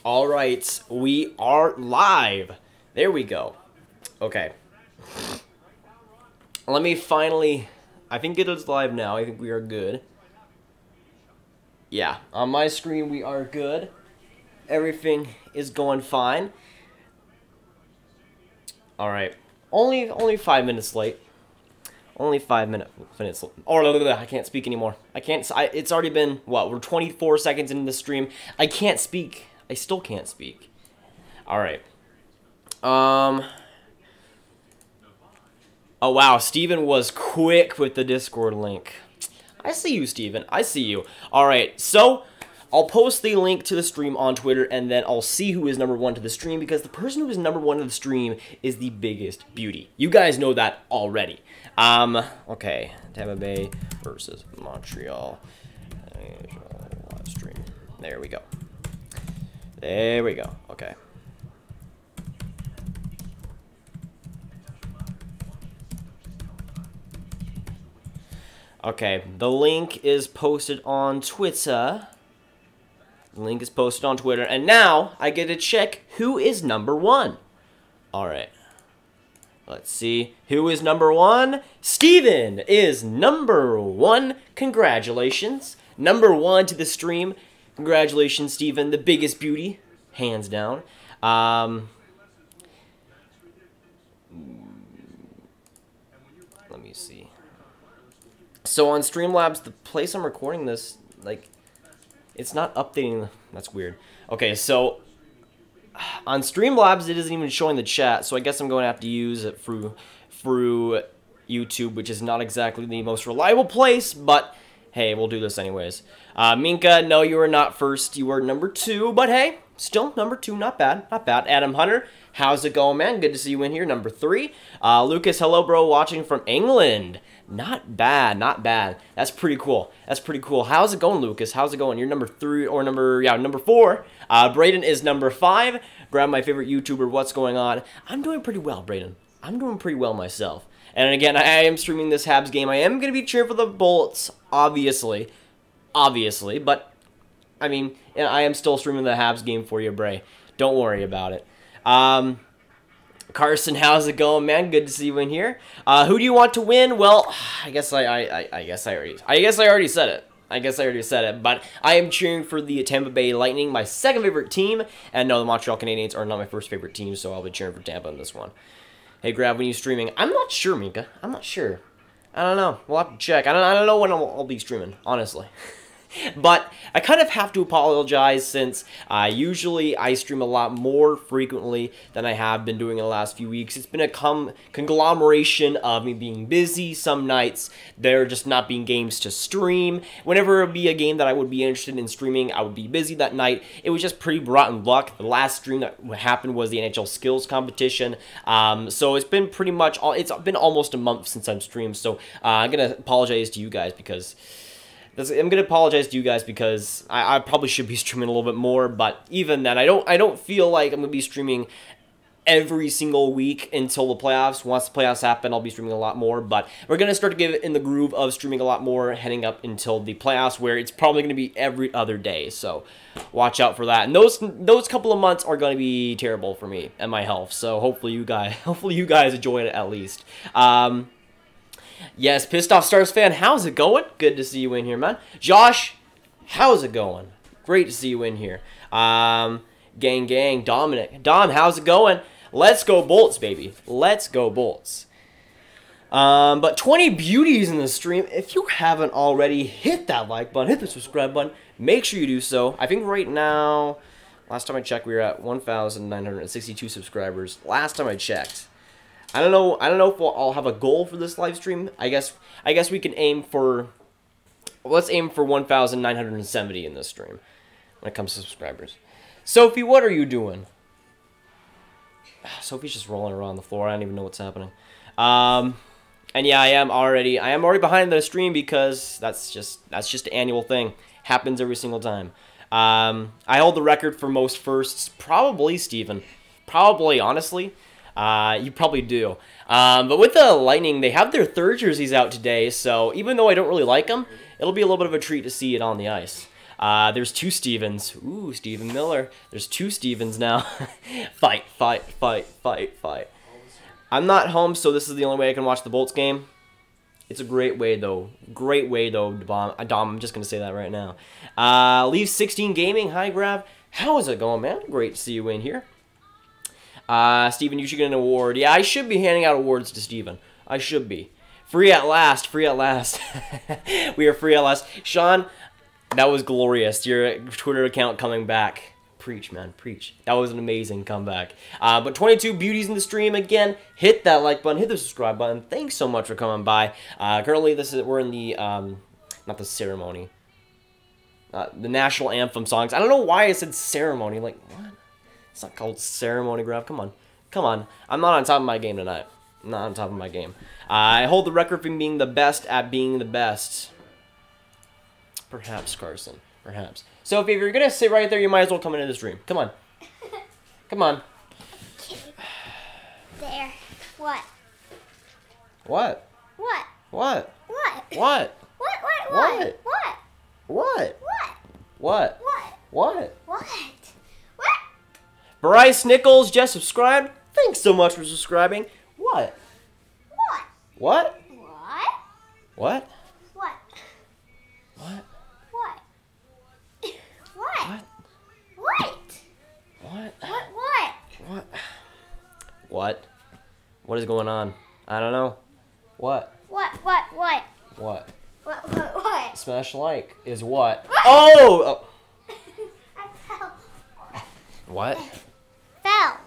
All right, we are live. There we go. Okay. Let me finally... I think it is live now. I think we are good. Yeah, on my screen we are good. Everything is going fine. All right. Only 5 minutes late. Only 5 minutes. Or I can't speak anymore. It's already been what? We're 24 seconds into the stream. I can't speak. I still can't speak. All right. Oh wow, Steven was quick with the Discord link. I see you, Steven. I see you. All right. So, I'll post the link to the stream on Twitter, and then I'll see who is number 1 to the stream, because the person who is number 1 to the stream is the biggest beauty. You guys know that already. Okay. Tampa Bay versus Montreal. Live stream. There we go. There we go. Okay. Okay, the link is posted on Twitter. The link is posted on Twitter, and now I get to check who is number 1. All right. Let's see who is number 1. Steven is number 1. Congratulations. Number 1 to the stream. Congratulations, Steven, the biggest beauty, hands down. Let me see. So on Streamlabs, the place I'm recording this, like, it's not updating. That's weird. Okay, so on Streamlabs, it isn't even showing the chat, so I guess I'm going to have to use it through YouTube, which is not exactly the most reliable place, but hey, we'll do this anyways. Minka, no, you were not first. You were number 2, but hey, still number 2. Not bad. Not bad. Adam Hunter, how's it going, man? Good to see you in here. Number 3. Lucas, hello, bro, watching from England. Not bad. Not bad. That's pretty cool. That's pretty cool. How's it going, Lucas? How's it going? You're number 3 or number 4. Braden is number 5. Grab my favorite YouTuber. What's going on? I'm doing pretty well, Braden. I'm doing pretty well myself. And again, I am streaming this Habs game. I am going to be cheering for the Bolts, obviously. Obviously. But, I mean, I am still streaming the Habs game for you, Bray. Don't worry about it. Carson, how's it going, man? Good to see you in here. Who do you want to win? Well, I guess I already said it. I guess I already said it, but I am cheering for the Tampa Bay Lightning, my second favorite team. And no, the Montreal Canadiens are not my first favorite team, so I'll be cheering for Tampa in this one. Hey, Grab, when you streaming? I'm not sure, Mika. I'm not sure. I don't know. We'll have to check. I don't know when I'll be streaming, honestly. But I kind of have to apologize, since usually I stream a lot more frequently than I have been doing in the last few weeks. It's been a conglomeration of me being busy some nights, there just not being games to stream. Whenever it would be a game that I would be interested in streaming, I would be busy that night. It was just pretty rotten luck. The last stream that happened was the NHL skills competition. So it's been pretty much, it's been almost a month since I've streamed. So I'm going to apologize to you guys, because... I'm gonna apologize to you guys, because I probably should be streaming a little bit more, but even then, I don't feel like I'm gonna be streaming every single week until the playoffs. Once the playoffs happen, I'll be streaming a lot more, but we're gonna start to get in the groove of streaming a lot more heading up until the playoffs, where it's probably gonna be every other day. So watch out for that. And those couple of months are gonna be terrible for me and my health. So hopefully you guys enjoy it at least. Yes, Pissed Off Stars fan, how's it going? Good to see you in here, man. Josh, how's it going? Great to see you in here. Gang, Dominic. Dom, how's it going? Let's go Bolts, baby. Let's go Bolts. But 20 beauties in the stream. If you haven't already, hit that like button, hit the subscribe button. Make sure you do so. I think right now, last time I checked, we were at 1,962 subscribers. Last time I checked. I don't know if I'll have a goal for this live stream. I guess we can aim for, let's aim for 1,970 in this stream when it comes to subscribers. Sophie, what are you doing? Sophie's just rolling around the floor. I don't even know what's happening. And yeah, I am already behind the stream, because that's just an annual thing. Happens every single time. I hold the record for most firsts, probably Steven. Probably, honestly. You probably do. But with the Lightning, they have their third jerseys out today, so even though I don't really like them, it'll be a little bit of a treat to see it on the ice. There's two Stevens. Ooh, Steven Miller. There's two Stevens now. Fight, fight, fight, fight, fight. I'm not home, so this is the only way I can watch the Bolts game. It's a great way, though. Great way, though, Dom. I'm just going to say that right now. Leaf 16 Gaming. Hi, Grav. How is it going, man? Great to see you in here. Steven, you should get an award. Yeah, I should be handing out awards to Steven. I should be. Free at last. Free at last. We are free at last. Sean, that was glorious. Your Twitter account coming back. Preach, man, preach. That was an amazing comeback. But 22 beauties in the stream again. Hit that like button, hit the subscribe button. Thanks so much for coming by. Currently, we're in the not the ceremony, the national anthem songs. I don't know why I said ceremony. Like what? It's not called ceremony, Grab. Come on, come on. I'm not on top of my game tonight. I'm not on top of my game. I hold the record for being the best at being the best. Perhaps, Carson. Perhaps. So if you're going to sit right there, you might as well come into the stream. Come on. Come on. There. What? What? What? What? What? What? What? What? What? What? What? What? What? What? What? What? Bryce Nichols just subscribed. Thanks so much for subscribing. What? What? What? What? What? What? What? What? What? What? What? What? What? What? What is going on? I don't know. What? What? What? What? What? What? Smash like is what? Oh! I fell. What? Fell.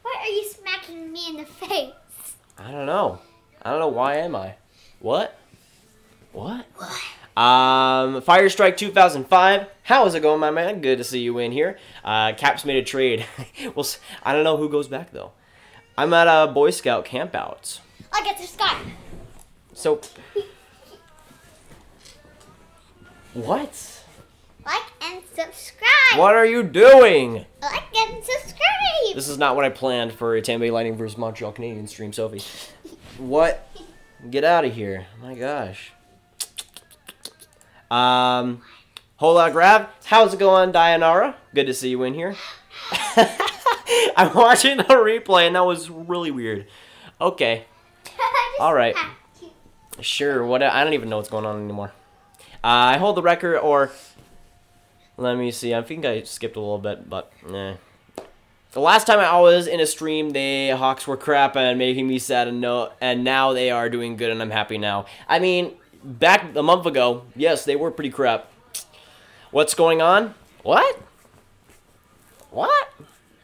Why are you smacking me in the face? I don't know. I don't know. Why am I? What? What? What? Fire Strike 2005. How is it going, my man? Good to see you in here. Caps made a trade. Well, I don't know who goes back, though. I'm at a Boy Scout campout. I'll get to Scott. So... What? Like and subscribe. What are you doing? Like and subscribe. This is not what I planned for a Tampa Bay Lightning versus Montreal Canadiens stream, Sophie. What? Get out of here. My gosh. Hola, Grab. How's it going, Dianara? Good to see you in here. I'm watching the replay, and that was really weird. Okay. All right. Sure. What? I don't even know what's going on anymore. I hold the record, or let me see. I think I skipped a little bit, but nah. The last time I was in a stream, the Hawks were crap and making me sad, and now they are doing good, and I'm happy now. I mean, back a month ago, yes, they were pretty crap. What's going on? What? What?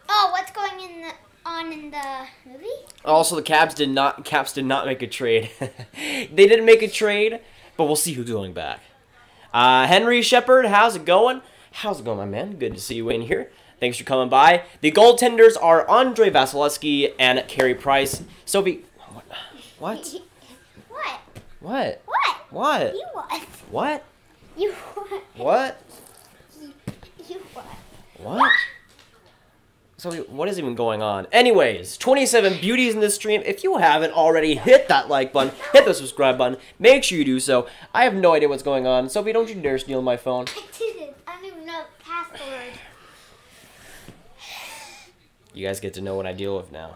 Oh, what's going on in the movie? Also, the Caps did not make a trade. They didn't make a trade, but we'll see who's going back. Henry Shepard, how's it going? How's it going, my man? Good to see you in here. Thanks for coming by. The goaltenders are Andre Vasilevsky and Carey Price. Sophie, what? What? What? What? What? You what? What? You what? What? You what? What? So what is even going on? Anyways, 27 beauties in this stream. If you haven't already, hit that like button, hit the subscribe button. Make sure you do so. I have no idea what's going on. Sophie, don't you dare steal my phone. I didn't. I don't even know the password. You guys get to know what I deal with now.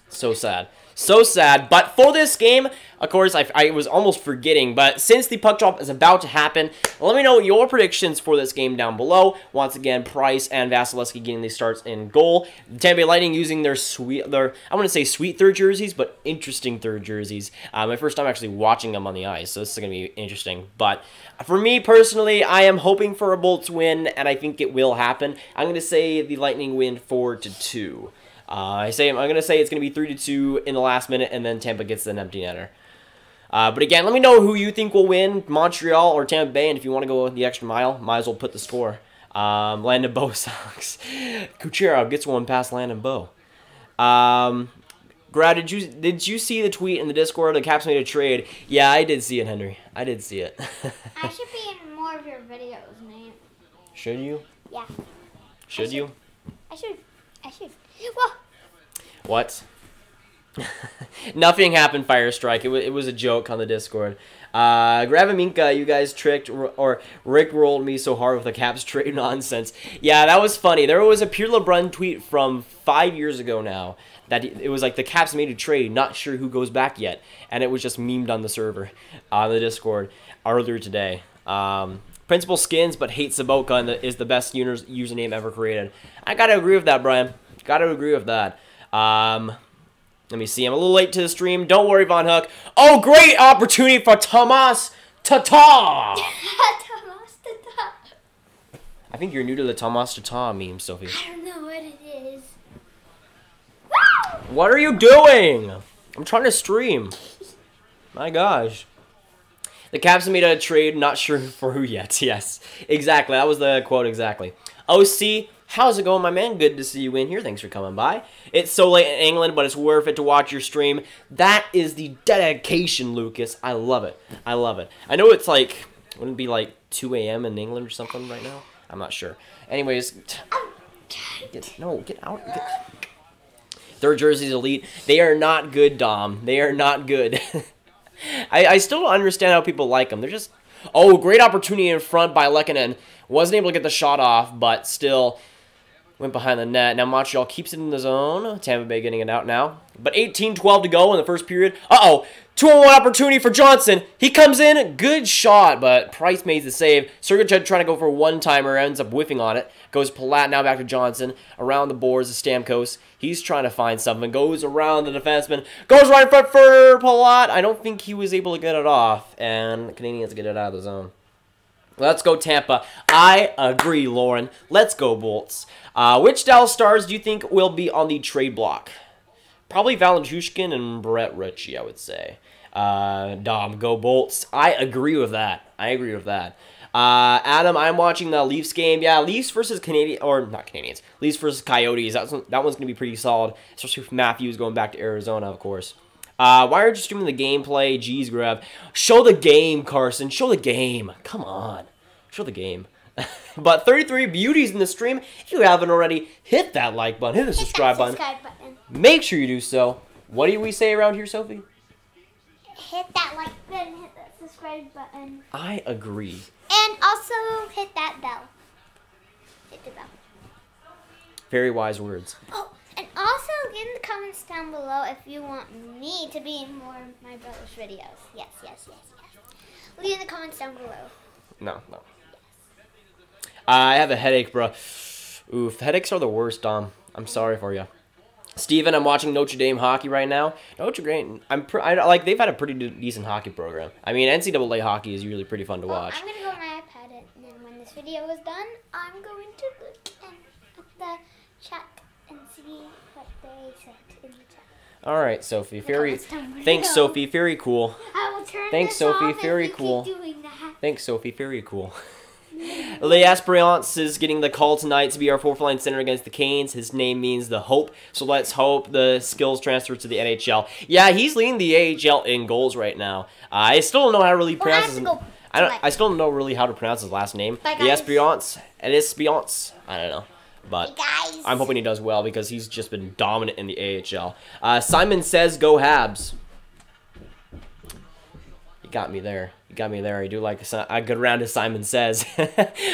So sad. So sad. But for this game, of course, I was almost forgetting. But since the puck drop is about to happen, let me know your predictions for this game down below. Once again, Price and Vasilevsky getting these starts in goal. The Tampa Bay Lightning using their I wouldn't say sweet third jerseys, but interesting third jerseys. My first time actually watching them on the ice, so this is going to be interesting. But for me personally, I am hoping for a Bolts win, and I think it will happen. I'm going to say the Lightning win 4-2. I'm going to say it's going to be 3-2 in the last minute, and then Tampa gets an empty netter. But again, let me know who you think will win, Montreal or Tampa Bay, and if you want to go the extra mile, might as well put the score. Landon Bow sucks. Kucherov gets one past Landon Bow. Grad, did you see the tweet in the Discord? The Caps made a trade. Yeah, I did see it, Henry. I did see it. I should be in more of your videos, man. Should you? Yeah. Should you? I should. Well. What? Nothing happened, Fire Strike. It was a joke on the Discord. Gravaminka, you guys tricked or Rick rolled me so hard with the Caps trade nonsense. Yeah, that was funny. There was a Pure LeBrun tweet from 5 years ago now that it was like the Caps made a trade, not sure who goes back yet, and it was just memed on the server, on the Discord earlier today. Principal skins but hates Saboka is the best username ever created. I gotta agree with that, Brian. Gotta agree with that. Let me see. I'm a little late to the stream. Don't worry, Von Hook. Oh, great opportunity for Tomas Tata. Thomas the top. I think you're new to the Tomas Tata meme, Sophie. I don't know what it is. What are you doing? I'm trying to stream. My gosh. The Caps made a trade, not sure for who yet. Yes, exactly. That was the quote exactly. OC, how's it going, my man? Good to see you in here. Thanks for coming by. It's so late in England, but it's worth it to watch your stream. That is the dedication, Lucas. I love it. I love it. I know it's like, wouldn't it be like 2 a.m. in England or something right now? I'm not sure. Anyways, get out. Third jersey's elite. They are not good, Dom. They are not good. I still don't understand how people like them. They're just... Oh, great opportunity in front by Lehkonen. Wasn't able to get the shot off, but still went behind the net. Now Montreal keeps it in the zone. Tampa Bay getting it out now. But 18-12 to go in the first period. Uh-oh. 2-on-1 opportunity for Johnson. He comes in. Good shot, but Price made the save. Sergachev trying to go for a one-timer. Ends up whiffing on it. Goes Palat now back to Johnson. Around the boards of Stamkos. He's trying to find something. Goes around the defenseman. Goes right in front for Palat. I don't think he was able to get it off. And the Canadiens get it out of the zone. Let's go Tampa. I agree, Lauren. Let's go Bolts. Which Dallas Stars do you think will be on the trade block? Probably Valentushkin and Brett Ritchie, I would say. Dom, go Bolts. I agree with that. Adam, I'm watching the Leafs game. Yeah, Leafs versus Canadians, or not Canadians. Leafs versus Coyotes. That one's going to be pretty solid, especially with Matthews going back to Arizona, of course. Why aren't you streaming the gameplay? Jeez, Grav. Show the game, Carson. Show the game. Come on. Show the game. But 33 beauties in the stream. If you haven't already, hit that like button. Hit the subscribe button. Make sure you do so. What do we say around here, Sophie? Hit that like button. Hit that subscribe button. I agree. And also hit that bell. Hit the bell. Very wise words. Oh, and also get in the comments down below if you want me to be in more of my brother's videos. Yes. Leave in the comments down below. No. Yes. I have a headache, bro. Oof, headaches are the worst, Dom. I'm sorry for you. Steven, I'm watching Notre Dame hockey right now. Notre Dame, they've had a pretty decent hockey program. I mean, NCAA hockey is usually pretty fun to watch. I'm going to go on my iPad, and then when this video is done, I'm going to look at the chat and see what they said in the chat. All right, Sophie. Thanks, Sophie. Very cool. I will turn Thanks, this Sophie. off Very if you cool. keep doing that. Thanks, Sophie. Very cool. Le Esperance is getting the call tonight to be our fourth line center against the Canes. His name means the hope, so let's hope the skills transfer to the NHL. Yeah, he's leading the AHL in goals right now. I still don't know how to really pronounce his. I still don't know really how to pronounce his last name. Le Esperance. I don't know. But I'm hoping he does well because he's just been dominant in the AHL. Simon says, "Go Habs." You got me there. I do like a good round, as Simon says.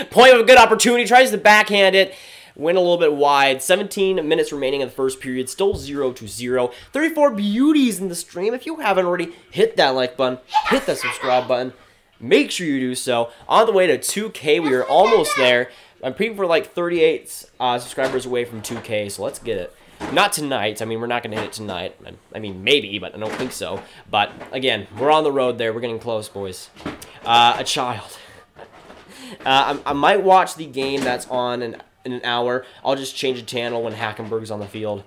Point of a good opportunity. Tries to backhand it. Went a little bit wide. 17 minutes remaining in the first period. Still 0-0. 34 beauties in the stream. If you haven't already, hit that like button. Hit that subscribe button. Make sure you do so. On the way to 2K. We are almost there. I'm peeping for like 38 subscribers away from 2K. So let's get it. Not tonight. I mean, we're not going to hit it tonight. I mean, maybe, but I don't think so. But, again, we're on the road there. We're getting close, boys. A child. I might watch the game that's on in an hour. I'll just change the channel when Hackenberg's on the field.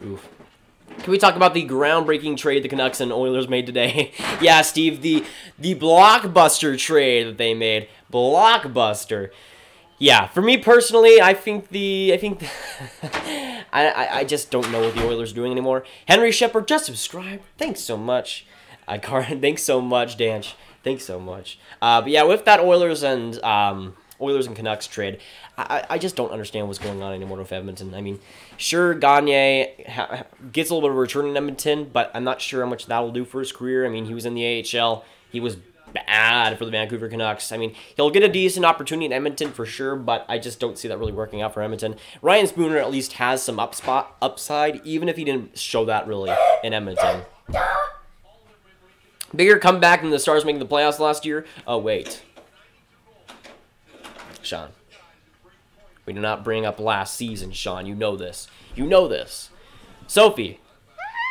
Oof. Can we talk about the groundbreaking trade the Canucks and Oilers made today? Yeah, Steve, the blockbuster trade that they made. Blockbuster. Yeah, for me personally, I just don't know what the Oilers are doing anymore. Henry Shepard, just subscribe. Thanks so much. Thanks so much, Danch. Thanks so much. But yeah, with that Oilers and Oilers and Canucks trade. I just don't understand what's going on anymore with Edmonton. I mean, sure, Gagne gets a little bit of a return in Edmonton, but I'm not sure how much that'll do for his career. I mean, he was in the AHL. He was bad for the Vancouver Canucks. I mean, he'll get a decent opportunity in Edmonton for sure, but I just don't see that really working out for Edmonton. Ryan Spooner at least has some upside, even if he didn't show that really in Edmonton. Bigger comeback than the Stars making the playoffs last year. Oh, wait. Sean. We do not bring up last season, Sean. You know this. You know this. Sophie,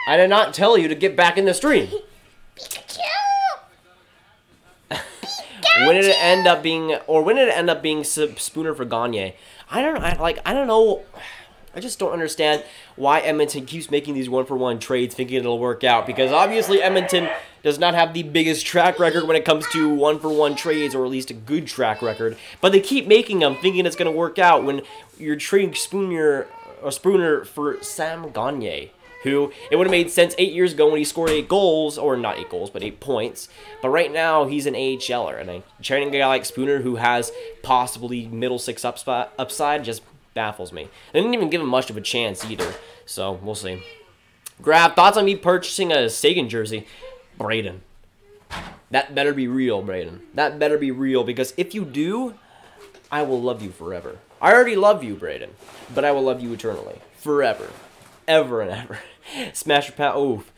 I did not tell you to get back in the stream. When did it end up being Spooner for Gagne? I don't know. I just don't understand why Edmonton keeps making these 1-for-1 trades thinking it'll work out, because obviously Edmonton does not have the biggest track record when it comes to 1-for-1 trades, or at least a good track record, but they keep making them thinking it's going to work out when you're trading Spooner for Sam Gagne, who it would have made sense 8 years ago when he scored 8 goals, or not 8 goals, but 8 points. But right now, he's an AHLer, and trading a guy like Spooner, who has possibly middle six upside, just baffles me. They didn't even give him much of a chance either, so we'll see. Grab, thoughts on me purchasing a Sagan jersey? Braden. That better be real, Braden. That better be real, because if you do, I will love you forever. I already love you, Braden, but I will love you eternally. Forever. Ever and ever. Smash or pat. Oof.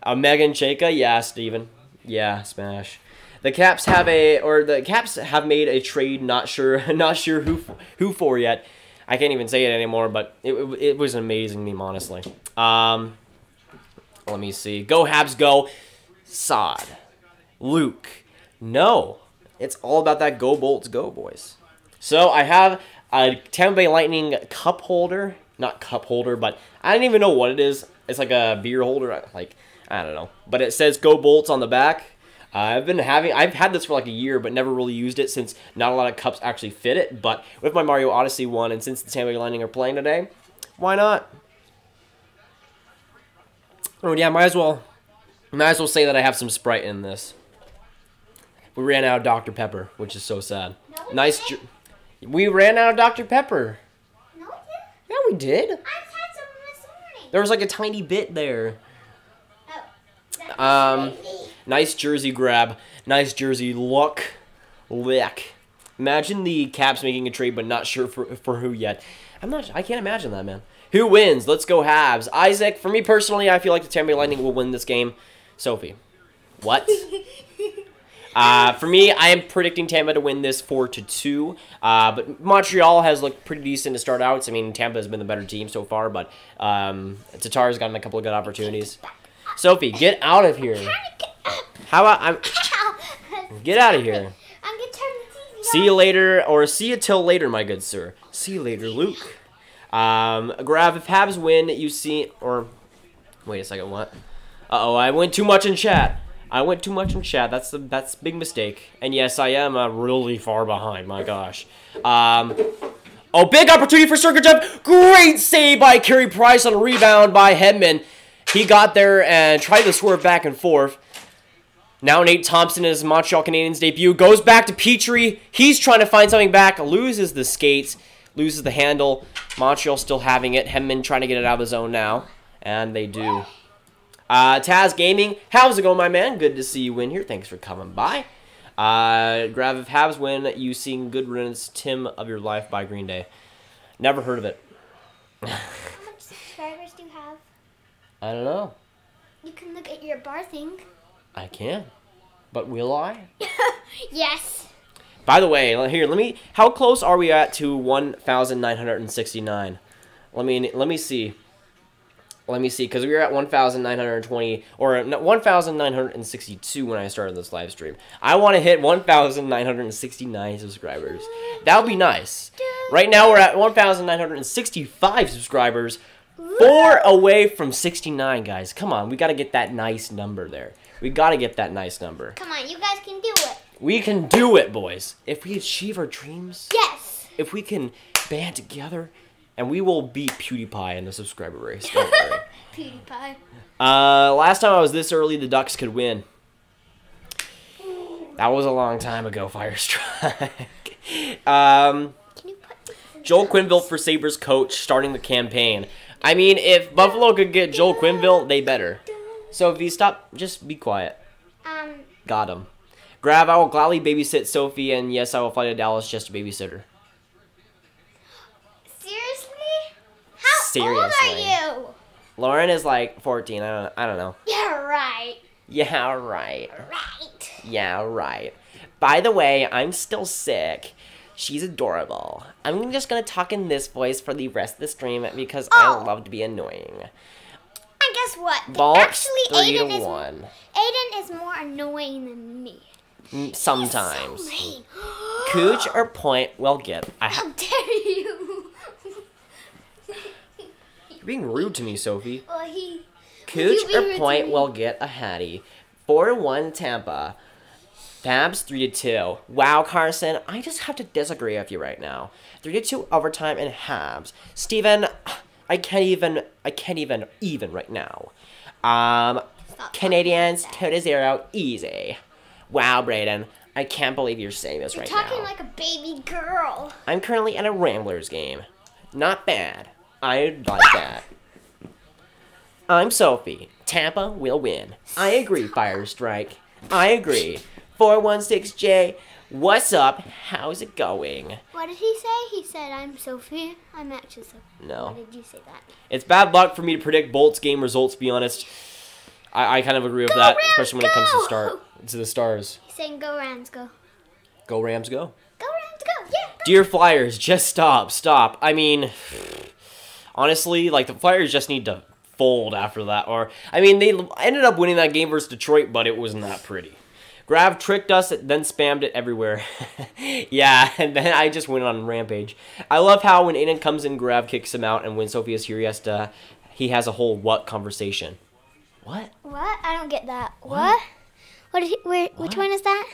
Megan Chayka. Yeah, Steven. Yeah, smash. The Caps have made a trade. Not sure who for yet. I can't even say it anymore, but it was an amazing meme, honestly. Let me see. Go Habs, go. Sod. Luke. No. It's all about that Go Bolts, go, boys. So I have a Tampa Bay Lightning cup holder. Not cup holder, but I don't even know what it is. It's like a beer holder. Like, I don't know. But it says Go Bolts on the back. I've had this for like a year, but never really used it since not a lot of cups actually fit it. But with my Mario Odyssey one, and since the Tampa Bay Lightning are playing today, why not? Oh yeah, might as well say that I have some Sprite in this. We ran out of Dr. Pepper, which is so sad. No, we ran out of Dr. Pepper. No, we didn't. Yeah, we did. I've had some this morning. There was like a tiny bit there. Oh. Nice jersey grab. Nice jersey look. Lick. Imagine the Caps making a trade, but not sure for who yet. I can't imagine that, man. Who wins? Let's go Habs. Isaac, for me personally, I feel like the Tampa Bay Lightning will win this game. Sophie. What? For me, I am predicting Tampa to win this 4-2. But Montreal has looked pretty decent to start out. I mean, Tampa has been the better team so far, but Tatar's gotten a couple of good opportunities. Sophie, get out of here. How about get out of here. I'm gonna turn the TV on. See you later, or see you till later, my good sir. See you later, Luke. Grab, if Habs win, you see, or wait a second, what? Uh-oh, I went too much in chat. That's a big mistake. And yes, I am really far behind. My gosh. Oh, big opportunity for Sergachev. Great save by Carey Price on a rebound by Hedman. He got there and tried to swerve back and forth. Now Nate Thompson in his Montreal Canadiens debut. Goes back to Petrie. He's trying to find something back. Loses the skates. Loses the handle. Montreal still having it. Hedman trying to get it out of the zone now. And they do. Taz Gaming. How's it going, my man? Good to see you in here. Thanks for coming by. Grab, if Habs win, you sing Good Riddance, Tim of Your Life by Green Day. Never heard of it. How much subscribers do you have? I don't know. You can look at your bar thing. I can. But will I? Yes. By the way, here, how close are we at to 1,969? Let me see. Let me see, because we were at 1,920, or 1,962 when I started this live stream. I want to hit 1,969 subscribers. That would be nice. Right now, we're at 1,965 subscribers. 4 away from 69, guys. Come on, we got to get that nice number there. We got to get that nice number. Come on, you guys can do it. We can do it, boys. If we achieve our dreams. Yes. If we can band together. And we will beat PewDiePie in the subscriber race. Don't worry. PewDiePie. Last time I was this early, the Ducks could win. That was a long time ago, Firestrike. Can you put Joel Quenneville for Sabres coach starting the campaign. I mean, if Buffalo could get Joel Quenneville, they better. So if you stop, just be quiet. Got him. Grav, I will gladly babysit Sophie, and yes, I will fly to Dallas just to babysit her. Seriously? How old are you? Lauren is like 14. I don't know. Yeah, right. Yeah, right. Right. Yeah, right. By the way, I'm still sick. She's adorable. I'm just gonna talk in this voice for the rest of the stream because I love to be annoying. And guess what? Bolts Actually, 3-1. Aiden is more annoying than me. Sometimes. He's so mean. Cooch or Point will get a How dare you? You're being rude to me, Sophie. Well, Cooch or Point will get a Hattie. 4-1 Tampa. Habs 3-2. Wow, Carson, I just have to disagree with you right now. 3-2 overtime and Habs. Steven, I can't even right now. Canadiens 2-0 easy. Wow, Brayden, I can't believe you're saying this right now. You're talking like a baby girl. I'm currently at a Ramblers game. Not bad. I like that. I'm Sophie. Tampa will win. I agree, Fire Strike. I agree. 416J, what's up? How's it going? What did he say? He said, I'm Sophie. I'm actually Sophie. No. Why did you say that? It's bad luck for me to predict Bolts game results, to be honest. I kind of agree with that, especially when it comes to the Stars. He's saying, go Rams, go. Go Rams, go. Go Rams, go. Yeah. Go. Dear Flyers, just stop. I mean, honestly, like, the Flyers just need to fold after that. Or, I mean, they ended up winning that game versus Detroit, but it wasn't that pretty. Grav tricked us, then spammed it everywhere. Yeah, and then I just went on Rampage. I love how when Aiden comes in, Grav kicks him out, and when Sophie is here, he has a whole what conversation. What? What? I don't get that. What? Which one is that?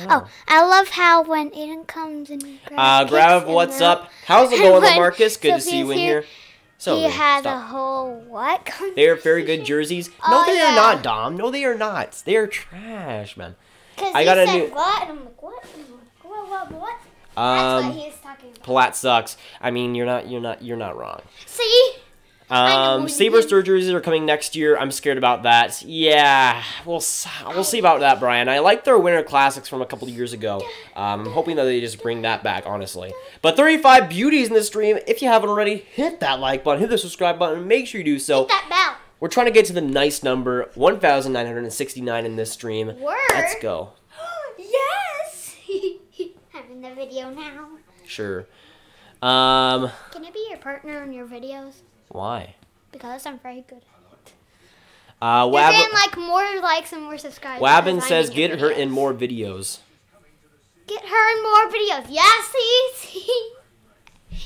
Oh, I love how when Aiden comes and Grav, what's up? How's it going, Marcus? Good to see you in here. So he has a whole what? They are very good jerseys. No, they are not, Dom. No, they are not. They are trash, man. I got a new. What? And I'm like, what? What? That's what he was talking about. Platt sucks. I mean, you're not wrong. See? Sabres jerseys are coming next year. I'm scared about that. Yeah, we'll see about that, Brian. I like their Winter Classics from a couple of years ago. I'm hoping that they just bring that back, honestly. But 35 beauties in this stream. If you haven't already, hit that like button, hit the subscribe button, and make sure you do so. Hit that bell. We're trying to get to the nice number, 1,969 in this stream. Word. Let's go. Yes. I'm in the video now. Sure. Can I be your partner in your videos? Why? Because I'm very good at it. You're getting like more likes and more subscribers. Wabin says get her in more videos. Get her in more videos. Yes, see?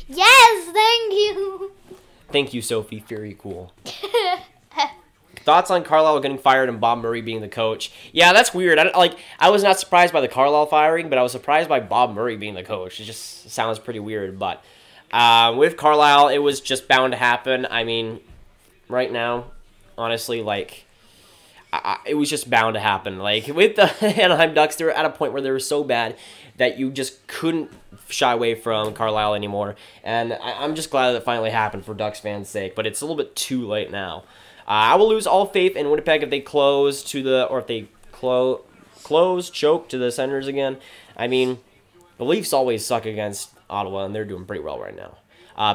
Yes, thank you. Thank you, Sophie. Very cool. Thoughts on Carlisle getting fired and Bob Murray being the coach? Yeah, that's weird. I was not surprised by the Carlisle firing, but I was surprised by Bob Murray being the coach. It just sounds pretty weird, but with Carlisle, it was just bound to happen. I mean, right now, honestly, like, it was just bound to happen. Like, with the Anaheim Ducks, they were at a point where they were so bad that you just couldn't shy away from Carlisle anymore. And I'm just glad that it finally happened for Ducks fans' sake, but it's a little bit too late now. I will lose all faith in Winnipeg if they choke to the Senators again. I mean, the Leafs always suck against Ottawa, and they're doing pretty well right now.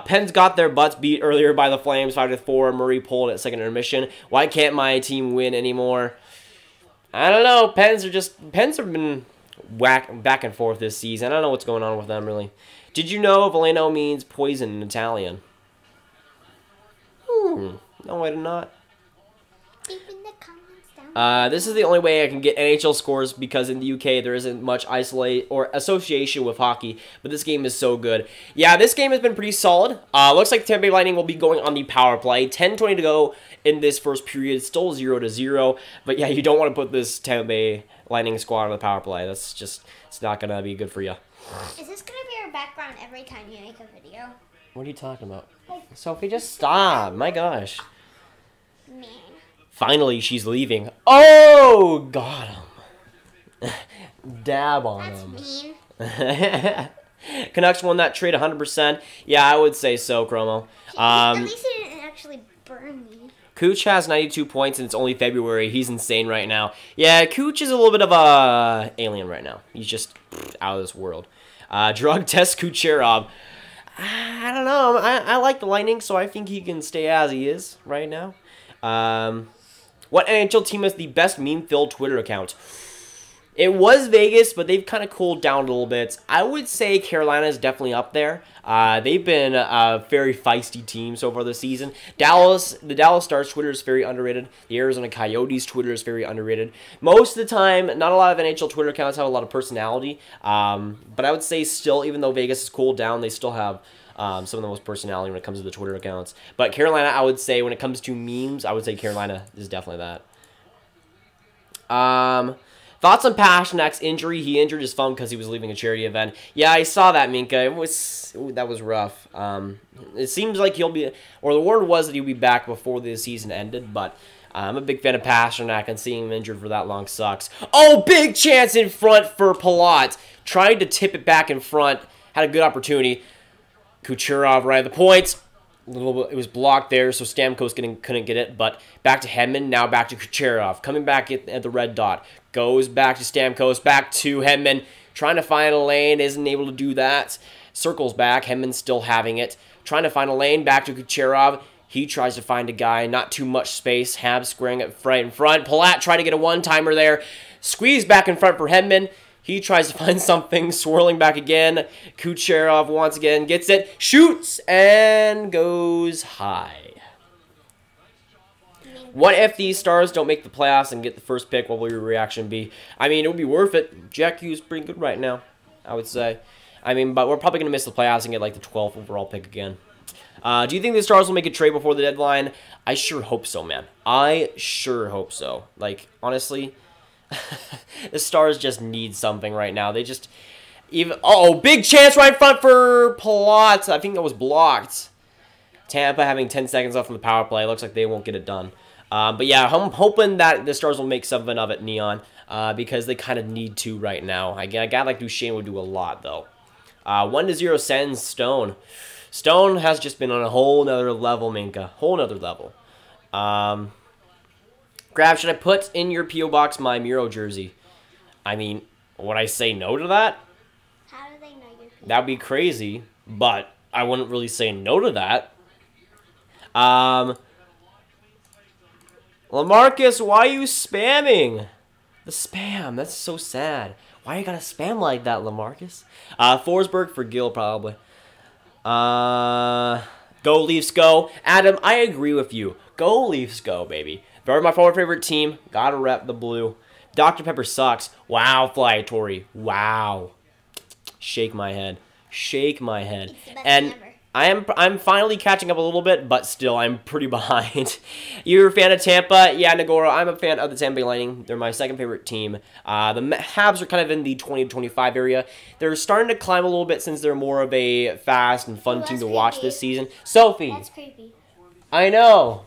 Pens got their butts beat earlier by the Flames, 5-4. Murray pulled at second intermission. Why can't my team win anymore? I don't know. Pens have been back and forth this season. I don't know what's going on with them, really. Did you know Veleno means poison in Italian? No, I did not. Leave in the comments down. This is the only way I can get NHL scores because in the UK there isn't much isolate or association with hockey, but this game is so good. Yeah, this game has been pretty solid. Looks like Tampa Bay Lightning will be going on the power play. 10:20 to go in this first period, still 0-0. But yeah, you don't want to put this Tampa Bay Lightning squad on the power play. That's just, it's not going to be good for you. Is this going to be your background every time you make a video? What are you talking about? Sophie, just stop. My gosh. Man. Finally, she's leaving. Oh, got him. Dab on him. That's mean. Canucks won that trade 100%. Yeah, I would say so, Chromo. At least he didn't actually burn me. Cooch has 92 points, and it's only February. He's insane right now. Yeah, Cooch is a little bit of a alien right now. He's just out of this world. Drug test Kucherov. I don't know. I like the Lightning, so I think he can stay as he is right now. What NHL team has the best meme-filled Twitter account? It was Vegas, but they've kind of cooled down a little bit. I would say Carolina is definitely up there. They've been a very feisty team so far this season. The Dallas Stars Twitter is very underrated. The Arizona Coyotes Twitter is very underrated. Most of the time, not a lot of NHL Twitter accounts have a lot of personality. But I would say still, even though Vegas has cooled down, they still have some of the most personality when it comes to the Twitter accounts. But Carolina, I would say, when it comes to memes, I would say Carolina is definitely that. Thoughts on Pasternak's injury? He injured his thumb because he was leaving a charity event. Yeah, I saw that, Minka. That was rough. It seems like he'll be, or the word was that he'll be back before the season ended, but I'm a big fan of Pasternak, and seeing him injured for that long sucks. Oh, big chance in front for Palat. Tried to tip it back in front. Had a good opportunity. Kucherov right at the points. It was blocked there, so Stamkos couldn't get it. But back to Hedman, now back to Kucherov. Coming back at the red dot. Goes back to Stamkos, back to Hedman. Trying to find a lane, isn't able to do that. Circles back, Hedman's still having it. Trying to find a lane, back to Kucherov. He tries to find a guy, not too much space. Habs squaring it right in front. Palat tried to get a one-timer there. Squeeze back in front for Hedman. He tries to find something, swirling back again. Kucherov once again gets it, shoots, and goes high. What if these Stars don't make the playoffs and get the first pick? What will your reaction be? I mean, it would be worth it. Jack Hughes pretty good right now, I would say. I mean, but we're probably going to miss the playoffs and get like the 12th overall pick again. Do you think the Stars will make a trade before the deadline? I sure hope so, man. I sure hope so. Like, honestly, the Stars just need something right now. They just big chance right in front for Palat. I think that was blocked. Tampa having 10 seconds left from the power play. Looks like they won't get it done. But yeah, I'm hoping that the Stars will make something of it, Neon, because they kind of need to right now. A guy like Duchesne would do a lot, though. 1-0 sends Stone. Stone has just been on a whole nother level, Minka. Whole nother level. Grab, should I put in your P.O. box my Miro jersey? I mean, would I say no to that? How do they know your P.O. That'd be crazy, but I wouldn't really say no to that. LaMarcus, why are you spamming? The spam, that's so sad. Why you gotta spam like that, LaMarcus? Forsberg for Gil, probably. Go Leafs, go. Adam, I agree with you. Go Leafs, go, baby. They're my favorite team. Gotta rep the blue. Dr. Pepper sucks. Wow, Fly Tory. Wow. Shake my head. Shake my head. And I'm finally catching up a little bit, but still, I'm pretty behind. You're a fan of Tampa? Yeah, Nagoro, I'm a fan of the Tampa Bay Lightning. They're my second favorite team. The Habs are kind of in the 20 to 25 area. They're starting to climb a little bit since they're more of a fast and fun team to watch this season. Sophie. That's creepy. I know.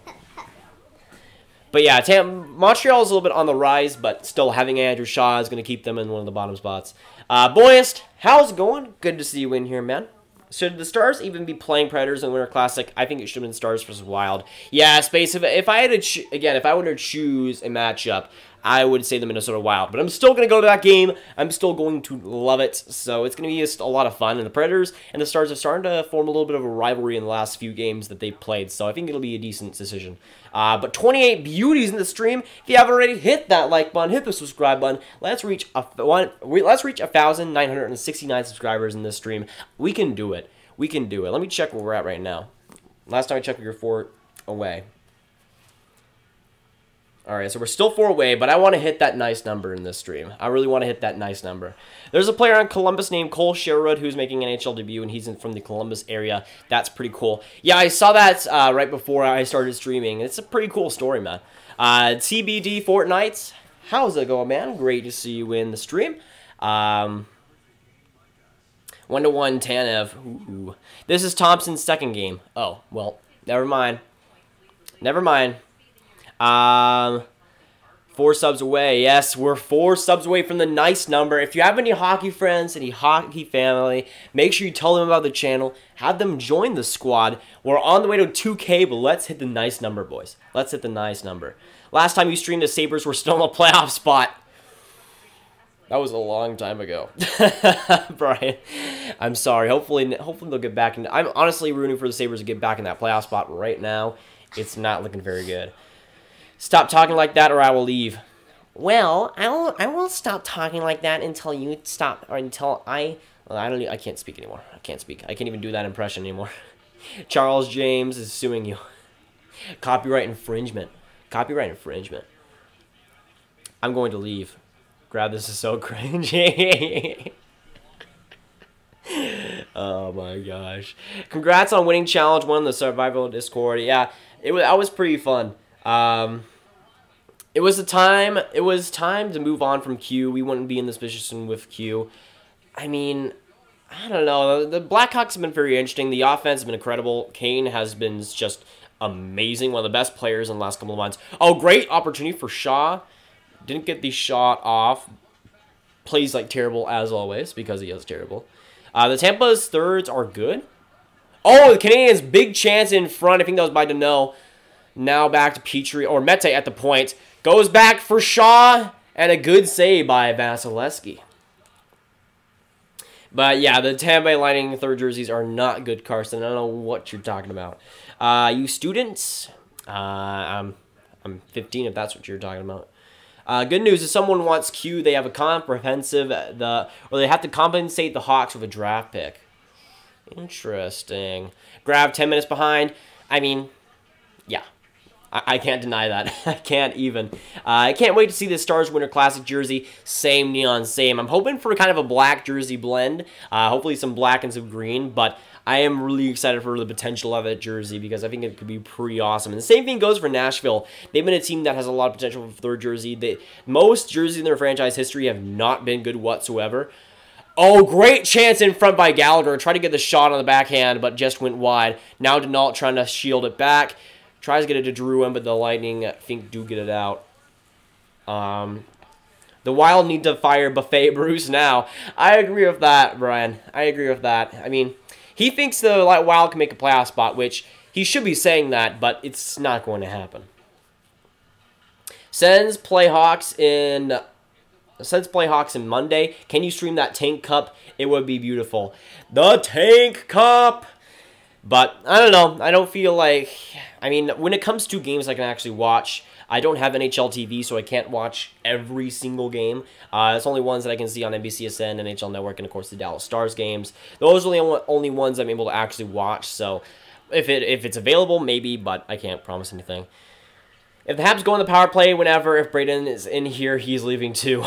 But yeah, Montreal is a little bit on the rise, but still having Andrew Shaw is going to keep them in one of the bottom spots. Boyest, how's it going? Good to see you in here, man. Should the Stars even be playing Predators in Winter Classic? I think it should have been Stars versus Wild. Yeah, Space, if I had to, if I were to choose a matchup, I would say the Minnesota Wild. But I'm still going to go to that game. I'm still going to love it. So it's going to be just a lot of fun. And the Predators and the Stars have started to form a little bit of a rivalry in the last few games that they've played. So I think it'll be a decent decision. But 28 beauties in the stream. If you haven't already, hit that like button, hit the subscribe button. Let's reach 1,969 subscribers in this stream. We can do it. We can do it. Let me check where we're at right now. Last time I checked, we were 4 away. Alright, so we're still 4 away, but I want to hit that nice number in this stream. I really want to hit that nice number. There's a player in Columbus named Cole Sherwood who's making an NHL debut, and he's from the Columbus area. That's pretty cool. Yeah, I saw that right before I started streaming. It's a pretty cool story, man. TBD Fortnite, how's it going, man? Great to see you in the stream. 1-1 Tanev. Ooh. This is Thompson's second game. Oh, well, never mind. Never mind. 4 subs away. Yes, we're 4 subs away from the nice number. If you have any hockey friends, any hockey family, make sure you tell them about the channel. Have them join the squad. We're on the way to 2K, but let's hit the nice number, boys. Let's hit the nice number. Last time you streamed, the Sabres were still in a playoff spot. That was a long time ago. Brian, I'm sorry. Hopefully they'll get back. I'm honestly rooting for the Sabres to get back in that playoff spot right now. It's not looking very good. Stop talking like that or I will leave. Well, I won't stop talking like that until you stop, or until I can't speak anymore. I can't speak. I can't even do that impression anymore. Charles James is suing you. Copyright infringement. Copyright infringement. I'm going to leave. Grab, this is so cringy. Oh my gosh. Congrats on winning Challenge 1 in the Survival Discord. Yeah, that was pretty fun. It was time to move on from Q. We wouldn't be in this position with Q. I mean, I don't know. The Blackhawks have been very interesting. The offense has been incredible. Kane has been just amazing. One of the best players in the last couple of months. Oh, great opportunity for Shaw. Didn't get the shot off. Plays like terrible as always because he is terrible. The Tampa's thirds are good. Oh, the Canadiens, big chance in front. I think that was by Deneau. Now back to Petrie, or Mete at the point. Goes back for Shaw, and a good save by Vasilevsky. But yeah, the Tampa Bay Lightning third jerseys are not good, Carson. I don't know what you're talking about. You students, I'm 15 if that's what you're talking about. Good news, if someone wants Q, they have a comprehensive, or they have to compensate the Hawks with a draft pick. Interesting. Grab 10 minutes behind. I mean, yeah. I can't deny that. I can't even. I can't wait to see the Stars Winter Classic jersey. Same neon, same. I'm hoping for kind of a black jersey blend. Hopefully some black and some green. But I am really excited for the potential of that jersey because I think it could be pretty awesome. And the same thing goes for Nashville. They've been a team that has a lot of potential for their jersey. Most jerseys in their franchise history have not been good whatsoever. Oh, great chance in front by Gallagher. Tried to get the shot on the backhand, but just went wide. Now Denault trying to shield it back. Tries to get it to Drouin, but the Lightning, I think, do get it out. The Wild need to fire Buffet Bruce now. I agree with that, Brian. I agree with that. I mean, he thinks the Wild can make a playoff spot, which he should be saying that, but it's not going to happen. Sens play Hawks in Monday. Can you stream that Tank Cup? It would be beautiful. The Tank Cup! But, I don't know. I don't feel like... I mean, when it comes to games I can actually watch, I don't have NHL TV, so I can't watch every single game. It's only ones that I can see on NBCSN, NHL Network, and, of course, the Dallas Stars games. Those are the only ones I'm able to actually watch, so if it's available, maybe, but I can't promise anything. If the Habs go on the power play whenever, if Braden is in here, he's leaving too.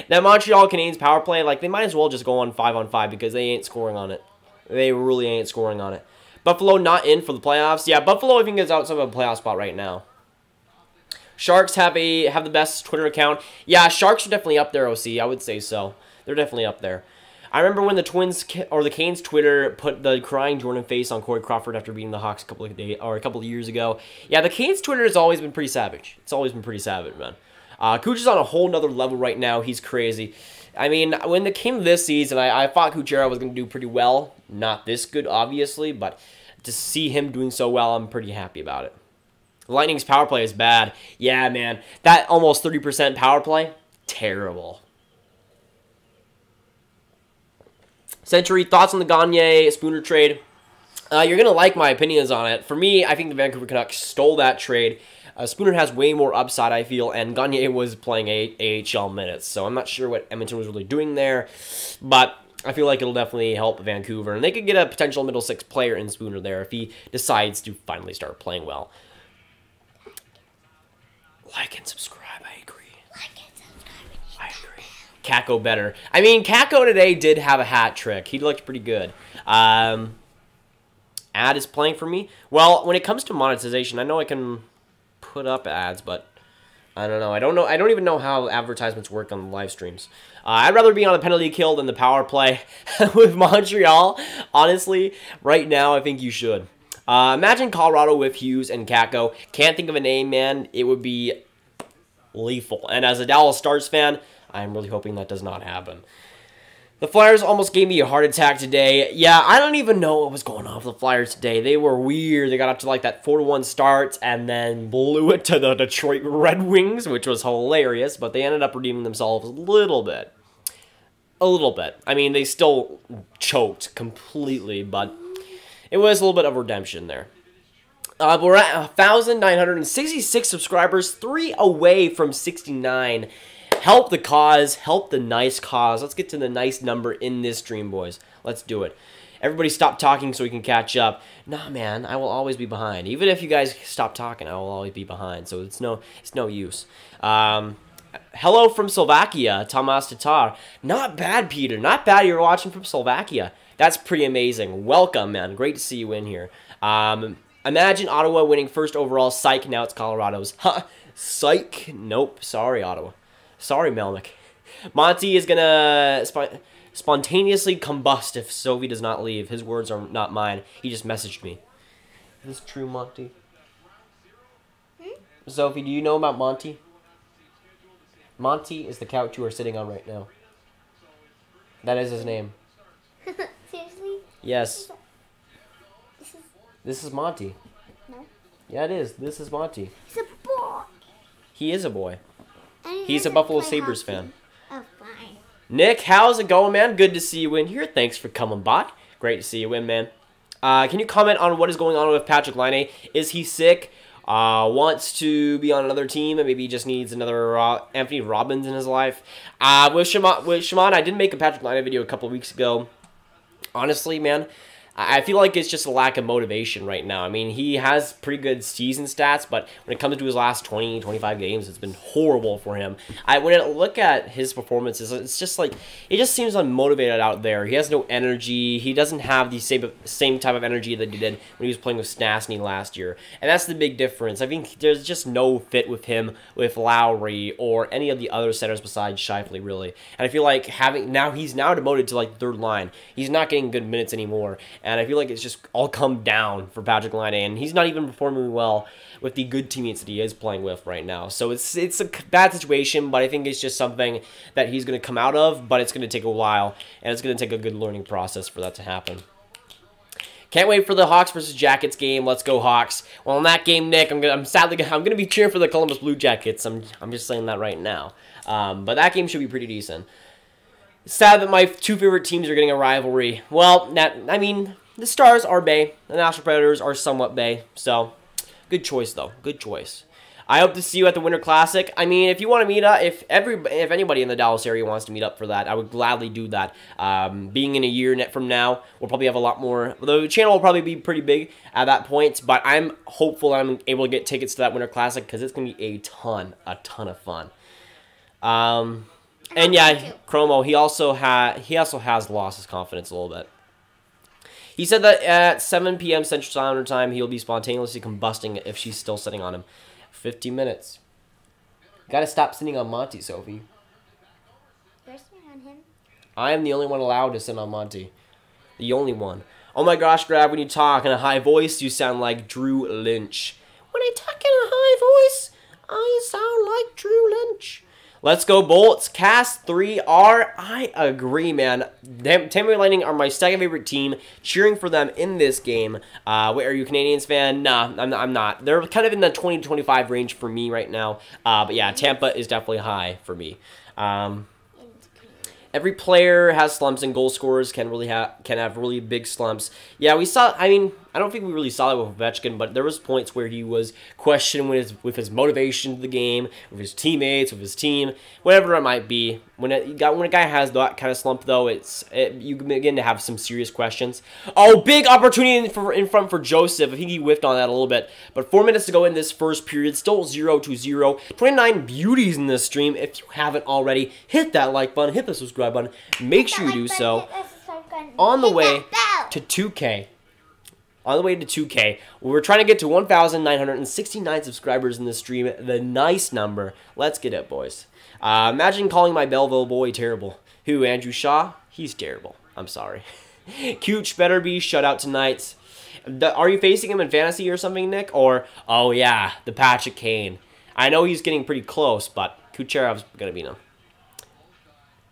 That Montreal Canadiens power play, like, they might as well just go on 5-on-5 because they ain't scoring on it. They really ain't scoring on it. Buffalo not in for the playoffs. Yeah, Buffalo I think is outside of a playoff spot right now. Sharks have the best Twitter account. Yeah, Sharks are definitely up there, OC. I would say so. They're definitely up there. I remember when the Canes Twitter put the crying Jordan face on Corey Crawford after beating the Hawks a couple of years ago. Yeah, the Canes Twitter has always been pretty savage. It's always been pretty savage, man. Cooch is on a whole nother level right now. He's crazy. I mean, when it came to this season, I thought Kuchera was going to do pretty well. Not this good, obviously, but to see him doing so well, I'm pretty happy about it. Lightning's power play is bad. Yeah, man. That almost 30% power play, terrible. Century, thoughts on the Gagne-Spooner trade? You're going to like my opinions on it. For me, I think the Vancouver Canucks stole that trade. Spooner has way more upside, I feel, and Gagne was playing AHL minutes, so I'm not sure what Edmonton was really doing there, but I feel like it'll definitely help Vancouver, and they could get a potential middle six player in Spooner there if he decides to finally start playing well. Like and subscribe, I agree. Like and subscribe. I agree. Kako better. I mean, Kako today did have a hat trick. He looked pretty good. Ad is playing for me. Well, when it comes to monetization, I know I can put up ads, but I don't know. I don't even know how advertisements work on live streams. I'd rather be on a penalty kill than the power play with Montreal. Honestly, right now, I think you should. Imagine Colorado with Hughes and Kako. Can't think of a name, man. It would be lethal. And as a Dallas Stars fan, I'm really hoping that does not happen. The Flyers almost gave me a heart attack today. Yeah, I don't even know what was going on with the Flyers today. They were weird. They got up to like that 4-1 start and then blew it to the Detroit Red Wings, which was hilarious, but they ended up redeeming themselves a little bit. A little bit. I mean, they still choked completely, but it was a little bit of redemption there. We're at 1,966 subscribers, 3 away from 69. Help the cause, help the nice cause. Let's get to the nice number in this stream, boys. Let's do it. Everybody stop talking so we can catch up. Nah, man, I will always be behind. Even if you guys stop talking, I will always be behind. So it's no use. Hello from Slovakia, Tomas Tatar. Not bad, Peter. Not bad. You're watching from Slovakia. That's pretty amazing. Welcome, man. Great to see you in here. Imagine Ottawa winning first overall. Psych. Now it's Colorado's. Huh. Psych. Nope. Sorry, Ottawa. Sorry, Melnick. Monty is gonna spontaneously combust if Sophie does not leave. His words are not mine. He just messaged me. Is this true, Monty? Sophie, do you know about Monty? Monty is the couch you are sitting on right now. That is his name. Seriously? Yes. This is Monty. No. Yeah, it is. This is Monty. He's a boy. He is a boy. And He's a doesn't Buffalo play Sabres hockey. fan. Oh, fine. Nick, how's it going, man? Good to see you in here. Thanks for coming by. Great to see you in, man. Can you comment on what is going on with Patrick Laine? Is he sick? Wants to be on another team and maybe he just needs another Anthony Robbins in his life? With Shimon, I did make a Patrick Laine video a couple of weeks ago. Honestly, man, I feel like it's just a lack of motivation right now. I mean, he has pretty good season stats, but when it comes to his last 20, 25 games, it's been horrible for him. When I look at his performances, it's just like, it just seems unmotivated out there. He has no energy. He doesn't have the same type of energy that he did when he was playing with Stastny last year. And that's the big difference. I think there's just no fit with him, with Lowry, or any of the other centers besides Scheifele, really. And I feel like he's now demoted to like third line. He's not getting good minutes anymore. And I feel like it's just all come down for Patrick Laine, and he's not even performing well with the good teammates that he is playing with right now. So it's a bad situation, but I think it's just something that he's going to come out of, but it's going to take a while, and it's going to take a good learning process for that to happen. Can't wait for the Hawks versus Jackets game. Let's go Hawks. Well, in that game, Nick, I'm gonna be cheering for the Columbus Blue Jackets. I'm just saying that right now. But that game should be pretty decent. It's sad that my two favorite teams are getting a rivalry. Well, I mean, the Stars are Bay. The Nashville Predators are somewhat Bay. So, good choice, though. Good choice. I hope to see you at the Winter Classic. I mean, if you want to meet up, if anybody in the Dallas area wants to meet up for that, I would gladly do that. Being in a year from now, we'll probably have a lot more. The channel will probably be pretty big at that point, but I'm hopeful I'm able to get tickets to that Winter Classic because it's going to be a ton of fun. And yeah, Chromo, he also has lost his confidence a little bit. He said that at 7 p.m. Central Standard Time, he'll be spontaneously combusting if she's still sitting on him. 50 minutes. Gotta stop sitting on Monty, Sophie. You're sitting on him. I am the only one allowed to sit on Monty. The only one. Oh my gosh, Grab, when you talk in a high voice, you sound like Drew Lynch. When I talk in a high voice, I sound like Drew Lynch. Let's go Bolts. Cast 3R. I agree, man. Tampa Bay Lightning are my second favorite team. Cheering for them in this game. Wait, are you a Canadiens fan? Nah, I'm not. They're kind of in the 20 to 25 range for me right now. But yeah, Tampa is definitely high for me. Every player has slumps, and goal scorers can have really big slumps. Yeah, we saw. I mean, I don't think we really saw that with Ovechkin, but there was points where he was questioned with his motivation to the game, with his teammates, with his team, whatever it might be. When a guy has that kind of slump, though, you begin to have some serious questions. Oh, big opportunity in front for Joseph. I think he whiffed on that a little bit. But 4 minutes to go in this first period, still 0-0. 29 beauties in this stream. If you haven't already, hit that like button, hit the subscribe button. Make sure you do so. On the way to 2K. On the way to 2K, we're trying to get to 1,969 subscribers in this stream. The nice number. Let's get it, boys. Imagine calling my Belleville boy terrible. Who, Andrew Shaw? He's terrible. I'm sorry. Cooch better be shut out tonight. Are you facing him in fantasy or something, Nick? Or, oh yeah, the Patrick Kane. I know he's getting pretty close, but Kucherov's going to beat him.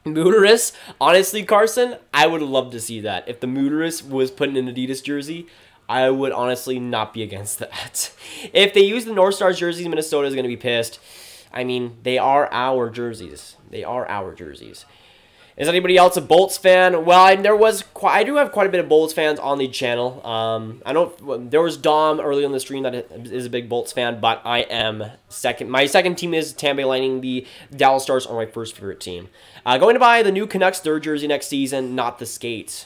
Mooteris, honestly, Carson, I would love to see that. If the Mooteris was put in an Adidas jersey, I would honestly not be against that. If they use the North Stars jerseys, Minnesota is going to be pissed. I mean, they are our jerseys. They are our jerseys. Is anybody else a Bolts fan? Well, I do have quite a bit of Bolts fans on the channel. I don't. There was Dom early on the stream that is a big Bolts fan, but I am second. My second team is Tampa Bay Lightning. The Dallas Stars are my first favorite team. Going to buy the new Canucks third jersey next season, not the skate.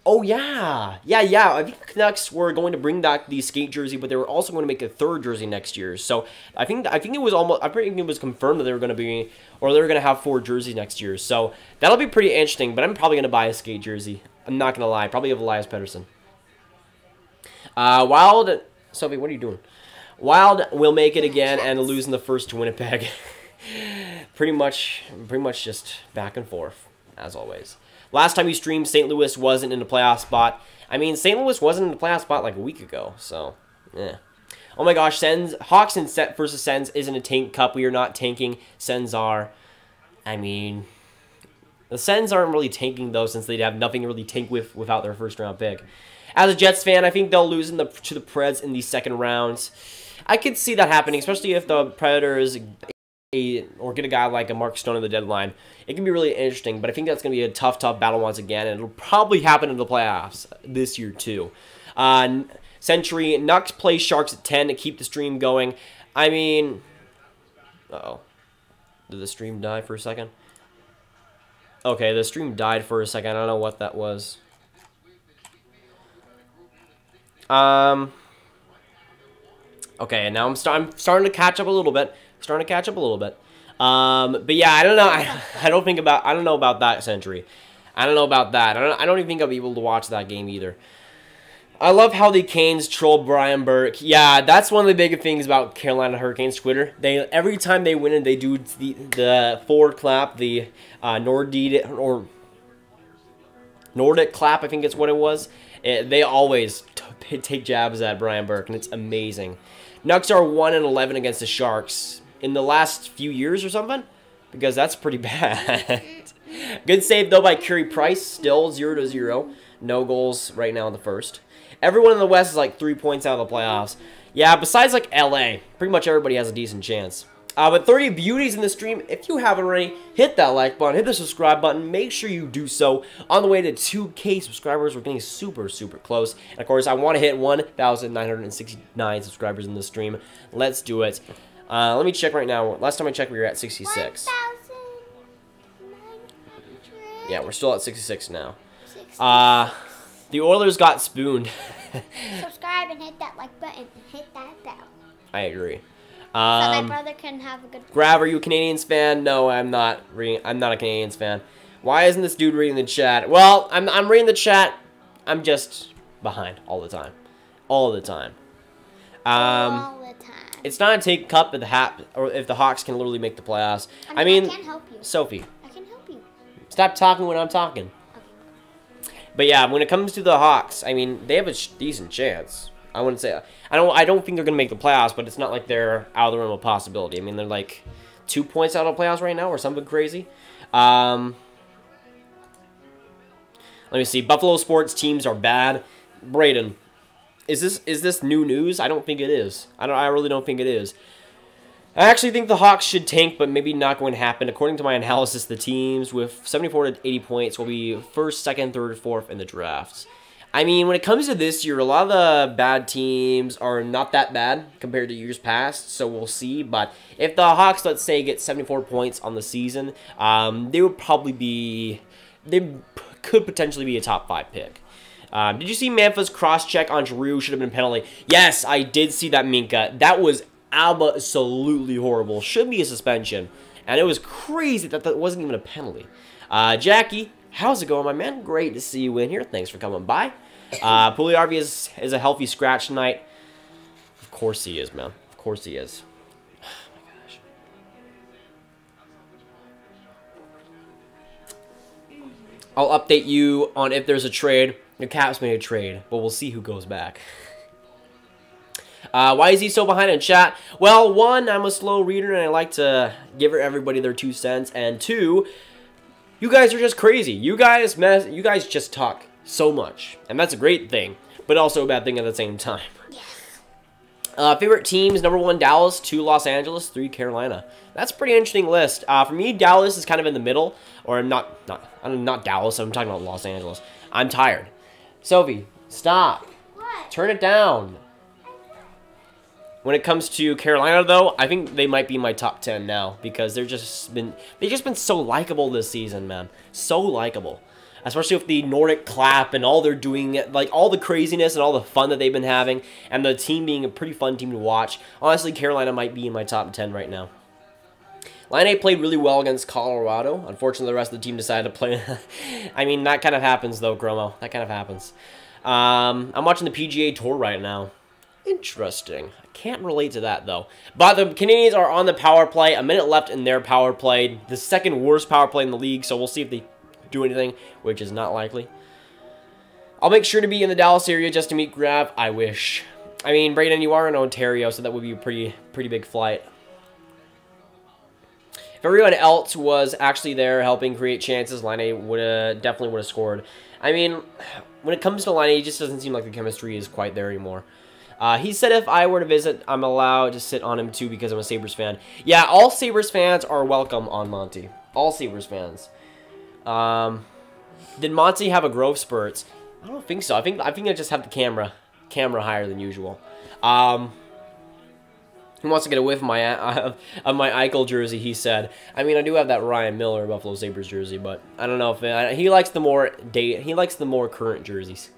Oh yeah. I think the Canucks were going to bring back the skate jersey, but they were also going to make a third jersey next year. So I think it was almost. I think it was confirmed that they were going to be, or they were going to have 4 jerseys next year. So that'll be pretty interesting. But I'm probably going to buy a skate jersey. I'm not going to lie. Probably of Elias Pettersson. Wild. Sophie, what are you doing? Wild will make it again and lose in the first to Winnipeg. pretty much just back and forth as always. Last time you streamed, St. Louis wasn't in the playoff spot. I mean, St. Louis wasn't in the playoff spot like a week ago, so, yeah. Oh my gosh, Hawks and Set versus Sens isn't a tank cup. We are not tanking. Sens are. I mean, the Sens aren't really tanking, though, since they have nothing to really tank without their first-round pick. As a Jets fan, I think they'll lose to the Preds in the second rounds. I could see that happening, especially if the Predators or get a guy like a Mark Stone in the deadline. It can be really interesting, but I think that's going to be a tough battle once again, and it'll probably happen in the playoffs this year too. Century, Nucks play Sharks at 10 to keep the stream going. I mean, uh-oh. Did the stream die for a second? Okay, the stream died for a second. I don't know what that was. Okay, now I'm starting to catch up a little bit. But yeah, I don't know. I don't know about that Century. I don't know about that. I don't even think I'll be able to watch that game either. I love how the Canes troll Brian Burke. Yeah, that's one of the big things about Carolina Hurricanes Twitter. Every time they win, they do the forward clap, the Nordic clap. I think it's what it was. They always take jabs at Brian Burke, and it's amazing. Nucks are 1-11 against the Sharks in the last few years or something, because that's pretty bad. Good save though by Carey Price, still 0-0. No goals right now in the first. Everyone in the West is like 3 points out of the playoffs. Yeah, besides like LA, pretty much everybody has a decent chance. But 30 beauties in the stream. If you haven't already, hit that like button, hit the subscribe button. Make sure you do so. On the way to 2K subscribers, we're getting super, super close. And of course, I want to hit 1,969 subscribers in this stream. Let's do it. Let me check right now. Last time I checked, we were at 66. 1,900. Yeah, we're still at 66 now. 66. The Oilers got spooned. Subscribe and hit that like button and hit that bell. I agree. So my brother can have a good. Grav, are you a Canadiens fan? No, I'm not. I'm not a Canadiens fan. Why isn't this dude reading the chat? Well, I'm reading the chat. I'm just behind all the time. All the time. All the time. It's not a take cup if the Hawks can literally make the playoffs. I mean, I can help you. Sophie. I can help you. Stop talking when I'm talking. Okay. But yeah, when it comes to the Hawks, I mean, they have a decent chance. I wouldn't say I don't think they're gonna make the playoffs, but it's not like they're out of the realm of possibility. I mean, they're like 2 points out of the playoffs right now, or something crazy. Let me see. Buffalo sports teams are bad. Braden, is this new news? I don't think it is. I really don't think it is. I actually think the Hawks should tank, but maybe not going to happen. According to my analysis, the teams with 74 to 80 points will be first, second, third, fourth in the drafts. I mean, when it comes to this year, a lot of the bad teams are not that bad compared to years past, so we'll see. But if the Hawks, let's say, get 74 points on the season, they would probably be, they could potentially be a top 5 pick. Did you see Manfa's cross-check on Giroux should have been a penalty? Yes, I did see that, Minka. That was absolutely horrible. Should be a suspension. And it was crazy that that wasn't even a penalty. Jackie, how's it going, my man? Great to see you in here. Thanks for coming by. Pugliarvi is a healthy scratch tonight. Of course he is, man. Of course he is. Oh my gosh. I'll update you on if there's a trade. The Caps made a trade, but we'll see who goes back. Why is he so behind in chat? Well, one, I'm a slow reader and I like to give everybody their 2 cents. And 2, you guys are just crazy. You guys just talk so much. And that's a great thing, but also a bad thing at the same time. Favorite teams, number 1, Dallas, 2, Los Angeles, 3, Carolina. That's a pretty interesting list. For me, Dallas is kind of in the middle, or I'm not Dallas, I'm talking about Los Angeles. I'm tired. Sophie, stop. What? Turn it down. When it comes to Carolina, though, I think they might be my top 10 now, because they've just been so likable this season, man. So likable. Especially with the Nordic clap and all they're doing, like all the craziness and all the fun that they've been having, and the team being a pretty fun team to watch. Honestly, Carolina might be in my top 10 right now. Laine played really well against Colorado. Unfortunately, the rest of the team decided to play. I mean, that kind of happens, though, Chromo. That kind of happens. I'm watching the PGA Tour right now. Interesting. I can't relate to that, though. But the Canadiens are on the power play. A minute left in their power play. The second worst power play in the league, so we'll see if they do anything, which is not likely. I'll make sure to be in the Dallas area just to meet Grav. I wish. I mean, Brayden, you are in Ontario, so that would be a pretty big flight. If everyone else was actually there helping create chances, Laine definitely would have scored. I mean, when it comes to Laine, it just doesn't seem like the chemistry is quite there anymore. He said if I were to visit, I'm allowed to sit on him too because I'm a Sabres fan. Yeah, all Sabres fans are welcome on Monty. All Sabres fans. Did Monty have a growth spurts? I don't think so. I think I just have the camera higher than usual. He wants to get a whiff of my Eichel jersey, he said. I mean, I do have that Ryan Miller Buffalo Sabres jersey, but I don't know if he likes the more current jerseys.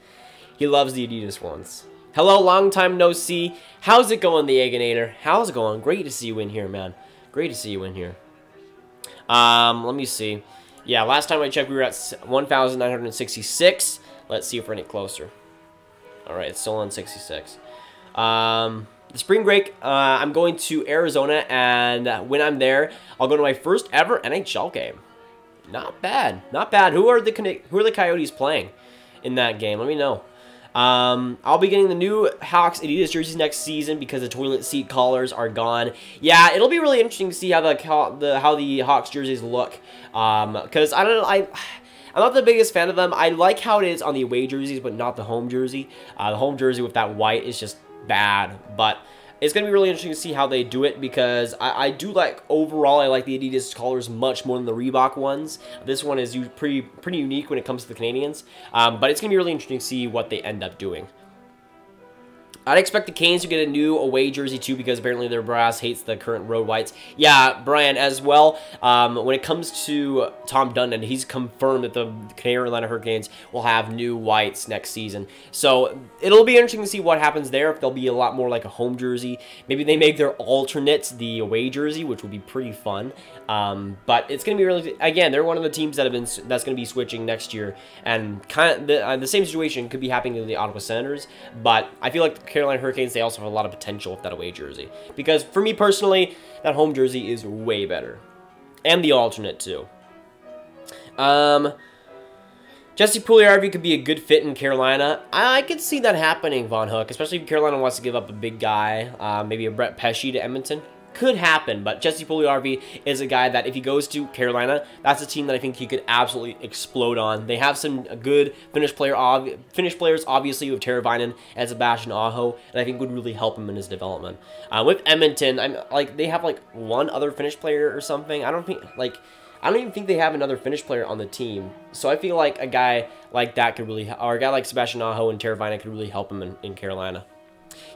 He loves the Adidas ones. Hello, long time no see. How's it going, the Egginator? How's it going? Great to see you in here, man. Great to see you in here. Let me see. Yeah, last time I checked, we were at 1,966. Let's see if we're any closer. All right, it's still on 66. The spring break, I'm going to Arizona, and when I'm there, I'll go to my first ever NHL game. Not bad, not bad. Who are the Coyotes playing in that game? Let me know. I'll be getting the new Hawks Adidas jerseys next season because the toilet seat collars are gone. Yeah, it'll be really interesting to see how the Hawks jerseys look. Because I don't know, I'm not the biggest fan of them. I like how it is on the away jerseys, but not the home jersey. The home jersey with that white is just bad, but it's going to be really interesting to see how they do it because I do like, overall, I like the Adidas colors much more than the Reebok ones. This one is pretty unique when it comes to the Canadiens, but it's going to be really interesting to see what they end up doing. I'd expect the Canes to get a new away jersey too because apparently their brass hates the current road whites. Yeah, Brian, as well, when it comes to Tom Dundon, he's confirmed that the Carolina Hurricanes will have new whites next season. So it'll be interesting to see what happens there, if they'll be a lot more like a home jersey. Maybe they make their alternates the away jersey, which would be pretty fun. But it's going to be really, again, they're one of the teams that's going to be switching next year. And kind of the same situation could be happening to the Ottawa Senators. But I feel like the Carolina Hurricanes, they also have a lot of potential with that away jersey. Because for me personally, that home jersey is way better. And the alternate too. Jesse Puljujarvi could be a good fit in Carolina. I could see that happening, Von Hook. Especially if Carolina wants to give up a big guy. Maybe a Brett Pesce to Edmonton. Could happen, but Jesse Puljujarvi is a guy that if he goes to Carolina, that's a team that I think he could absolutely explode on. They have some good Finnish players, obviously, with Teravainen and Sebastian Aho, and I think would really help him in his development. With Edmonton, they have like one other Finnish player or something. I don't even think they have another Finnish player on the team. So I feel like a guy like that could really, or a guy like Sebastian Aho and Teravainen could really help him in Carolina.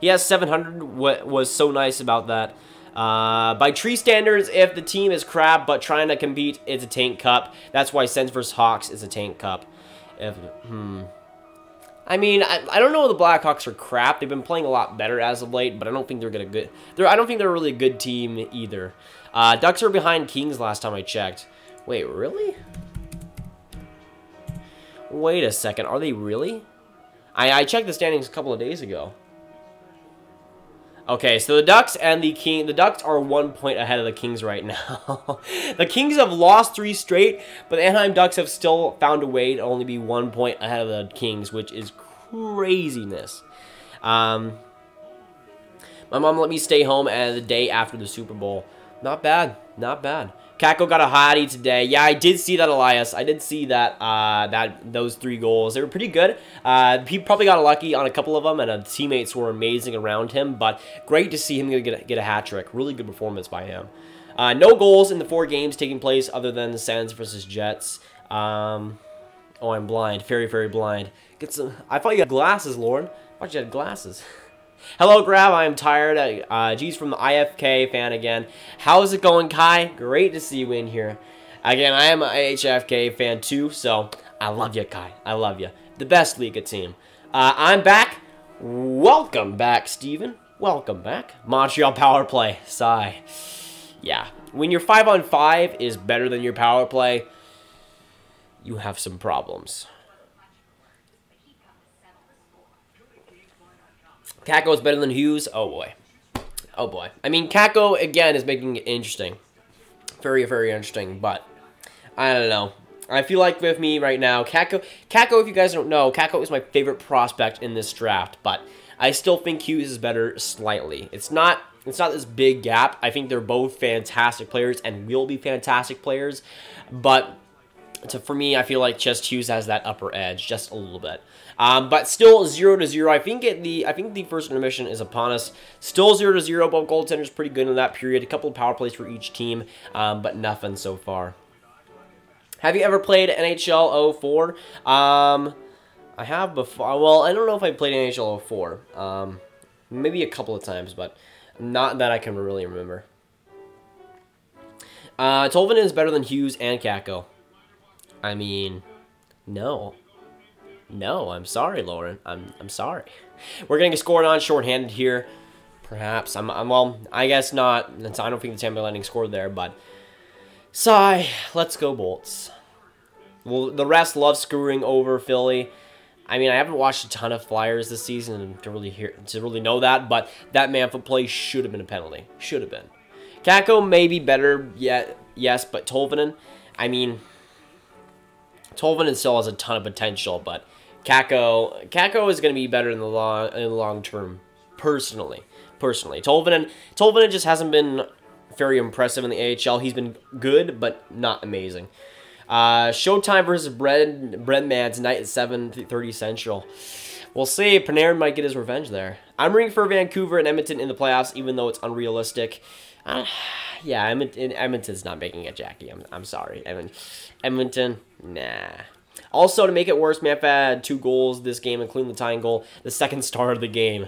He has 700. What was so nice about that? By tree standards, if the team is crap but trying to compete, it's a tank cup. That's why Sens vs. Hawks is a tank cup. I mean, I don't know if the Blackhawks are crap. They've been playing a lot better as of late, but I don't think they're I don't think they're a really good team either. Ducks are behind Kings last time I checked. Wait, really? Wait a second, are they really? I checked the standings a couple of days ago. Okay, so the Ducks and the Ducks are 1 point ahead of the Kings right now. The Kings have lost 3 straight, but the Anaheim Ducks have still found a way to only be 1 point ahead of the Kings, which is craziness. My mom let me stay home the day after the Super Bowl. Not bad. Not bad. Kako got a hottie today. Yeah, I did see that, Elias. I did see that those 3 goals. They were pretty good. He probably got lucky on a couple of them, and his teammates were amazing around him. But great to see him get a hat trick. Really good performance by him. No goals in the 4 games taking place other than the Sens versus Jets. Oh, I'm blind. Very, very blind. I thought you had glasses, Lauren. I thought you had glasses. Hello, Grab. I am tired. G's from the IFK fan again. How's it going, Kai? Great to see you in here. Again, I am an HFK fan too, so I love you, Kai. I love you. The best Liga team. I'm back. Welcome back, Steven. Welcome back. Montreal power play. Sigh. Yeah. When your 5-on-5 is better than your power play, you have some problems. Kako is better than Hughes. Oh, boy. Oh, boy. I mean, Kako, again, is making it interesting. Very, very interesting, but I don't know. I feel like with me right now, Kako, if you guys don't know, Kako is my favorite prospect in this draft, but I still think Hughes is better slightly. It's not this big gap. I think they're both fantastic players and will be fantastic players, but for me, I feel like just Hughes has that upper edge just a little bit. But still 0-0. I think the first intermission is upon us. Still 0-0. Both goaltenders pretty good in that period. A couple of power plays for each team, but nothing so far. Have you ever played NHL 04? I have before. Well, I don't know if I played NHL 04. Maybe a couple of times, but not that I can really remember. Tolvanen is better than Hughes and Kako. I mean, no. No, I'm sorry, Lauren. I'm sorry. We're getting scored on shorthanded here. Perhaps. Well, I guess not. I don't think the Tampa Lightning scored there, but sigh. Let's go, Bolts. Well, the rest love screwing over Philly. I mean, I haven't watched a ton of Flyers this season to really know that, but that man-foot play should have been a penalty. Should have been. Kako may be better, yes, but Tolvanen, I mean, Tolvanen still has a ton of potential, but Kako is going to be better in the long term, personally. Tolvanen just hasn't been very impressive in the AHL. He's been good, but not amazing. Showtime versus Breadman tonight at 7:30 Central. We'll see. Panarin might get his revenge there. I'm rooting for Vancouver and Edmonton in the playoffs, even though it's unrealistic. Yeah, Edmonton's not making it, Jackie. I'm sorry. Edmonton, nah. Also, to make it worse, Manfa had 2 goals this game, including the tying goal, the second star of the game.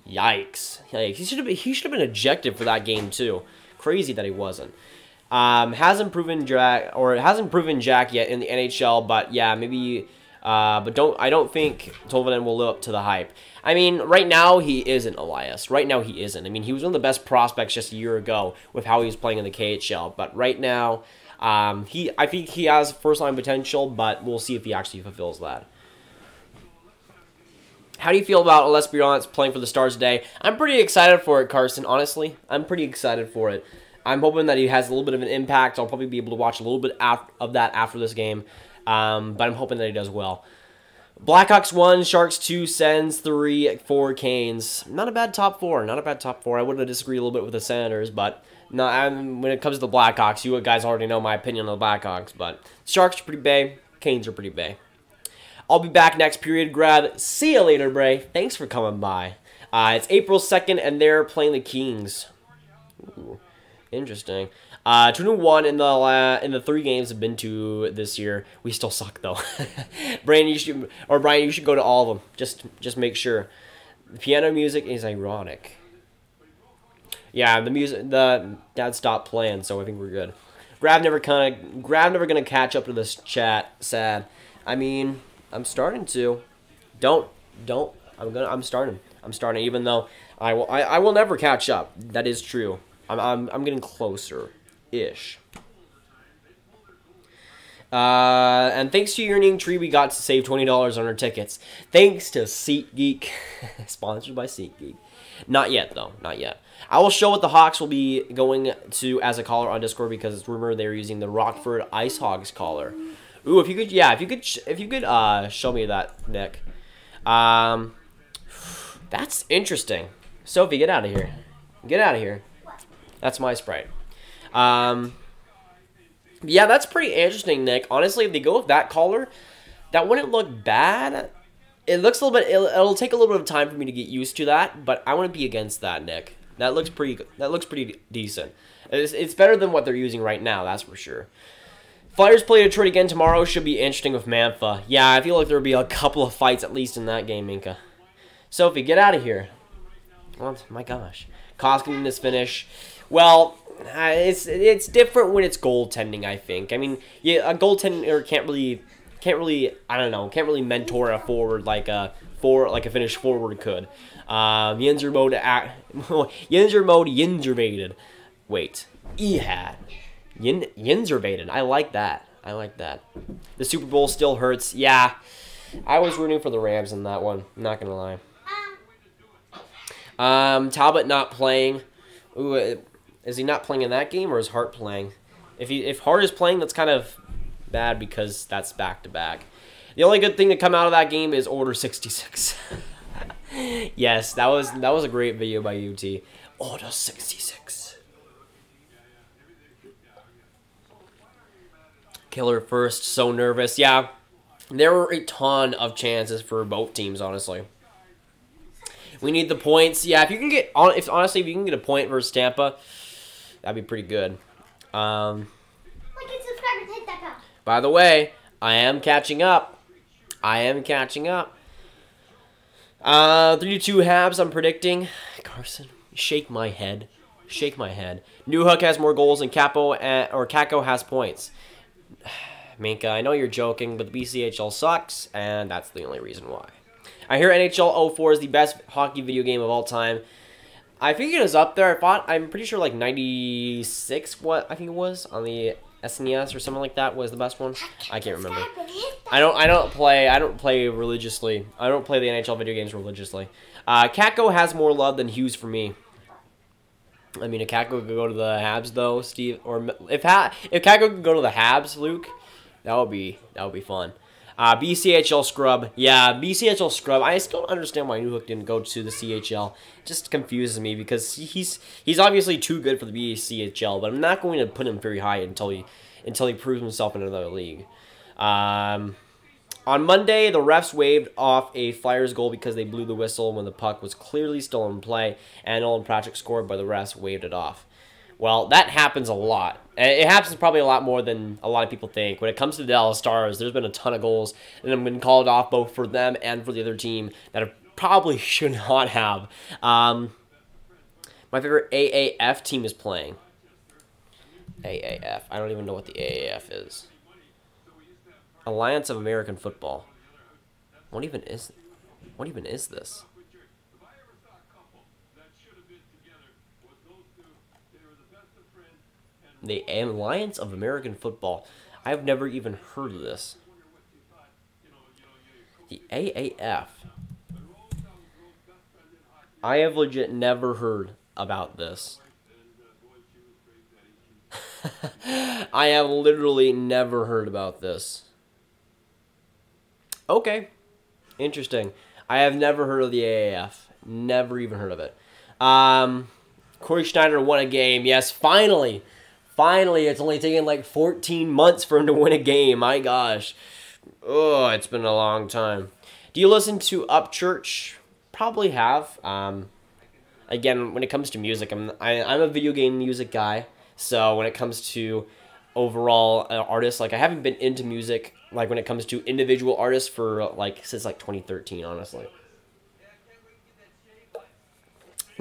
Yikes. He should have been ejected for that game, too. Crazy that he wasn't. Hasn't proven Jack yet in the NHL, but yeah, maybe. But I don't think Tolvanen will live up to the hype. I mean, right now he isn't, Elias. Right now he isn't. I mean, he was one of the best prospects just a year ago with how he was playing in the KHL. But right now, I think he has first-line potential, but we'll see if he actually fulfills that. How do you feel about Lesbiance playing for the Stars today? I'm pretty excited for it, Carson, honestly. I'm pretty excited for it. I'm hoping that he has a little bit of an impact. I'll probably be able to watch a little bit of that after this game. But I'm hoping that he does well. Blackhawks 1, Sharks 2, Sens 3, 4, Canes. Not a bad top 4. Not a bad top 4. I would disagree a little bit with the Senators, but no, when it comes to the Blackhawks, you guys already know my opinion on the Blackhawks. But Sharks are pretty bae. Canes are pretty bae. I'll be back next period, Grab. See you later, Bray. Thanks for coming by. It's April 2nd, and they're playing the Kings. Ooh, interesting. 2-1 in the 3 games I've been to this year. We still suck though. Brian, you should go to all of them. Just make sure. The piano music is ironic. Yeah, the dad stopped playing, so I think we're good. Grab never gonna catch up to this chat. Sad. I mean, I'm starting to. I'm starting. Even though I will never catch up. That is true. I'm getting closer. Ish. And thanks to Yearning Tree, we got to save $20 on our tickets. Thanks to SeatGeek. Sponsored by SeatGeek. Not yet, though. Not yet. I will show what the Hawks will be going to as a caller on Discord because it's rumored they're using the Rockford Ice Hogs caller. Ooh, if you could show me that, Nick. That's interesting. Sophie, get out of here. Get out of here. What? That's my Sprite. Yeah, that's pretty interesting, Nick. Honestly, if they go with that color, that wouldn't look bad. It looks a little bit. It'll take a little bit of time for me to get used to that, but I wouldn't be against that, Nick. That looks pretty. That looks pretty decent. It's better than what they're using right now. That's for sure. Flyers play Detroit again tomorrow. Should be interesting with Mantha. Yeah, I feel like there'll be a couple of fights at least in that game, Minka. Sophie, get out of here. Oh my gosh, Koskinen is finish. Well, it's different when it's goaltending. I think. I mean, yeah, a goaltender can't really I don't know, can't really mentor a forward like a Finnish forward could. Yinzermode. Wait, Yinzervaden. I like that. I like that. The Super Bowl still hurts. Yeah, I was rooting for the Rams in that one. I'm not gonna lie. Talbot not playing. Ooh, is he not playing in that game, or is Hart playing? If Hart is playing, that's kind of bad because that's back-to-back. The only good thing to come out of that game is Order 66. Yes, that was a great video by UT. Order 66. Killer first, so nervous. Yeah, there were a ton of chances for both teams, honestly. We need the points. Yeah, if you can get if you can get a point versus Tampa, that'd be pretty good. Like and subscribe and hit that bell. By the way, I am catching up. 3-2 Habs, I'm predicting. Carson, shake my head. Shake my head. Newhook has more goals than Kako has points. Minka, I know you're joking, but the BCHL sucks, and that's the only reason why. I hear NHL 04 is the best hockey video game of all time. I think it is up there. I'm pretty sure like 96, what I think it was, on the SNES or something like that was the best one. I can't remember. I don't play religiously. I don't play the NHL video games religiously. Kako has more love than Hughes for me. I mean, if Kako could go to the Habs though, Steve, or if Kako could go to the Habs, Luke, that would be fun. BCHL scrub. Yeah, BCHL scrub. I still don't understand why Newhook didn't go to the CHL. It just confuses me because he's obviously too good for the BCHL, but I'm not going to put him very high until he proves himself in another league. On Monday, the refs waved off a Flyers goal because they blew the whistle when the puck was clearly still in play, and Nolan Patrick scored, but the refs waved it off. Well, that happens a lot. It happens probably a lot more than a lot of people think. When it comes to the Dallas Stars, there's been a ton of goals that have been called off both for them and for the other team that probably should not have. My favorite AAF team is playing. AAF. I don't even know what the AAF is. Alliance of American Football. What even is this? The Alliance of American Football. I've never even heard of this. The AAF. I have legit never heard about this. I have literally never heard about this. Okay. Interesting. I have never heard of the AAF. Never even heard of it. Corey Schneider won a game. Yes, finally. Finally, it's only taken like 14 months for him to win a game. My gosh. Oh, it's been a long time. Do you listen to Upchurch? Probably have. Again, when it comes to music, I'm a video game music guy. So when it comes to overall artists, like I haven't been into music, like when it comes to individual artists for like since like 2013, honestly.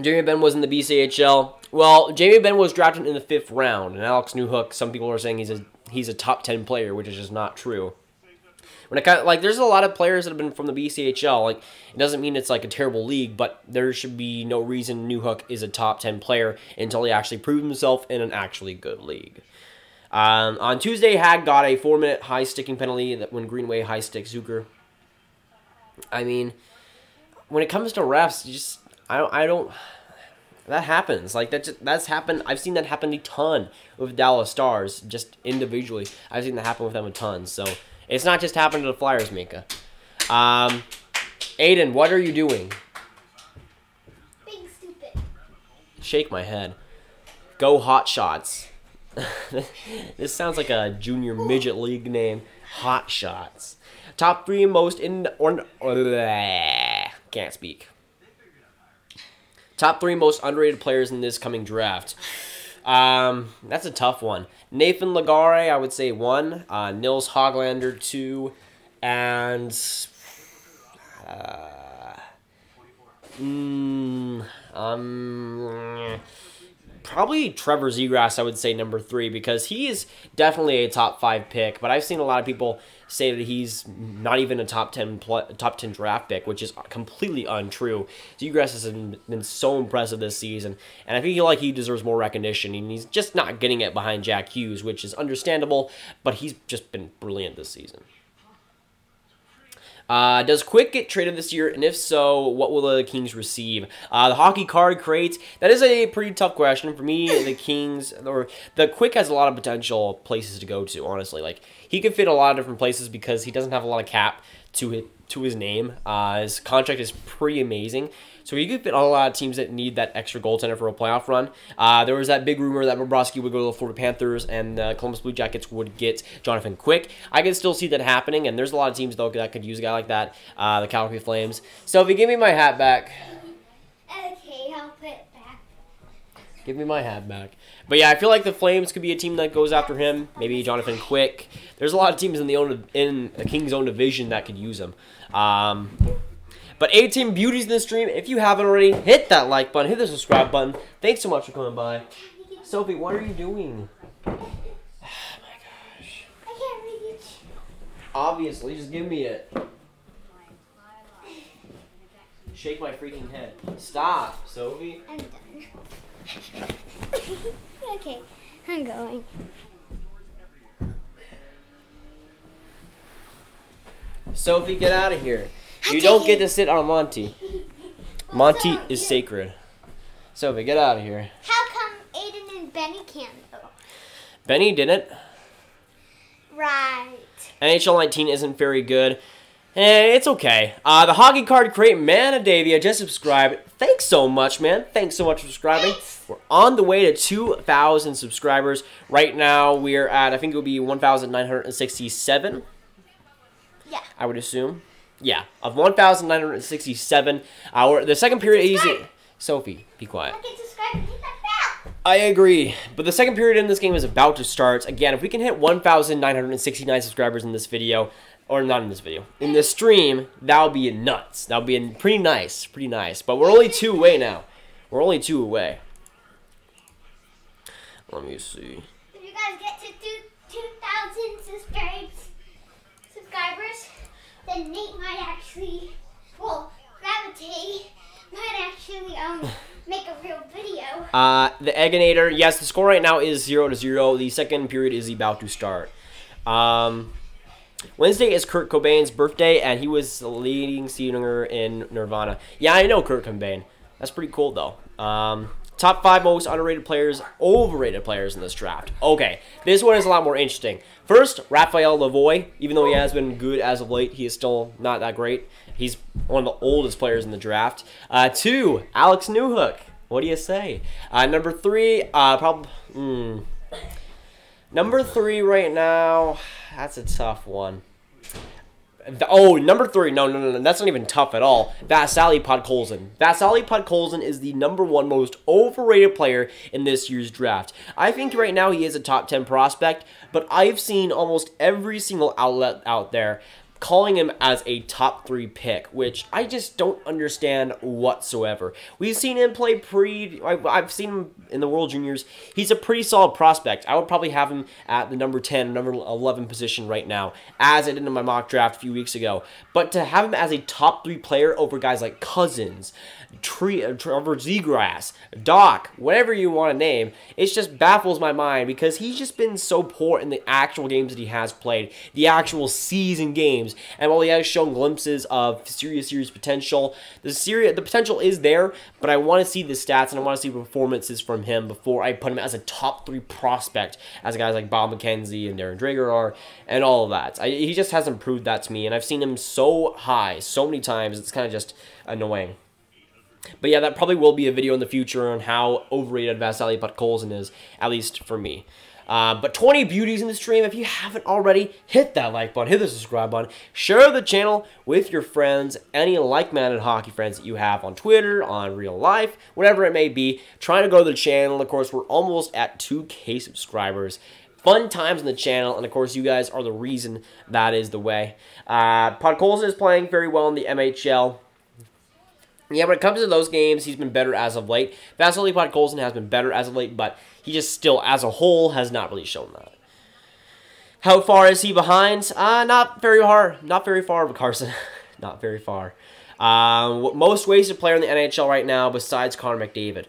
Jamie Benn was in the BCHL. Well, Jamie Benn was drafted in the 5th round, and Alex Newhook, some people are saying he's a top 10 player, which is just not true. When it like there's a lot of players that have been from the BCHL. Like it doesn't mean it's like a terrible league, but there should be no reason Newhook is a top 10 player until he actually proves himself in an actually good league. On Tuesday, Hag got a 4-minute high sticking penalty that when Greenway high stick Zucker. I mean, when it comes to refs, you just I don't. That happens. Like that's happened. I've seen that happen a ton with Dallas Stars, just individually. I've seen that happen with them a ton. So it's not just happened to the Flyers, Mika. Aiden, what are you doing? Being stupid. Shake my head. Go Hot Shots. This sounds like a junior midget league name. Hot Shots. Top 3 most can't speak. Top 3 most underrated players in this coming draft. That's a tough one. Nathan Legare, I would say 1. Nils Hoglander 2, and probably Trevor Zegras, I would say number 3, because he is definitely a top 5 pick. But I've seen a lot of people say that he's not even a top 10 draft pick, which is completely untrue. Zegras has been so impressive this season, and I feel like he deserves more recognition, and he's just not getting it behind Jack Hughes, which is understandable, but he's just been brilliant this season. Does Quick get traded this year? And if so, what will the Kings receive? The hockey card crates. That is a pretty tough question. For me, the Kings, or the Quick has a lot of potential places to go to, honestly. Like, he could fit a lot of different places because he doesn't have a lot of cap to his name. His contract is pretty amazing. So he could fit on a lot of teams that need that extra goaltender for a playoff run. There was that big rumor that Bobrovsky would go to the Florida Panthers and the Columbus Blue Jackets would get Jonathan Quick. I can still see that happening, and there's a lot of teams, though, that could use a guy like that. The Calgary Flames. So if you give me my hat back. Okay, I'll put it back. Give me my hat back. But yeah, I feel like the Flames could be a team that goes after him. Maybe Jonathan Quick. There's a lot of teams in the Kings' own division that could use him. But 18 beauties in the stream. If you haven't already, hit that like button, hit the subscribe button. Thanks so much for coming by. Sophie, what are you doing? Oh my gosh. I can't reach. Obviously, just give me it. Shake my freaking head. Stop, Sophie. I'm done. Okay, I'm going. Sophie, get out of here. You don't get to sit on Monty. Monty is sacred. Sophie, get out of here. How come Aiden and Benny can't though? Benny didn't. Right. NHL 19 isn't very good. It's okay. The hockey card crate, man, Davia just subscribed. Thanks so much, man. Thanks so much for subscribing. Thanks. We're on the way to 2,000 subscribers. Right now, we're at, I think it will be 1,967. Yeah. I would assume. Yeah, of 1,967. The second period is easy. Sophie, be quiet. I can subscribe and hit that bell. I agree, but the second period in this game is about to start. Again, if we can hit 1,969 subscribers in this video, or not in this video, in this stream, that would be nuts. That would be pretty nice, But we're only 2 away now. We're only 2 away. Let me see. If you guys get to 2,000 subscribers, then Nate might actually, Gravity might actually make a real video. The Egginator, yes, the score right now is 0-0. The second period is about to start. Wednesday is Kurt Cobain's birthday, and he was the leading singer in Nirvana. Yeah, I know Kurt Cobain. That's pretty cool, though. Top 5 most underrated players, overrated players in this draft. Okay, this one is a lot more interesting. First, Raphael Lavoie. Even though he has been good as of late, he is still not that great. He's one of the oldest players in the draft. 2, Alex Newhook. What do you say? Number 3, Number 3 right now, that's a tough one. Number 3. No. That's not even tough at all. Vasily Podkolzin. Vasily Podkolzin is the #1 most overrated player in this year's draft. I think right now he is a top 10 prospect, but I've seen almost every single outlet out there calling him as a top 3 pick, which I just don't understand whatsoever. We've seen him play I've seen him in the World Juniors. He's a pretty solid prospect. I would probably have him at the number 10, number 11 position right now, as I did in my mock draft a few weeks ago. But to have him as a top 3 player over guys like Cousins, Trevor Zegras, Doc, whatever you want to name, it just baffles my mind because he's just been so poor in the actual games that he has played, the actual season games. And while he has shown glimpses of serious potential, the potential is there, but I want to see the stats and I want to see performances from him before I put him as a top 3 prospect, as guys like Bob McKenzie and Darren Drager are, and all of that. He just hasn't proved that to me, and I've seen him so high so many times, it's kind of just annoying. But yeah, that probably will be a video in the future on how overrated Vasily Podkolzin is, at least for me. But 20 beauties in the stream. If you haven't already, hit that like button, hit the subscribe button, share the channel with your friends, any like-minded hockey friends that you have on Twitter, on real life, whatever it may be. Trying to grow the channel. Of course, we're almost at 2K subscribers. Fun times in the channel, and of course, you guys are the reason that is the way. Podkolzin is playing very well in the MHL. Yeah, when it comes to those games, he's been better as of late. Vasily Podkolzin has been better as of late, but he just still, as a whole, has not really shown that. How far is he behind? Not very far. Not very far, Carson. Not very far. Most wasted player in the NHL right now besides Connor McDavid.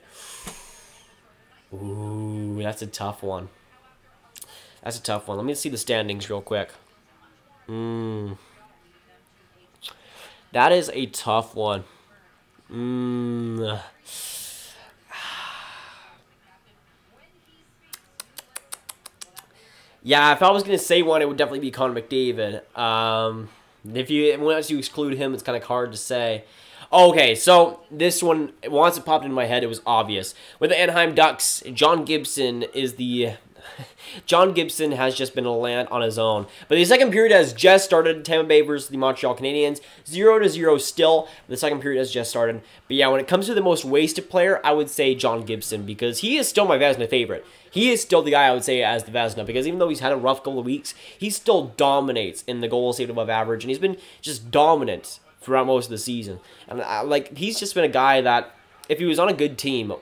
Ooh, that's a tough one. That's a tough one. Let me see the standings real quick. That is a tough one. Yeah, if I was going to say one, it would definitely be Connor McDavid. Once you exclude him, it's kind of hard to say. Okay, so this one, once it popped into my head, it was obvious. With the Anaheim Ducks, John Gibson is the... John Gibson has just been a land on his own. But the second period has just started. Tampa Bay versus the Montreal Canadiens. 0-0 still. The second period has just started. But yeah, when it comes to the most wasted player, I would say John Gibson. Because he is still my Vezina favorite. He is still the guy I would say as the Vezina. Because even though he's had a rough couple of weeks, he still dominates in the goals saved above average. And he's been just dominant throughout most of the season. And he's just been a guy that, if he was on a good team,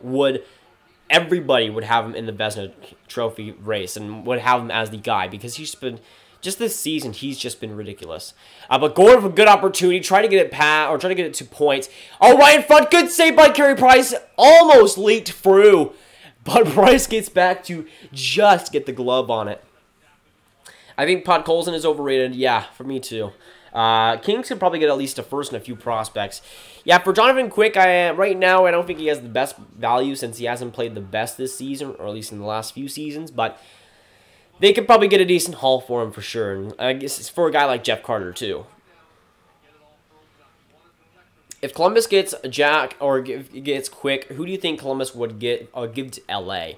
everybody would have him in the Vezina trophy race and would have him as the guy because he's been, just this season, he's just been ridiculous. But Gordon with a good opportunity, try to get it to points. Oh, right in front, good save by Carey Price, almost leaked through, but Price gets back to just get the glove on it. I think Podkolzin is overrated, yeah, for me too. Kings could probably get at least a first and a few prospects. Yeah, for Jonathan Quick, right now, I don't think he has the best value since he hasn't played the best this season, or at least in the last few seasons, but they could probably get a decent haul for him for sure, and I guess it's for a guy like Jeff Carter, too. If Columbus gets Jack, or gets Quick, who do you think Columbus would give to LA?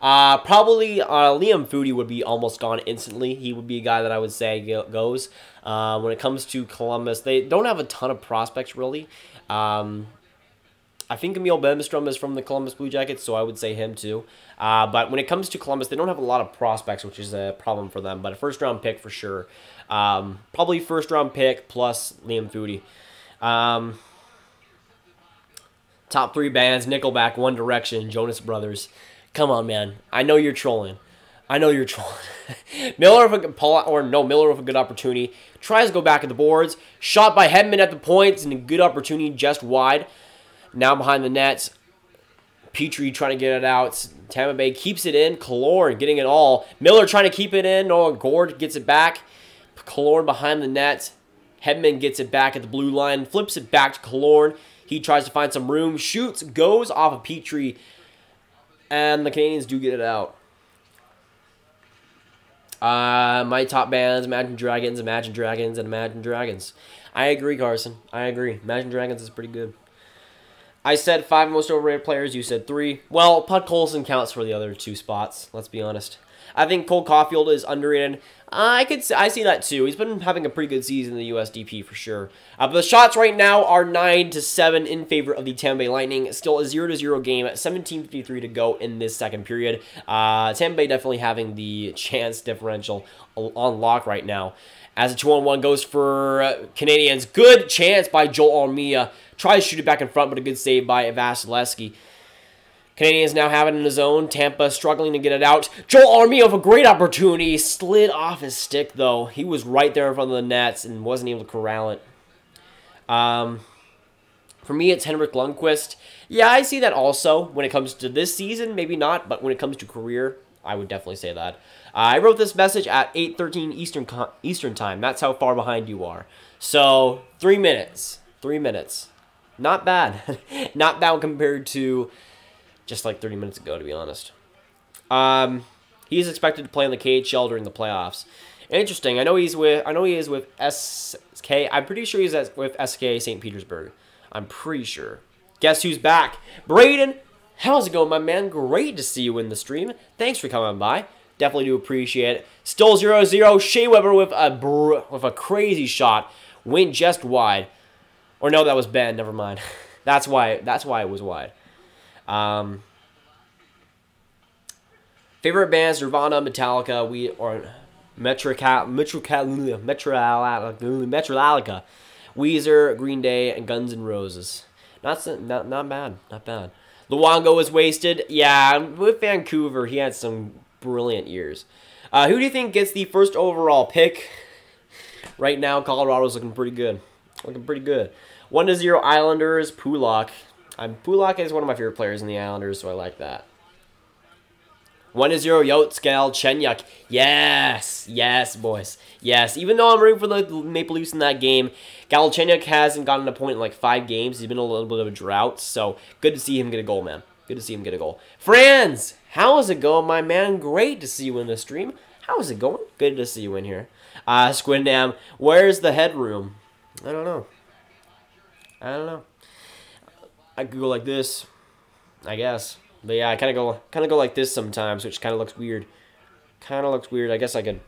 Probably Liam Foudy would be almost gone instantly. He would be a guy that I would say goes. When it comes to Columbus, they don't have a ton of prospects, really. I think Emil Bemstrom is from the Columbus Blue Jackets, so I would say him too. But when it comes to Columbus, they don't have a lot of prospects, which is a problem for them. But a first-round pick for sure. Probably first-round pick plus Liam Foudy. Top 3 bands, Nickelback, One Direction, Jonas Brothers. Come on, man. I know you're trolling. I know you're trolling. Miller with a good opportunity. Tries to go back at the boards. Shot by Hedman at the points, and a good opportunity just wide. Now behind the nets. Petrie trying to get it out. Tampa Bay keeps it in. Killorn getting it all. Miller trying to keep it in. Oh, Gord gets it back. Killorn behind the net. Hedman gets it back at the blue line. Flips it back to Killorn. He tries to find some room. Shoots. Goes off of Petrie. And the Canadiens do get it out. My top bands, Imagine Dragons, Imagine Dragons, and Imagine Dragons. I agree, Carson. I agree. Imagine Dragons is pretty good. I said 5 most overrated players. You said 3. Well, Podkolzin counts for the other 2 spots. Let's be honest. I think Cole Caulfield is underrated. I see that too. He's been having a pretty good season in the USDP for sure. But the shots right now are 9-7 in favor of the Tampa Bay Lightning. Still a 0-0 game. 17:53 to go in this second period. Tampa Bay definitely having the chance differential on lock right now. As a 2-on-1 goes for Canadiens. Good chance by Joel Armia. Tries to shoot it back in front, but a good save by Vasilevsky. Canadiens now have it in his zone. Tampa struggling to get it out. Joel Armia with a great opportunity. Slid off his stick, though. He was right there in front of the nets and wasn't able to corral it. For me, it's Henrik Lundqvist. Yeah, I see that also. When it comes to this season, maybe not. But when it comes to career, I would definitely say that. I wrote this message at 8:13 Eastern Time. That's how far behind you are. So, 3 minutes. 3 minutes. Not bad. Not bad compared to just like 30 minutes ago, to be honest. He is expected to play in the KHL during the playoffs. Interesting. I know he is with SK. I'm pretty sure he's with SK St. Petersburg. I'm pretty sure. Guess who's back? Braden, how's it going, my man? Great to see you in the stream. Thanks for coming by. Definitely do appreciate it. Still 0-0. Shea Weber with a crazy shot. Went just wide. Or no, that was Ben. Never mind. That's why it was wide. Favorite bands: Nirvana, Metallica, Metallica, Weezer, Green Day, and Guns N' Roses. Not bad. Not bad. Luongo was wasted. Yeah, with Vancouver, he had some brilliant years. Who do you think gets the first overall pick? Right now, Colorado's looking pretty good. 1-0 Islanders, Pulock. Pulock is one of my favorite players in the Islanders, so I like that. 1-0 Yotzkel, Chenyuk. Yes, boys. Yes, even though I'm rooting for the Maple Leafs in that game, Galchenyuk hasn't gotten a point in like 5 games. He's been a little bit of a drought, so good to see him get a goal, man. Good to see him get a goal. Franz, how is it going, my man? Great to see you in the stream. How is it going? Good to see you in here. Squindam, where's the headroom? I don't know. I could go like this, I guess. But yeah, I kind of go like this sometimes, which kind of looks weird. I guess I could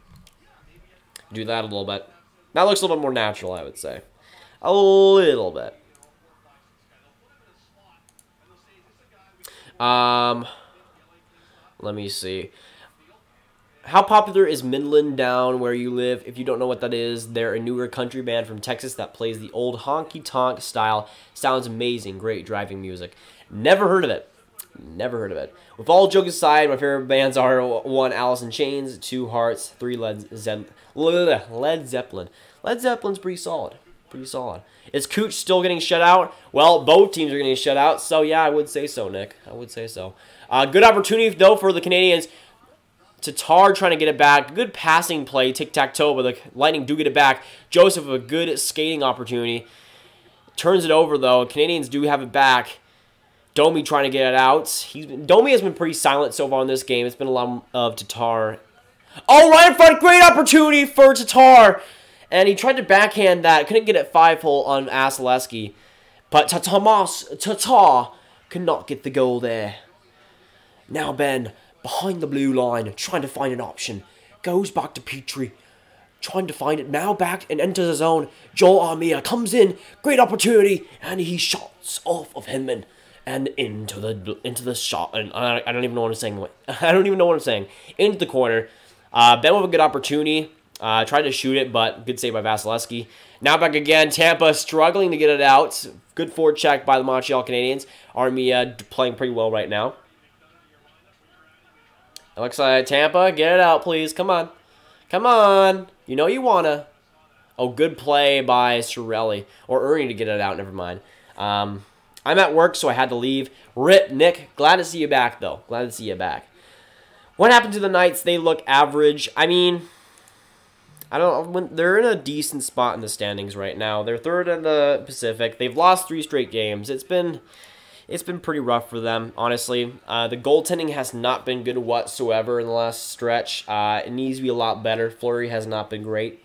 do that a little bit. That looks a little bit more natural, I would say. A little bit. Let me see. How popular is Midland down where you live? If you don't know what that is, they're a newer country band from Texas that plays the old honky-tonk style. Sounds amazing. Great driving music. Never heard of it. With all jokes aside, my favorite bands are 1, Alice in Chains, 2, Hearts, 3, Led Zeppelin. Led Zeppelin's pretty solid. Is Cooch still getting shut out? Well, both teams are getting shut out, so yeah, I would say so, Nick. I would say so. Good opportunity, though, for the Canadiens. Tatar trying to get it back. Good passing play, tic-tac-toe, but the Lightning do get it back. Joseph with a good skating opportunity. Turns it over, though. Canadiens do have it back. Domi trying to get it out. Domi has been pretty silent so far in this game. It's been a lot of Tatar. Oh, right in front. Great opportunity for Tatar. And he tried to backhand that. Couldn't get it 5-hole on Vasilevsky. But Tatar could not get the goal there. Now Ben, behind the blue line, trying to find an option. Goes back to Petrie. Trying to find it. Now back and enters the zone. Joel Armia comes in. Great opportunity. And he shots off of Hinman. And into the shot. And I don't even know what I'm saying. Into the corner. Ben with a good opportunity. Tried to shoot it, but good save by Vasilevsky. Now back again. Tampa struggling to get it out. Good forecheck by the Montreal Canadiens. Armia playing pretty well right now. It looks like Tampa, get it out, please. Come on. You know you wanna. Oh, good play by Cirelli. Or Ernie to get it out, never mind. I'm at work, so I had to leave. Rip, Nick. Glad to see you back, though. What happened to the Knights? They look average. I mean, I don't know. They're in a decent spot in the standings right now. They're third in the Pacific. They've lost 3 straight games. It's been pretty rough for them, honestly. The goaltending has not been good whatsoever in the last stretch. It needs to be a lot better. Fleury has not been great.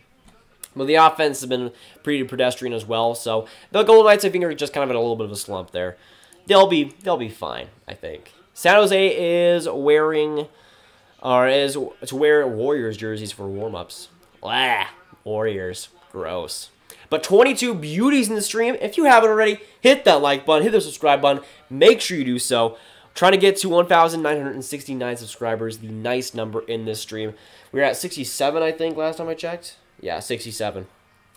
But the offense has been pretty pedestrian as well. So the Golden Knights, I think, are just kind of in a little bit of a slump there. They'll be fine, I think. San Jose is wearing to wear Warriors jerseys for warm-ups. Warriors, gross. But 22 beauties in the stream. If you haven't already, hit that like button, hit the subscribe button. Make sure you do so. Trying to get to 1,969 subscribers, the nice number in this stream. We were at 67, I think, last time I checked. Yeah, 67.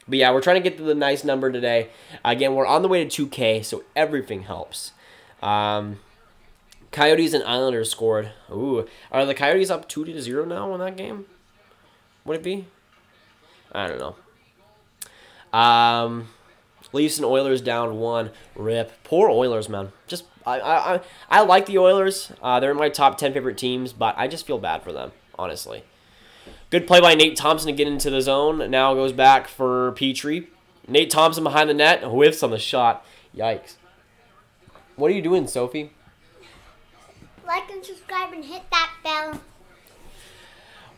But yeah, we're trying to get to the nice number today. Again, we're on the way to 2K, so everything helps. Coyotes and Islanders scored. Ooh, are the Coyotes up 2-0 now in that game? Would it be? I don't know. Leafs and Oilers down 1. Rip. Poor Oilers, man. Just I like the Oilers. They're in my top 10 favorite teams, but I just feel bad for them, honestly. Good play by Nate Thompson to get into the zone. Now goes back for Petrie. Nate Thompson behind the net. Whiffs on the shot. Yikes. What are you doing, Sophie? Like and subscribe and hit that bell.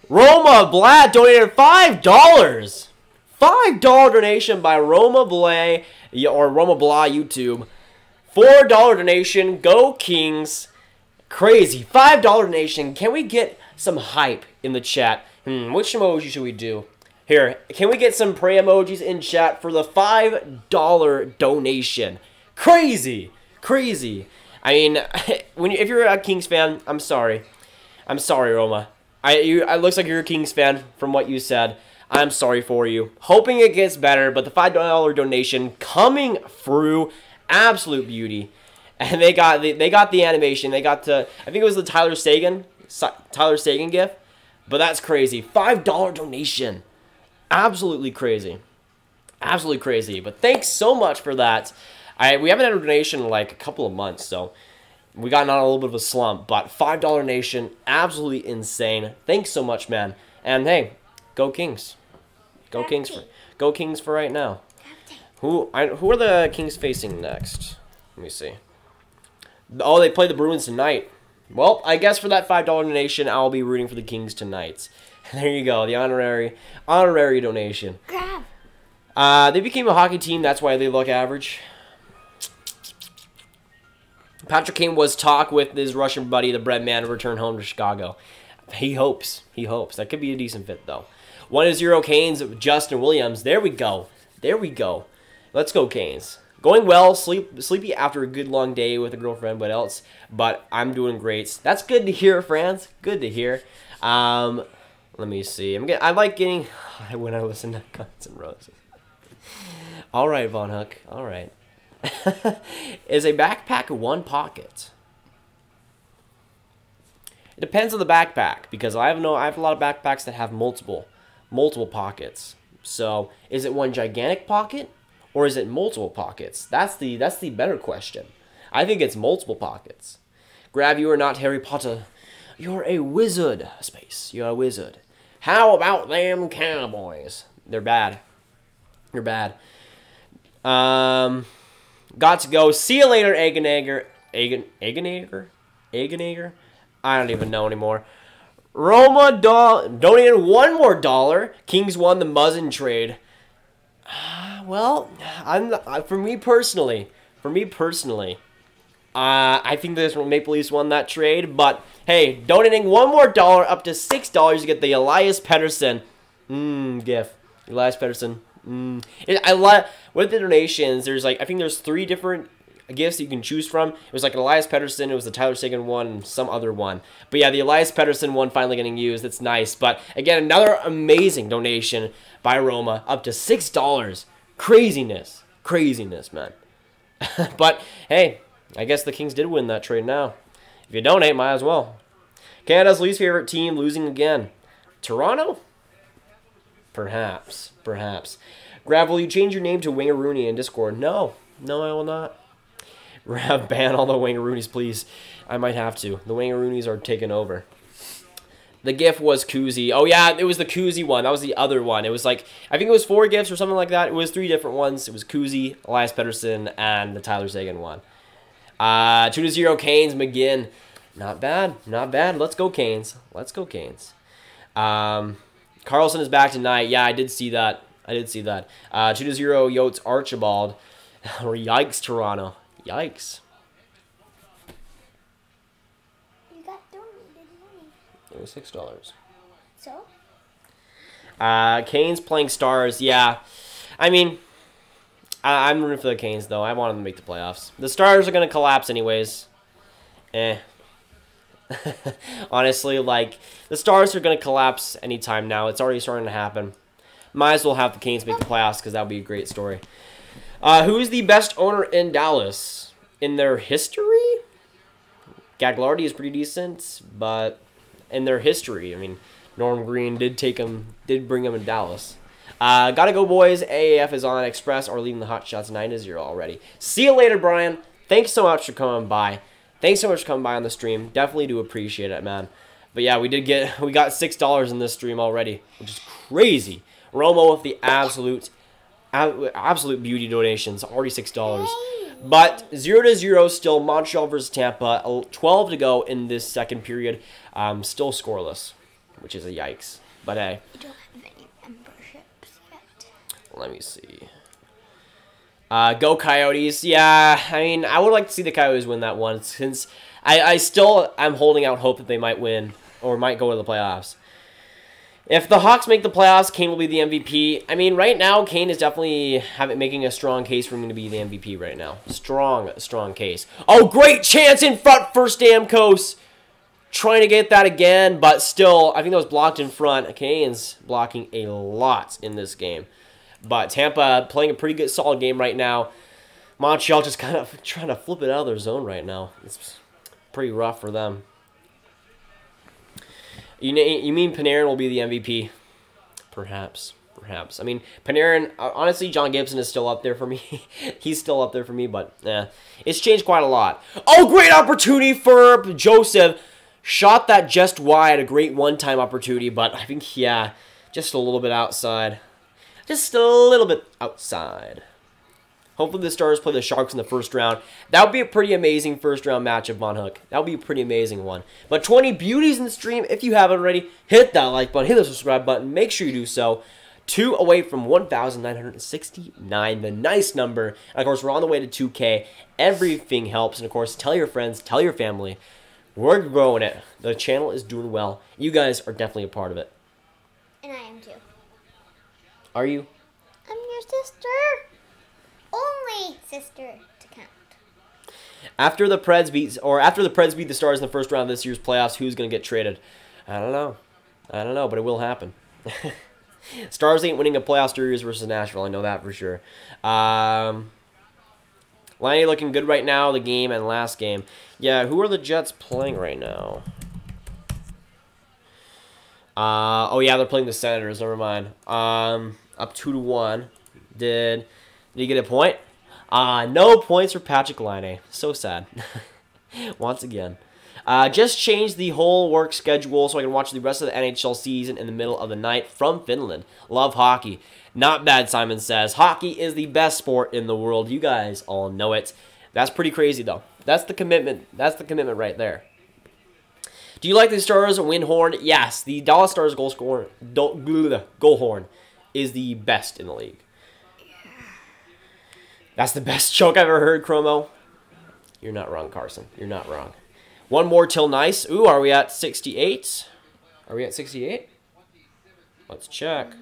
Roma Blad donated $5. $5 donation by Roma Blay or Roma Blah YouTube. $4 donation. Go Kings. Crazy. $5 donation. Can we get some hype in the chat? Which emoji should we do? Here, can we get some pray emojis in chat for the $5 donation? Crazy. Crazy. I mean, if you're a Kings fan, I'm sorry. I'm sorry, Roma. It looks like you're a Kings fan from what you said. I'm sorry for you. Hoping it gets better, but the $5 donation coming through, absolute beauty. And they got the animation. They got to, I think it was the Tyler Sagan gif, but that's crazy. $5 donation, absolutely crazy, absolutely crazy. But thanks so much for that. We haven't had a donation in like a couple of months, so we got on a little bit of a slump. But $5 donation, absolutely insane. Thanks so much, man. And hey, go Kings. Go Kings for right now. Who are the Kings facing next? Let me see. Oh, they play the Bruins tonight. Well, I guess for that $5 donation, I'll be rooting for the Kings tonight. There you go, the honorary donation. They became a hockey team. That's why they look average. Patrick Kane was talk with his Russian buddy, the bread man, to return home to Chicago. He hopes. He hopes. That could be a decent fit, though. 1-0 Canes, Justin Williams. There we go. There we go. Let's go, Canes. Going well. Sleepy after a good long day with a girlfriend, but I'm doing great. That's good to hear, friends. Good to hear. Let me see. I like getting when I listen to Guns N' Roses. All right, Von Hook. All right. Is a backpack one pocket? It depends on the backpack, because I have a lot of backpacks that have multiple pockets. So is it one gigantic pocket, or is it multiple pockets? That's the better question. I think it's multiple pockets. Grab, you are not Harry Potter. You're a wizard. Space. You're a wizard. How about them Cowboys? They're bad. They're bad. Got to go. See you later, Eggenager. Eggenager? I don't even know anymore. Roma donated $1 more. Kings won the Muzzin trade. Well, for me personally, I think this Maple Leafs won that trade. But hey, donating $1 more up to $6 to get the Elias Pettersson gif. Elias Pettersson. With the donations, I think there's 3 different gifts you can choose from. It was like an Elias Pettersson, it was the Tyler Sagan one, and some other one. But yeah, the Elias Pettersson one finally getting used. That's nice. But again, another amazing donation by Roma, up to $6. Craziness, man. But hey, I guess the Kings did win that trade now. If you donate, might as well. Canada's least favorite team losing again. Toronto? Perhaps. Grav, will you change your name to Wingaroony in Discord? No, I will not. Grav, ban all the Wingaroonies, please. I might have to. The Wingaroonies are taking over. The GIF was Koozie. Oh, yeah, it was the Koozie one. That was the other one. It was like, I think it was 4 GIFs or something like that. It was 3 different ones. It was Koozie, Elias Pettersson, and the Tyler Sagan one. 2-0 Canes, McGinn. Not bad. Let's go, Canes. Carlson is back tonight. Yeah, I did see that. 2-0 Yotes Archibald. Yikes, Toronto. Yikes. You got donated money. It was $6. So? Canes playing Stars. Yeah. I mean, I'm rooting for the Canes, though. I want them to make the playoffs. The Stars are going to collapse anyways. Honestly, like, the Stars are going to collapse anytime now. It's already starting to happen. Might as well have the Canes make the playoffs, because that would be a great story. Who is the best owner in Dallas? In their history? Gagliardi is pretty decent, but in their history, I mean, Norm Green did bring him in Dallas. Gotta go, boys. AAF is on. Express are leading the Hot Shots 9-0 already. See you later, Brian. Thanks so much for coming by. On the stream. Definitely do appreciate it, man. But yeah, we got $6 in this stream already, which is crazy. Romo with the absolute beauty donations, already $6. But 0-0 still. Montreal versus Tampa. 12 to go in this second period. Still scoreless, which is a yikes. But hey. You don't have any memberships yet. Let me see. Go Coyotes. Yeah, I mean, I would like to see the Coyotes win that one since I still am holding out hope that they might win or might go to the playoffs. If the Hawks make the playoffs, Kane will be the MVP. I mean, right now, Kane is definitely making a strong case for him to be the MVP right now. Strong case. Oh, great chance in front for Stamkos. Trying to get that again, but still, I think that was blocked in front. Canadiens blocking a lot in this game. But Tampa playing a pretty good, solid game right now. Montreal just kind of trying to flip it out of their zone right now. It's pretty rough for them. You mean Panarin will be the MVP? Perhaps. I mean, Panarin, honestly, John Gibson is still up there for me. He's still up there for me, but it's changed quite a lot. Oh, great opportunity for Joseph. Shot that just wide. A great one-time opportunity, but I think, yeah, just a little bit outside. Just a little bit outside. Hopefully the Stars play the Sharks in the first round. That would be a pretty amazing first-round matchup, Von Hook. That would be a pretty amazing one. But 20 beauties in the stream. If you haven't already, hit that like button, hit the subscribe button. Make sure you do so. 2 away from 1,969, the nice number. And, of course, we're on the way to 2K. Everything helps. And, of course, tell your friends, tell your family. We're growing it. The channel is doing well. You guys are definitely a part of it. And I am too. Are you? I'm your sister. Only sister to count. After the Preds beat the Stars in the first round of this year's playoffs, who's going to get traded? I don't know, but it will happen. Stars ain't winning a playoff series versus Nashville. I know that for sure. Laine looking good right now, the game and last game. Yeah, who are the Jets playing right now? Oh, yeah, they're playing the Senators. Never mind. Up 2-1. Did he get a point? No points for Patrick Laine. So sad. Once again. Just changed the whole work schedule so I can watch the rest of the NHL season in the middle of the night from Finland. Love hockey. Not bad, Simon says. Hockey is the best sport in the world. You guys all know it. That's pretty crazy, though. That's the commitment. That's the commitment right there. Do you like the Stars win horn? Yes. The Dallas Stars goal horn is the best in the league. That's the best joke I've ever heard, Chromo. You're not wrong, Carson. You're not wrong. One more till nice. Ooh, are we at 68? Are we at 68? Let's check.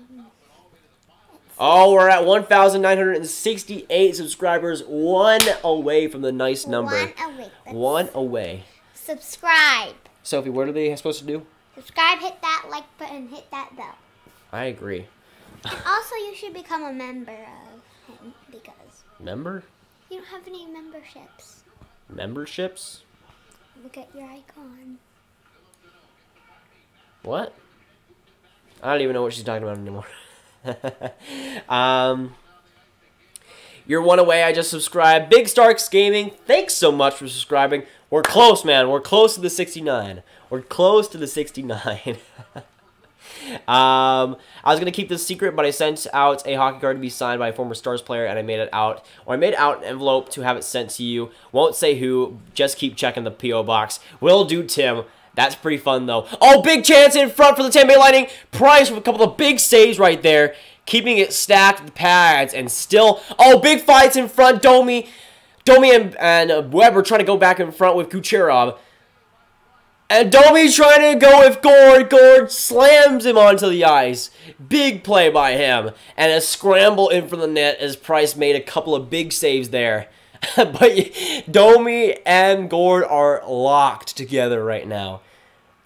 Oh, we're at 1,968 subscribers. One away from the nice number. One away. Subscribe. Sophie, what are they supposed to do? Subscribe, hit that like button, hit that bell. I agree. And also, you should become a member of him because... Member? You don't have any memberships. Memberships? Look at your icon. What? I don't even know what she's talking about anymore. You're one away. I just subscribed. Big Starks Gaming, thanks so much for subscribing. We're close, man. We're close to the 69. We're close to the 69. I was going to keep this secret, but I sent out a hockey card to be signed by a former Stars player, and I made out an envelope to have it sent to you. Won't say who. Just keep checking the P.O. box. Will do, Tim. That's pretty fun, though. Oh, big chance in front for the Tampa Bay Lightning. Price with a couple of big saves right there. Keeping it stacked with the pads, and still... Oh, big fights in front. Domi and Weber trying to go back in front with Kucherov. And Domi's trying to go with Gord. Gord slams him onto the ice. Big play by him. And a scramble in from the net as Price made a couple of big saves there. But Domi and Gord are locked together right now.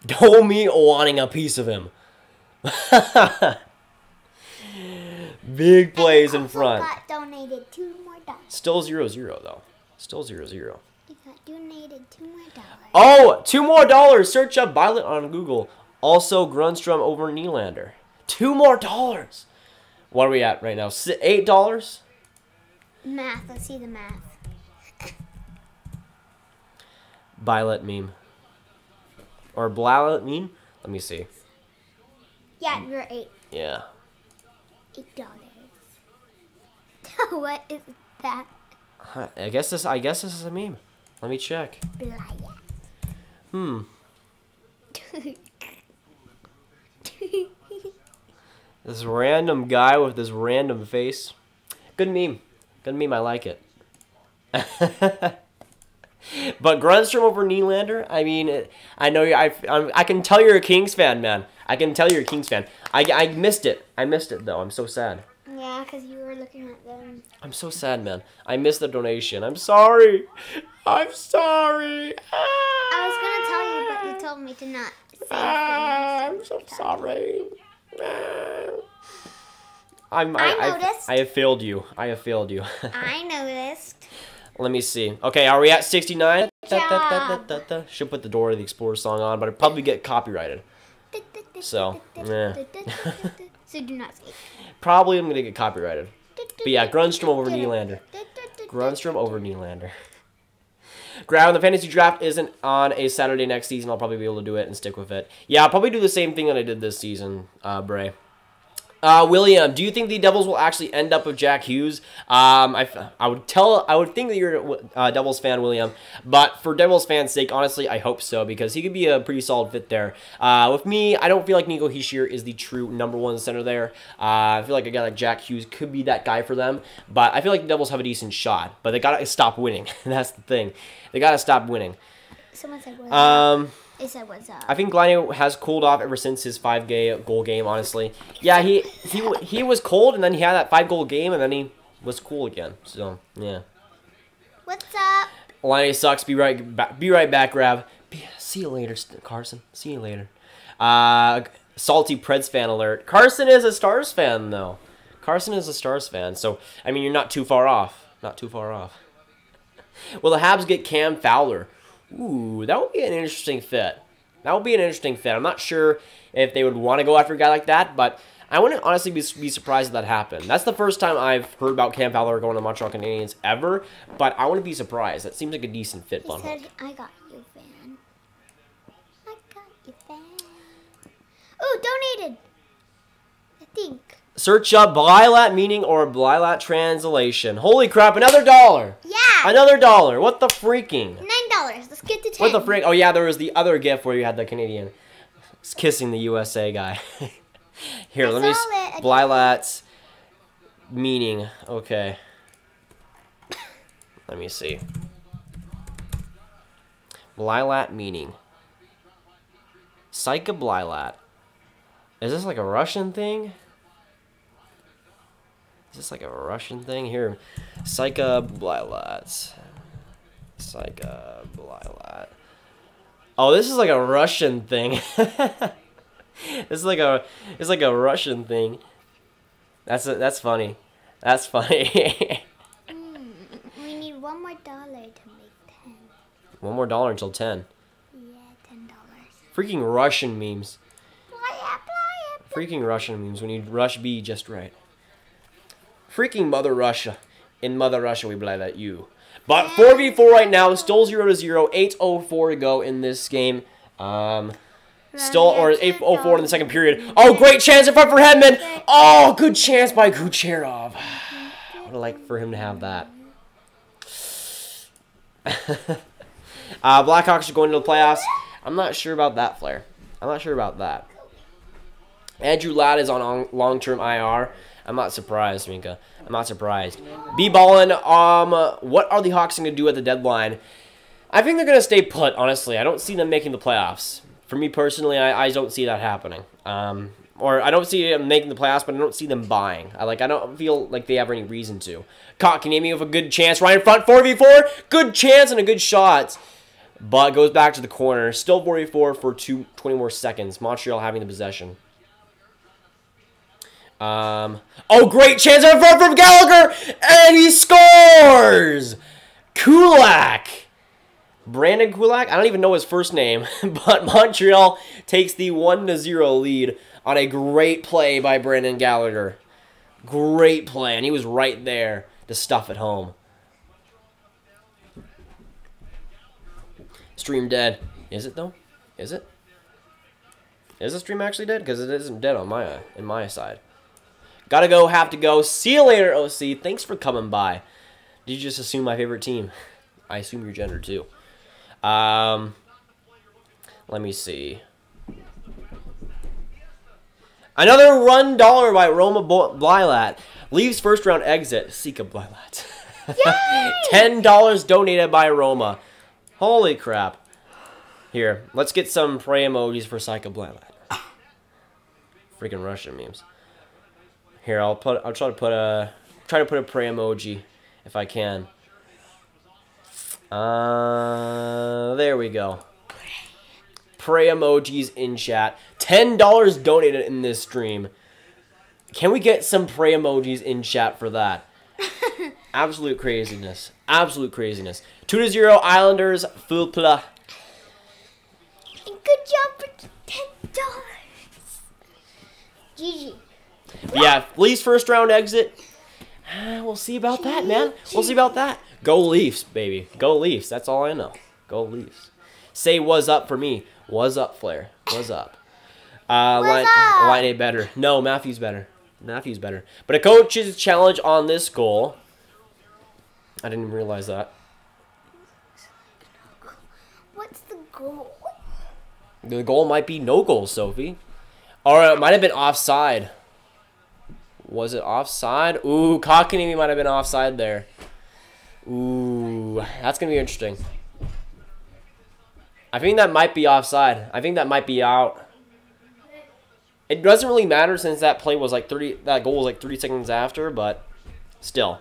Domi wanting a piece of him. Big plays in front. Got donated $2 more. Still 0-0 though. Still 0-0. He got donated $2 more. Oh, $2 more. Search up Violet on Google. Also Grunstrom over Nylander. $2 more. What are we at right now? $8? Math. Let's see the math. Violet meme. Or Blalet meme? Let me see. Yeah, you're 8. Yeah. $8. What is that? I guess this is a meme. Let me check. This random guy with this random face. Good meme. Gonna meme I like it. But Grundstrom over Nylander, I mean, I know I can tell you're a Kings fan, man. I can tell you're a Kings fan. I missed it. I missed it, though. I'm so sad. Yeah, because you were looking at them. I'm so sad, man. I missed the donation. I'm sorry. I'm sorry. I was going to tell you, but you told me to not say I'm so sorry. I noticed. I have failed you. I have failed you. I noticed. Let me see. Okay, are we at 69? Job. Should put the Door of the Explorer song on, but it'd probably get copyrighted. So, So do not say. Probably I'm going to get copyrighted. But yeah, Grundstrom over Nylander. Grundstrom over Nylander. Grab the fantasy draft isn't on a Saturday next season. I'll probably be able to do it and stick with it. Yeah, I'll probably do the same thing that I did this season, Bray. William, do you think the Devils will actually end up with Jack Hughes? I would think that you're a Devils fan, William, but for Devils fans' sake, honestly, I hope so because he could be a pretty solid fit there. With me, I don't feel like Nico Hischier is the true #1 center there. I feel like a guy like Jack Hughes could be that guy for them, but I feel like the Devils have a decent shot, but they gotta stop winning. That's the thing. They gotta stop winning. Someone said what's up. They said what's up. I think Laine has cooled off ever since his 5-goal game, honestly. Yeah, he was cold, and then he had that 5-goal game, and then he was cool again. So, yeah. What's up? Laine sucks. Be right back, Grab. See you later, Carson. See you later. Salty Preds fan alert. Carson is a Stars fan, though. Carson is a Stars fan, so, I mean, you're not too far off. Not too far off. Will the Habs get Cam Fowler? Ooh, that would be an interesting fit. That would be an interesting fit. I'm not sure if they would want to go after a guy like that, but I wouldn't honestly be surprised if that happened. That's the first time I've heard about Cam Fowler going to Montreal Canadiens ever, but I wouldn't be surprised. That seems like a decent fit. He said, I got you, fan. I got you, fan. Ooh, donated. I think. Search up Blylat meaning or Blylat translation. Holy crap, another $1. Yeah. Another $1. What the freaking? $9. Let's get to 10. What the freak? Oh, yeah, there was the other GIF where you had the Canadian kissing the USA guy. Here, let me see. Blylat's meaning. Okay. Let me see. Blylat meaning. Psycha Blylat. Is this like a Russian thing? Is this like a Russian thing? Here. Psycha Blylat. Psycha Blylat. Oh, this is like a Russian thing. It's like a Russian thing. That's funny. That's funny. We need $1 more to make 10. $1 more until 10. Yeah, $10. Freaking Russian memes. Play it. Freaking Russian memes. We need Rush B just right. Freaking Mother Russia. In Mother Russia, we believe that you. But 4v4 right now, still 0-0. 8:04 to go in this game. Still, or 8:04 in the second period. Oh, great chance in front for Hedman. Oh, good chance by Kucherov. I would like for him to have that. Blackhawks are going to the playoffs. I'm not sure about that, Flair. I'm not sure about that. Andrew Ladd is on long-term IR. I'm not surprised, Minka. I'm not surprised. B-ballin', what are the Hawks going to do at the deadline? I think they're going to stay put, honestly. I don't see them making the playoffs. For me personally, I don't see that happening. Or I don't see them making the playoffs, but I don't see them buying. I don't feel like they have any reason to. Kotkaniemi with a good chance right in front, 4v4. Good chance and a good shot. But goes back to the corner. Still 4v4 for 20 more seconds. Montreal having the possession. Oh, great chance in front from Gallagher, and he scores! Kulak! Brandon Kulak? I don't even know his first name, but Montreal takes the 1-0 lead on a great play by Brandon Gallagher. Great play, and he was right there to stuff it home. Stream dead. Is it, though? Is it? Is the stream actually dead? Because it isn't dead on my side. Gotta go, have to go. See you later, OC. Thanks for coming by. Did you just assume my favorite team? I assume your gender, too. Let me see. Another $1 by Roma Blylat. Leaves first round exit. Sika Blylat. Yay! $10 donated by Roma. Holy crap. Here, let's get some pray emojis for Psycho Blind Lad. Freaking Russian memes. Here, I'll try to put a pray emoji if I can. There we go. Pray emojis in chat. $10 donated in this stream. Can we get some pray emojis in chat for that? Absolute craziness. Absolute craziness. 2-0 Islanders. Full play. Good job for $10. GG. Yeah, Leafs first round exit. We'll see about that, man. We'll see about that. Go Leafs, baby. Go Leafs. That's all I know. Go Leafs. Say what's up for me. What's up, Flair? What's up? Laine better. No, Matthew's better. Matthew's better. But a coach's challenge on this goal. I didn't even realize that. What's the goal? The goal might be no goal, Sophie. Or it might have been offside. Was it offside? Ooh, Kotkaniemi might have been offside there. Ooh, that's going to be interesting. I think that might be offside. I think that might be out. It doesn't really matter since that play was like that goal was like 30 seconds after, but still.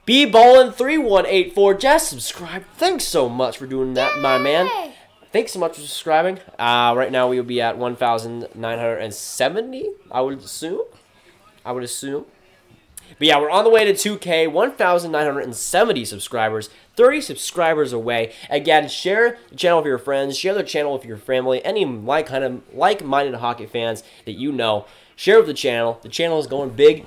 B-Ballin3184 just subscribed. Thanks so much for doing that, my man. Thanks so much for subscribing. Right now we will be at 1,970, I would assume. But yeah, we're on the way to 2K, 1,970 subscribers, 30 subscribers away. Again, share the channel with your friends, share the channel with your family, any like-minded hockey fans that you know. Share with the channel. The channel is going big,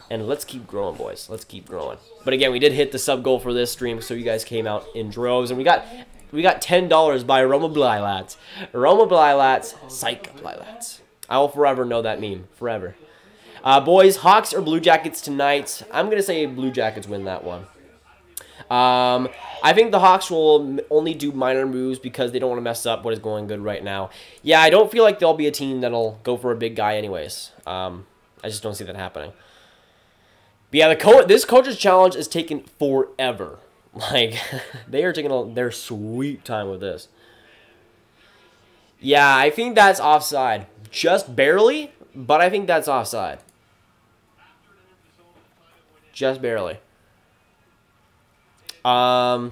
and let's keep growing, boys. Let's keep growing. But again, we did hit the sub goal for this stream, so you guys came out in droves, and we got $10 by Roma Blylats. Roma Blylats, Psych Blylats. I will forever know that meme. Forever. Boys, Hawks or Blue Jackets tonight? I'm going to say Blue Jackets win that one. I think the Hawks will only do minor moves because they don't want to mess up what is going good right now. Yeah, I don't feel like they'll be a team that'll go for a big guy anyways. I just don't see that happening. But yeah, this coach's challenge is taking forever. Like, they are taking their sweet time with this. Yeah, I think that's offside. Just barely, but I think that's offside. Just barely. I'm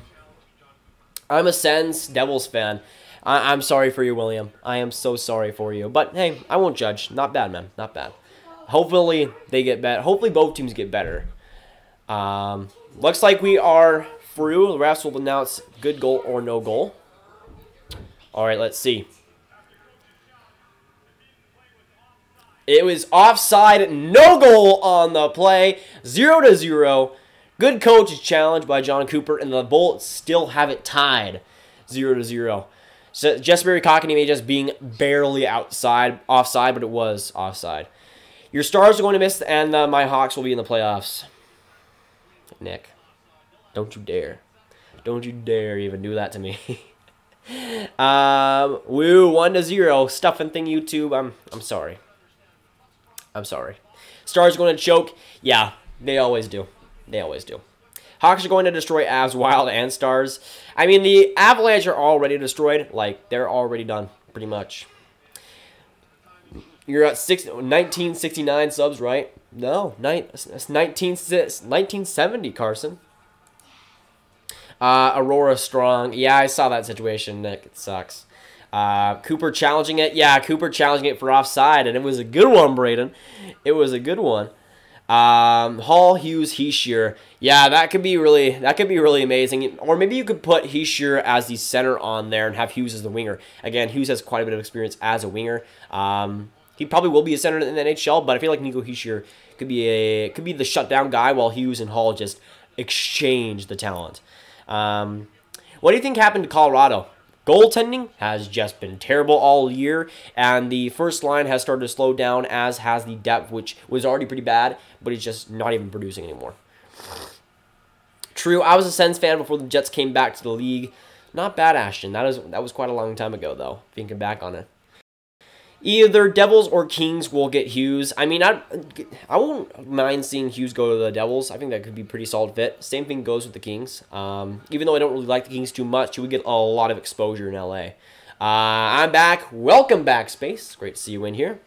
a Sens Devils fan. I'm sorry for you, William. I am so sorry for you. But, hey, I won't judge. Not bad, man. Not bad. Hopefully, they get better. Hopefully, both teams get better. Looks like we are through. The refs will announce good goal or no goal. All right, let's see. It was offside, no goal on the play, 0-0. Good coach challenge by John Cooper, and the Bolts still have it tied, 0-0. So Jesperi Kotkaniemi just being barely offside, but it was offside. Your Stars are going to miss, and my Hawks will be in the playoffs. Nick, don't you dare. Don't you dare even do that to me. Woo, 1-0. Stuffing thing, YouTube. I'm sorry. I'm sorry. Stars going to choke. Yeah, they always do. They always do. Hawks are going to destroy Avs, Wild, and Stars. I mean, the Avalanche are already destroyed. Like, they're already done, pretty much. You're at 1969 subs, right? No, it's 1970, Carson. Aurora Strong. Yeah, I saw that situation, Nick. It sucks. Cooper challenging it. Yeah, Cooper challenging it for offside, and it was a good one, Braden. It was a good one. Hall, Hughes, Heishier. Yeah, that could be really amazing. Or maybe you could put Heishier as the center on there and have Hughes as the winger. Again, Hughes has quite a bit of experience as a winger. He probably will be a center in the NHL, but I feel like Nico Heishier could be the shutdown guy while Hughes and Hall just exchange the talent. What do you think happened to Colorado? Goaltending has just been terrible all year, and the first line has started to slow down, as has the depth, which was already pretty bad, but it's just not even producing anymore. True, I was a Sens fan before the Jets came back to the league. Not bad, Ashton. That was quite a long time ago, though, thinking back on it. Either Devils or Kings will get Hughes. I mean, I won't mind seeing Hughes go to the Devils. I think that could be a pretty solid fit. Same thing goes with the Kings. Even though I don't really like the Kings too much, he would get a lot of exposure in LA. I'm back. Welcome back, Space. Great to see you in here.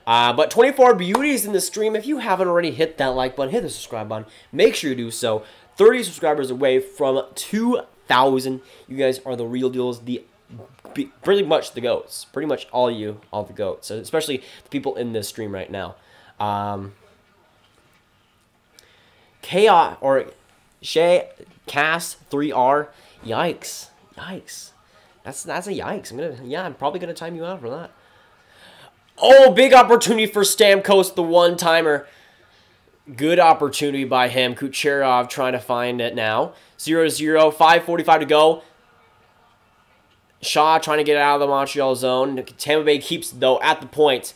But 24 beauties in the stream. If you haven't already, hit that like button, hit the subscribe button. Make sure you do so. 30 subscribers away from 2,000. You guys are the real deals. Pretty much the GOATs. Pretty much all the GOATs. So especially the people in this stream right now. Chaos or Shay Cast 3R. Yikes. Yikes. That's a yikes. I'm probably gonna time you out for that. Oh, big opportunity for Stamkos, the one-timer. Good opportunity by him. Kucherov trying to find it now. 0-0, 5:45 to go. Shaw trying to get out of the Montreal zone. Tampa Bay keeps, though, at the point.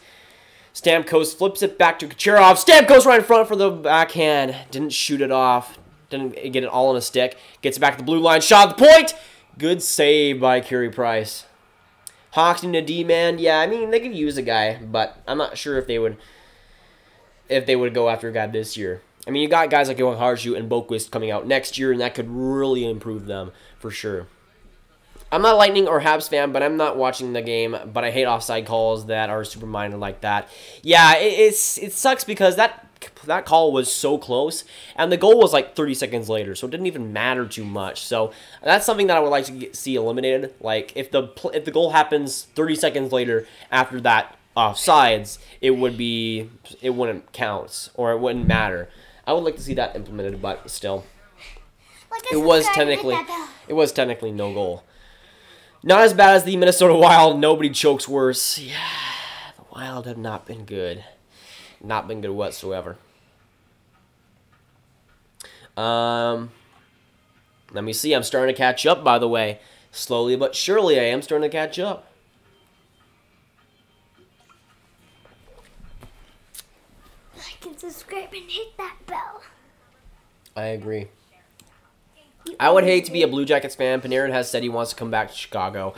Stamkos flips it back to Kucherov. Stamkos right in front for the backhand. Didn't shoot it off. Didn't get it all in a stick. Gets it back to the blue line. Shot at the point. Good save by Carey Price. Hawks need a D-man. Yeah, I mean, they could use a guy, but I'm not sure if they would go after a guy this year. I mean, you got guys like Johan Harshu and Boquist coming out next year, and that could really improve them for sure. I'm not a Lightning or Habs fan, but I'm not watching the game, but I hate offside calls that are super minor like that. Yeah, it sucks because that call was so close, and the goal was like 30 seconds later, so it didn't even matter too much. So that's something that I would like to see eliminated. Like if the goal happens 30 seconds later after that offsides, it wouldn't count or it wouldn't matter. I would like to see that implemented, but still, it was technically no goal. Not as bad as the Minnesota Wild. Nobody chokes worse. Yeah, the Wild have not been good. Not been good whatsoever. Let me see. I'm starting to catch up, by the way. Slowly but surely, I am starting to catch up. Like and subscribe and hit that bell. I agree. I would hate to be a Blue Jackets fan. Panarin has said he wants to come back to Chicago.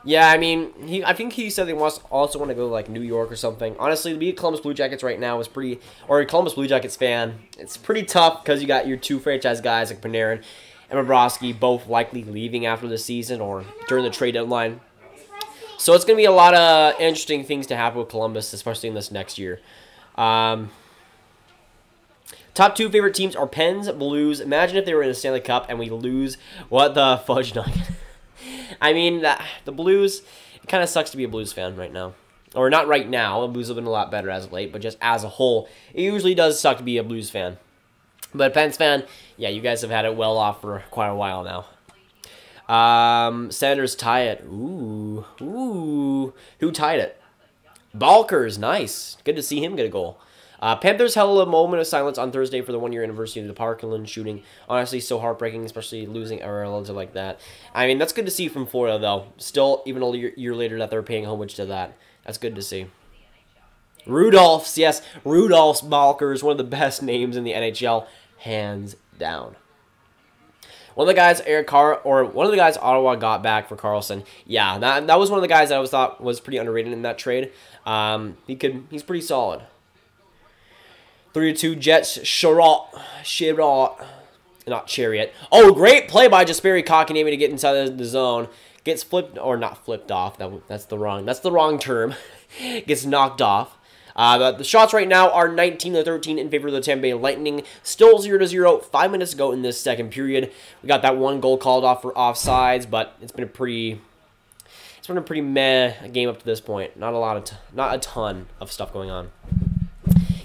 Yeah, I mean, I think he said he also want to go to, like, New York or something. Honestly, to be a Columbus Blue Jackets right now is pretty, or a Columbus Blue Jackets fan, it's pretty tough because you got your two franchise guys like Panarin and Bobrovsky both likely leaving after the season or during the trade deadline. So it's going to be a lot of interesting things to happen with Columbus, especially in this next year. Top two favorite teams are Pens, Blues. Imagine if they were in a Stanley Cup and we lose. What the fudge nugget? I mean, the Blues, it kind of sucks to be a Blues fan right now. Or not right now. The Blues have been a lot better as of late, but just as a whole, it usually does suck to be a Blues fan. But a Pens fan, yeah, you guys have had it well off for quite a while now. Senators tie it. Ooh. Who tied it? Balkers, nice. Good to see him get a goal. Panthers held a moment of silence on Thursday for the one-year anniversary of the Parkland shooting. Honestly, so heartbreaking, especially losing a relative like that. I mean, that's good to see from Florida, though. Still, even a year later, that they're paying homage to that. That's good to see. Rudolphs, yes, Rudolph's Balkers, one of the best names in the NHL, hands down. One of the guys Ottawa got back for Carlson. Yeah, that was one of the guys that I thought was pretty underrated in that trade. He's pretty solid. 3-2 Jets, Sherratt, not Chariot. Oh, great play by Jesperi Kotkaniemi to get inside the zone. Gets flipped, or not flipped off. That's the wrong term. Gets knocked off. The shots right now are 19-13 in favor of the Tampa Bay Lightning. Still 0-0. 5 minutes to go in this second period. We got that one goal called off for offsides, but it's been a pretty meh game up to this point. Not a ton of stuff going on.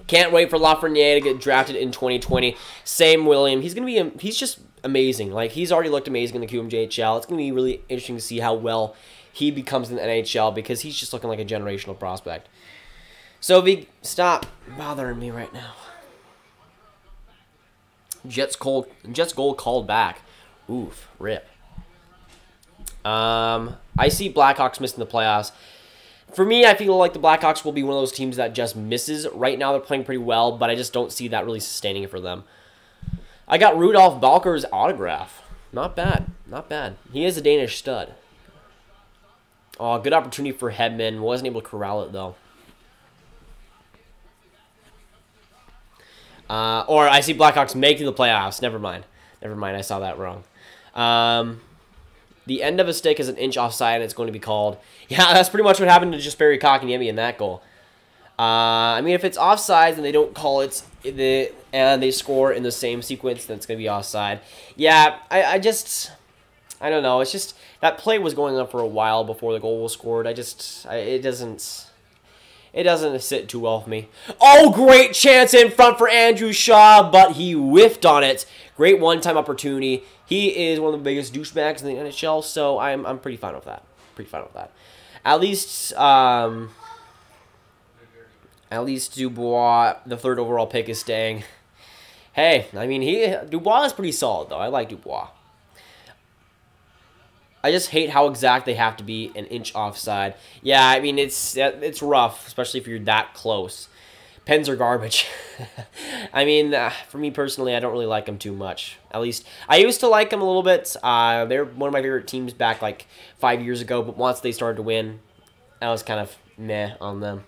Can't wait for Lafreniere to get drafted in 2020. Sam William, he's just amazing. Like, he's already looked amazing in the QMJHL. It's gonna be really interesting to see how well he becomes in the NHL because he's just looking like a generational prospect. So, stop bothering me right now. Jets goal called back. Oof, rip. I see Blackhawks missing the playoffs. For me, I feel like the Blackhawks will be one of those teams that just misses. Right now, they're playing pretty well, but I just don't see that really sustaining it for them. I got Rudolph Balker's autograph. Not bad. Not bad. He is a Danish stud. Oh, good opportunity for Hedman. Wasn't able to corral it, though. Or I see Blackhawks making the playoffs. Never mind. Never mind. I saw that wrong. The end of a stick is an inch offside, and it's going to be called. Yeah, that's pretty much what happened to just Barry Kotkaniemi in that goal. I mean, if it's offside and they don't call it, and they score in the same sequence, then it's going to be offside. Yeah, I don't know. It's just that play was going on for a while before the goal was scored. It doesn't sit too well with me. Oh, great chance in front for Andrew Shaw, but he whiffed on it. Great one-time opportunity. He is one of the biggest douchebags in the NHL, so I'm pretty fine with that. At least Dubois, the 3rd overall pick, is staying. Hey, I mean, Dubois is pretty solid, though. I like Dubois. I just hate how exact they have to be an inch offside. Yeah, I mean, it's rough, especially if you're that close. Pens are garbage. I mean, for me personally, I don't really like them too much. At least, I used to like them a little bit. They're one of my favorite teams back like 5 years ago, but once they started to win, I was kind of meh on them.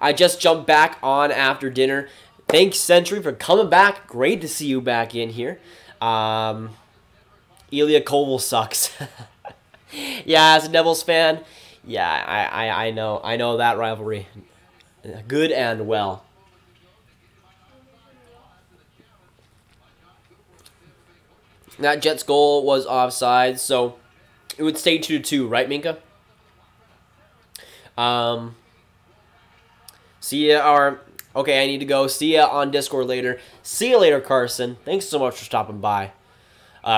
I just jumped back on after dinner. Thanks, Century, for coming back. Great to see you back in here. Ilya Koval sucks. Yeah, as a Devils fan, yeah, I know that rivalry. Good and well. That Jets goal was offside, so it would stay 2-2, right, Minka? See ya, okay, I need to go. See ya on Discord later. See you later, Carson. Thanks so much for stopping by.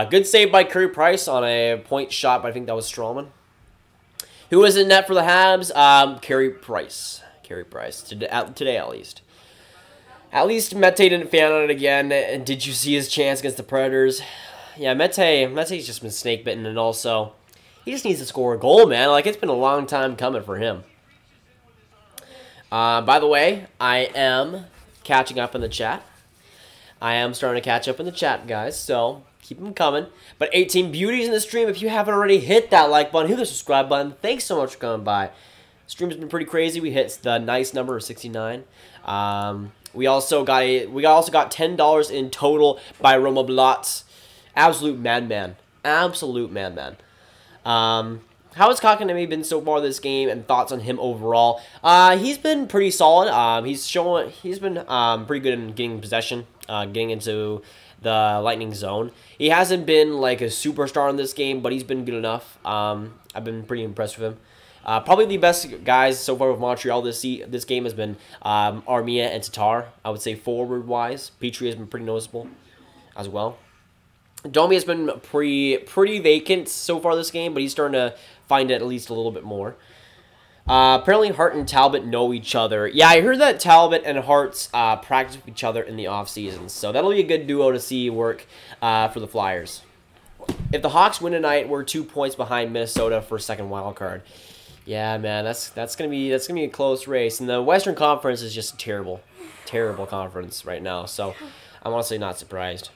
Good save by Curry Price on a point shot, but I think that was Strawman. Who was in net for the Habs? Carey Price. Today at least. At least Mete didn't fan on it again. And did you see his chance against the Predators? Yeah, Mete's just been snake bitten, and also he just needs to score a goal, man. Like, it's been a long time coming for him. By the way, I am catching up in the chat. I am starting to catch up in the chat, guys, so keep them coming. But 18 beauties in the stream. If you haven't already hit that like button, hit the subscribe button. Thanks so much for coming by. Stream's been pretty crazy. We hit the nice number of 69. We also got $10 in total by Roma Blotz. Absolute madman. Absolute madman. How has Kotkaniemi been so far this game, and thoughts on him overall? He's been pretty solid. He's been pretty good in getting possession, getting into the Lightning zone. He hasn't been like a superstar in this game, but he's been good enough. I've been pretty impressed with him. Probably the best guys so far with Montreal this game has been Armia and Tatar. I would say forward-wise. Petrie has been pretty noticeable as well. Domi has been pretty vacant so far this game, but he's starting to find it at least a little bit more. Apparently, Hart and Talbot know each other. Yeah, I heard that Talbot and Hart's practice with each other in the offseason, so that'll be a good duo to see work for the Flyers. If the Hawks win tonight, we're 2 points behind Minnesota for second wild card. Yeah, man, that's gonna be a close race, and the Western Conference is just a terrible conference right now. So I'm honestly not surprised.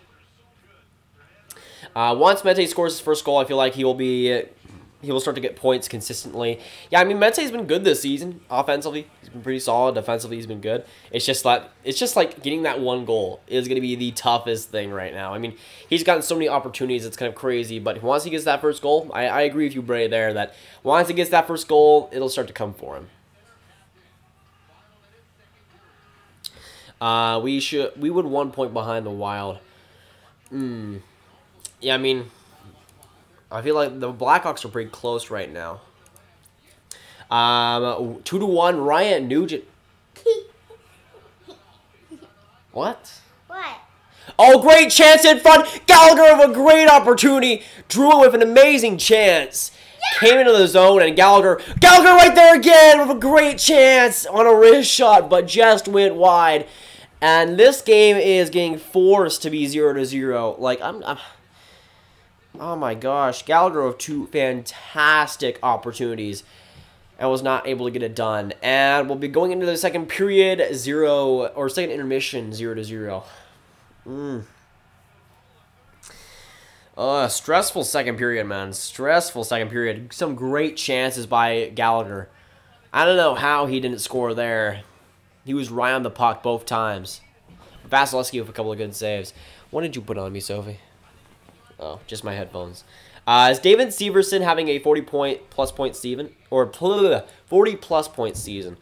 Once Mete scores his first goal, I feel like he will start to get points consistently. Yeah, I mean, Mete's been good this season. Offensively, he's been pretty solid. Defensively, he's been good. It's just like getting that one goal is going to be the toughest thing right now. I mean, he's gotten so many opportunities, it's kind of crazy. But once he gets that first goal, I agree with you, Bray, there, that once he gets that first goal, it'll start to come for him. We would 1 point behind the Wild. Yeah, I mean, I feel like the Blackhawks are pretty close right now. 2-1, Ryan Nugent. What? What? Oh, great chance in front. Gallagher with a great opportunity. Drew it with an amazing chance. Yeah! Came into the zone, and Gallagher right there again with a great chance on a wrist shot, but just went wide. And this game is getting forced to be 0-0. Like, oh my gosh, Gallagher with two fantastic opportunities and was not able to get it done. And we'll be going into the second period, second intermission, 0-0. Stressful second period, man. Stressful second period. Some great chances by Gallagher. I don't know how he didn't score there. He was right on the puck both times. Vasilevsky with a couple of good saves. What did you put on me, Sophie? Oh, just my headphones. Is David Severson having a 40-plus point season? Or 40-plus point season?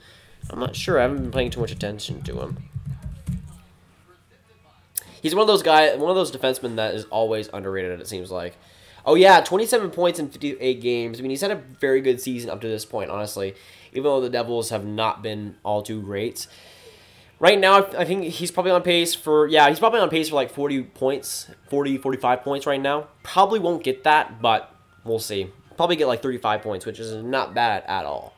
I'm not sure. I haven't been paying too much attention to him. He's one of those guys, one of those defensemen that is always underrated, it seems like. Oh, yeah, 27 points in 58 games. I mean, he's had a very good season up to this point, honestly, even though the Devils have not been all too great. Right now, I think he's probably on pace for, yeah, he's probably on pace for like 40 points, 40, 45 points right now. Probably won't get that, but we'll see. Probably get like 35 points, which is not bad at all.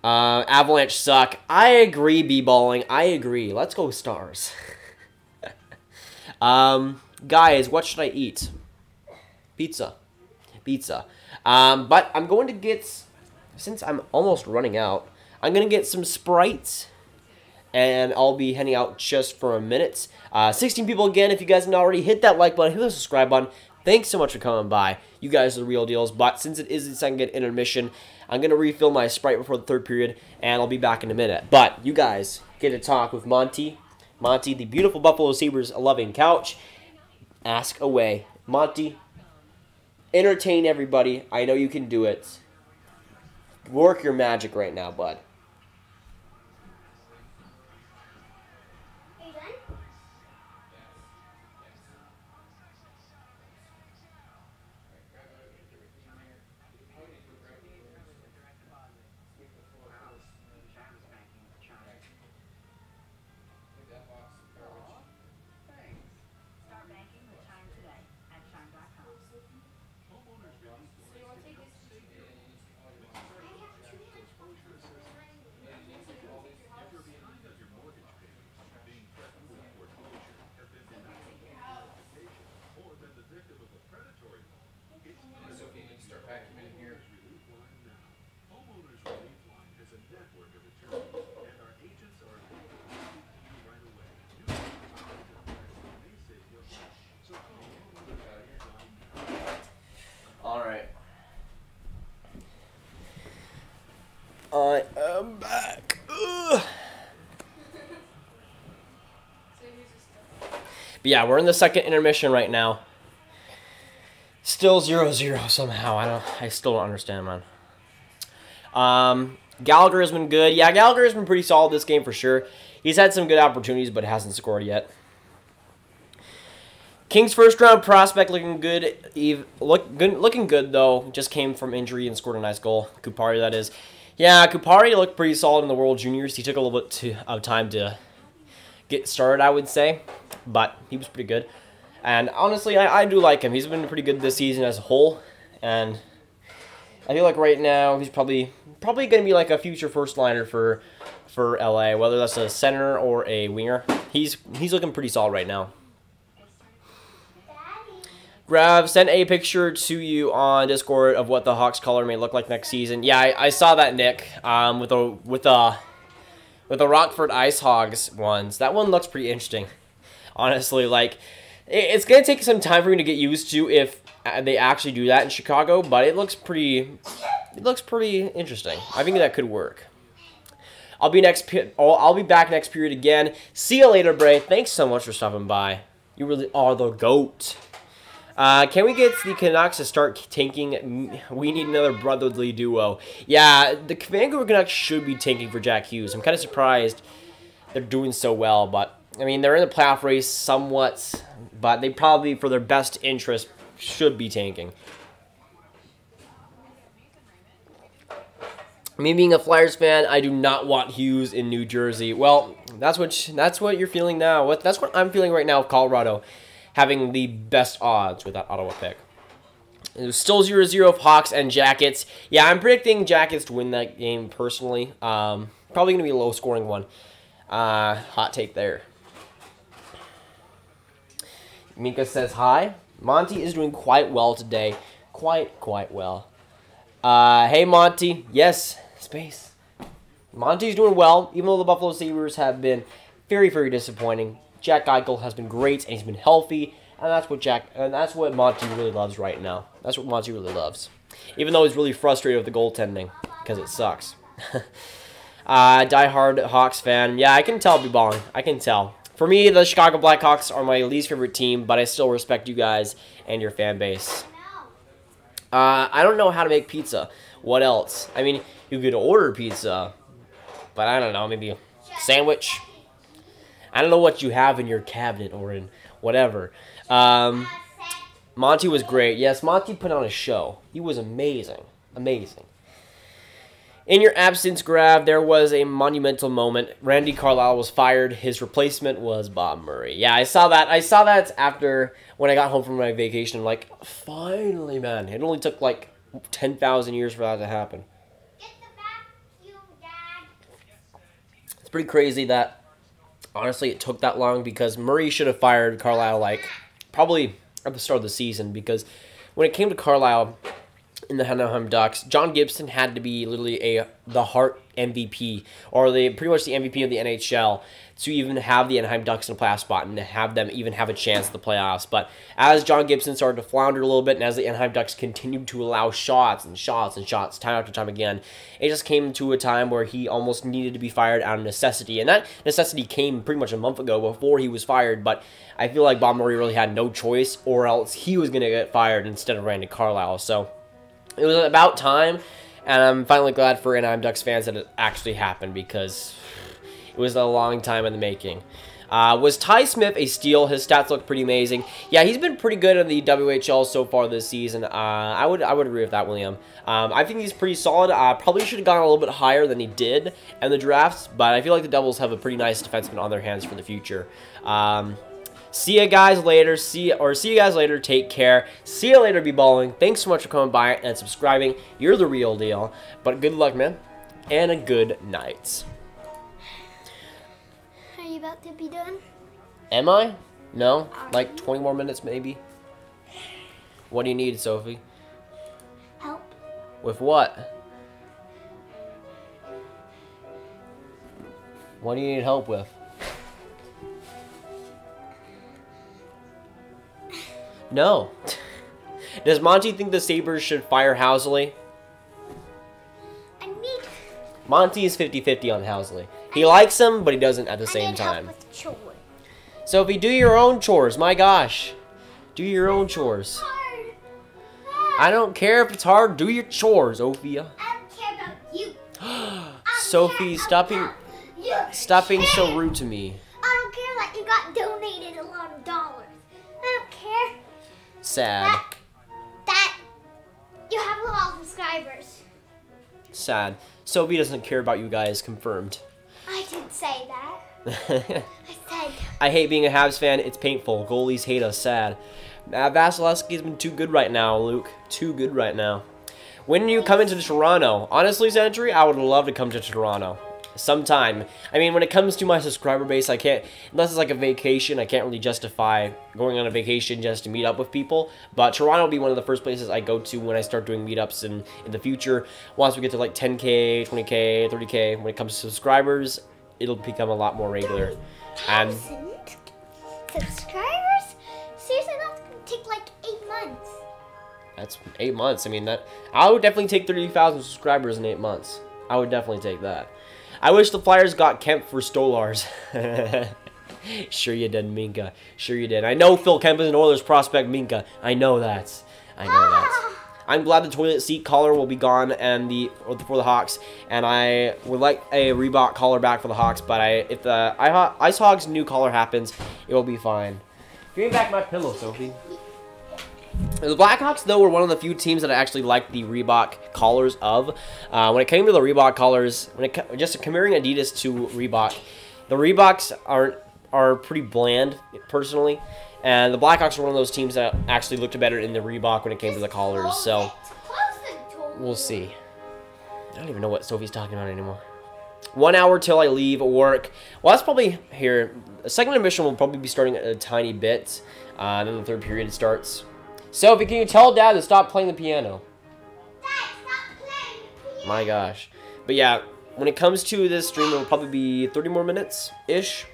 Avalanche suck. I agree, B-balling. I agree. Let's go Stars. Guys, what should I eat? Pizza. Pizza. But I'm going to get, since I'm almost running out, I'm going to get some Sprite. And I'll be heading out just for a minute. 16 people again. If you guys haven't already, hit that like button, hit the subscribe button. Thanks so much for coming by. You guys are the real deals. But since it is the second intermission, I'm going to refill my Sprite before the third period, and I'll be back in a minute. But you guys get to talk with Monty. Monty, the beautiful Buffalo Sabres loving couch. Ask away. Monty, entertain everybody. I know you can do it. Work your magic right now, bud. I am back. Ugh. But yeah, we're in the second intermission right now. Still 0-0 somehow. I still don't understand, man. Gallagher has been good. Yeah, Gallagher has been pretty solid this game for sure. He's had some good opportunities, but hasn't scored yet. Kings' first-round prospect looking good. Looking good, though. Just came from injury and scored a nice goal. Kupari, that is. Yeah, Kupari looked pretty solid in the World Juniors. He took a little bit of time to get started, I would say. But he was pretty good. And honestly, I do like him. He's been pretty good this season as a whole. And I feel like right now he's probably going to be like a future first-liner for LA, whether that's a center or a winger. He's looking pretty solid right now. Grav sent a picture to you on Discord of what the Hawks color may look like next season. Yeah, I saw that, Nick. With the Rockford Ice Hogs ones. That one looks pretty interesting. Honestly, like it's gonna take some time for me to get used to if they actually do that in Chicago, but it looks pretty interesting. I think that could work. I'll be back next period again. See you later, Bray. Thanks so much for stopping by. You really are the GOAT. Can we get the Canucks to start tanking? We need another brotherly duo. Yeah, the Vancouver Canucks should be tanking for Jack Hughes. I'm kind of surprised they're doing so well, but, I mean, they're in the playoff race somewhat, but they probably, for their best interest, should be tanking. Me being a Flyers fan, I do not want Hughes in New Jersey. Well, that's what you're feeling now. That's what I'm feeling right now with Colorado, having the best odds with that Ottawa pick. It was still 0-0 of Hawks and Jackets. Yeah, I'm predicting Jackets to win that game personally. Probably going to be a low-scoring one. Hot take there. Mika says hi. Monty is doing quite well today. Quite well. Hey, Monty. Yes, space. Monty's doing well, even though the Buffalo Sabres have been very, very disappointing. Jack Eichel has been great, and he's been healthy, And that's what Monty really loves right now. That's what Monty really loves. Even though he's really frustrated with the goaltending because it sucks. Die-hard Hawks fan. Yeah, I can tell, B-Balling. I can tell. For me, the Chicago Blackhawks are my least favorite team, but I still respect you guys and your fan base. I don't know how to make pizza. What else? I mean, you could order pizza, but I don't know, maybe a sandwich. I don't know what you have in your cabinet or in whatever. Monty was great. Yes, Monty put on a show. He was amazing. Amazing. In your absence, Grav, there was a monumental moment. Randy Carlyle was fired. His replacement was Bob Murray. Yeah, I saw that. I saw that after when I got home from my vacation. I'm like, finally, man. It only took like 10,000 years for that to happen. Get the vacuum, Dad. It's pretty crazy that, honestly, it took that long because Murray should have fired Carlyle like probably at the start of the season, because when it came to Carlyle in the Anaheim Ducks, John Gibson had to be literally the Hart MVP, or pretty much the MVP of the NHL, to even have the Anaheim Ducks in a playoff spot and to have them even have a chance at the playoffs. But as John Gibson started to flounder a little bit, and as the Anaheim Ducks continued to allow shots and shots and shots time after time again, it just came to a time where he almost needed to be fired out of necessity. And that necessity came pretty much a month ago before he was fired, but I feel like Bob Murray really had no choice, or else he was going to get fired instead of Randy Carlyle. So it was about time, and I'm finally glad for Anaheim Ducks fans that it actually happened, because it was a long time in the making. Was Ty Smith a steal? His stats look pretty amazing. Yeah, he's been pretty good in the WHL so far this season. I would agree with that, William. I think he's pretty solid. Probably should have gone a little bit higher than he did in the drafts, but I feel like the Devils have a pretty nice defenseman on their hands for the future. See you guys later. See you guys later. Take care. See you later, B-Balling. Thanks so much for coming by and subscribing. You're the real deal. But good luck, man. And a good night. Are you about to be done? Am I? No? Like 20 more minutes, maybe? What do you need, Sophie? Help. With what? What do you need help with? No. Does Monty think the Sabres should fire Housley? Monty is 50-50 on Housley. He likes him, but he doesn't at the same time. So if you do your own chores, my gosh. Do your own chores. I don't care if it's hard. Do your chores, Ophia. I don't care about you. Sophie, stop being so rude to me. I don't care that you got donated a lot of dollars. I don't care. Sad. That you have a lot of subscribers. Sad. Sophie doesn't care about you guys, confirmed. I didn't say that. I said... I hate being a Habs fan. It's painful. Goalies hate us. Sad. Vasilevsky's been too good right now, Luke. Too good right now. When you come into Toronto? Honestly, Sentry, I would love to come to Toronto. Sometime. I mean, when it comes to my subscriber base, I can't, unless it's like a vacation, I can't really justify going on a vacation just to meet up with people. But Toronto will be one of the first places I go to when I start doing meetups in the future. Once we get to like 10K, 20K, 30K, when it comes to subscribers, it'll become a lot more regular. And subscribers? Seriously, that's gonna take like 8 months. That's 8 months. I mean, I would definitely take 30,000 subscribers in 8 months. I would definitely take that. I wish the Flyers got Kemp for Stolars. Sure you did, Minka. Sure you did. I know Phil Kemp is an Oilers prospect, Minka. I know that. I know that. I'm glad the toilet seat collar will be gone and for the Hawks, and I would like a Reebok collar back for the Hawks. But if the Ice Hogs new collar happens, it will be fine. Give me back my pillow, Sophie. The Blackhawks, though, were one of the few teams that I actually liked the Reebok collars of. When it came to the Reebok collars, just comparing Adidas to Reebok, the Reeboks are pretty bland, personally. And the Blackhawks are one of those teams that actually looked better in the Reebok when it came to the collars. So, we'll see. I don't even know what Sophie's talking about anymore. 1 hour till I leave work. Well, that's probably here. The second intermission will probably be starting a tiny bit. Then the third period starts. Sophie, can you tell Dad to stop playing the piano? Dad, stop playing the piano. My gosh. But yeah, when it comes to this stream, it will probably be 30 more minutes-ish.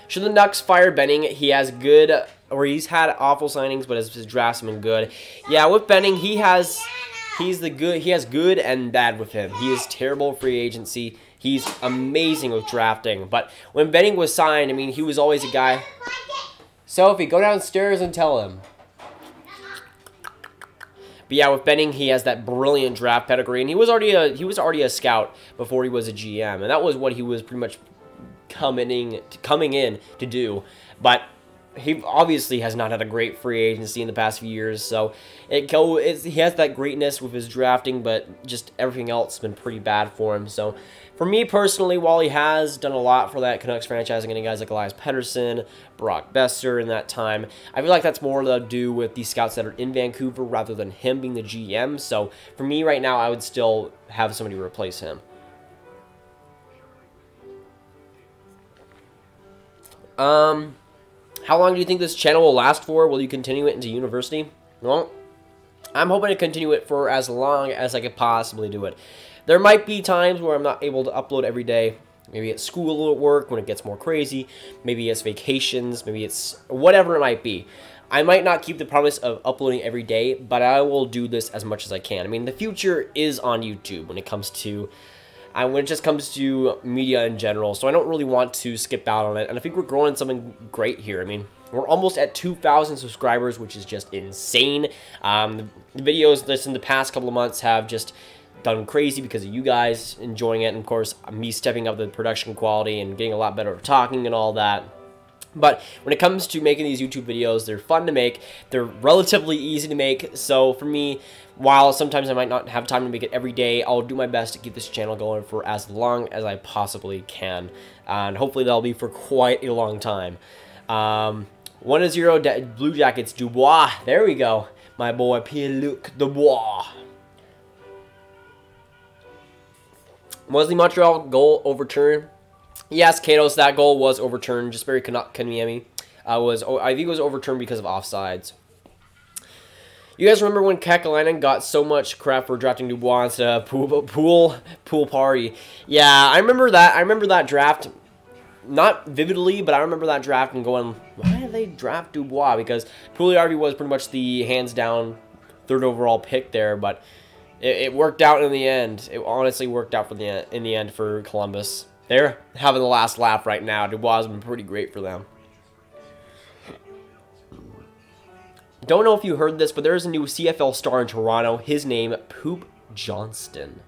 Should the Nucks fire Benning? He has good, or he's had awful signings, but his drafts have been good. Yeah, with Benning, he has good and bad with him. He is terrible free agency. He's amazing with drafting. But when Benning was signed, I mean, he was always a guy. Sophie, go downstairs and tell him. But yeah, with Benning, he has that brilliant draft pedigree, and he was already a scout before he was a GM, and that was what he was pretty much coming in to do. But he obviously has not had a great free agency in the past few years, so he has that greatness with his drafting, but just everything else has been pretty bad for him. So for me personally, while he has done a lot for that Canucks franchise, getting guys like Elias Pettersson, Brock Besser in that time, I feel like that's more to do with the scouts that are in Vancouver rather than him being the GM. So for me right now, I would still have somebody replace him. How long do you think this channel will last for? Will you continue it into university? Well, I'm hoping to continue it for as long as I could possibly do it. There might be times where I'm not able to upload every day. Maybe it's school or work when it gets more crazy. Maybe it's vacations. Maybe it's whatever it might be. I might not keep the promise of uploading every day, but I will do this as much as I can. I mean, the future is on YouTube when it comes to... when it just comes to media in general, so I don't really want to skip out on it. And I think we're growing something great here. I mean, we're almost at 2,000 subscribers, which is just insane. The videos just in the past couple of months have just done crazy because of you guys enjoying it, and of course, me stepping up the production quality and getting a lot better at talking and all that. But when it comes to making these YouTube videos, they're fun to make, they're relatively easy to make, so for me, while sometimes I might not have time to make it every day, I'll do my best to keep this channel going for as long as I possibly can, and hopefully that'll be for quite a long time. 1-0 Blue Jackets, Dubois, there we go, my boy Pierre-Luc Dubois. Was the Montreal goal overturned? Yes, Katos, that goal was overturned. Just very Kanyemi. I think it was overturned because of offsides. You guys remember when Laine got so much crap for drafting Dubois instead of pool party? Yeah, I remember that. I remember that draft. Not vividly, but I remember that draft and going, why did they draft Dubois? Because Puljujärvi was pretty much the hands-down third overall pick there, but it worked out in the end. It honestly worked out in the end for Columbus. They're having the last laugh right now. Dubois has been pretty great for them. Don't know if you heard this, but there is a new CFL star in Toronto. His name, Poop Johnston.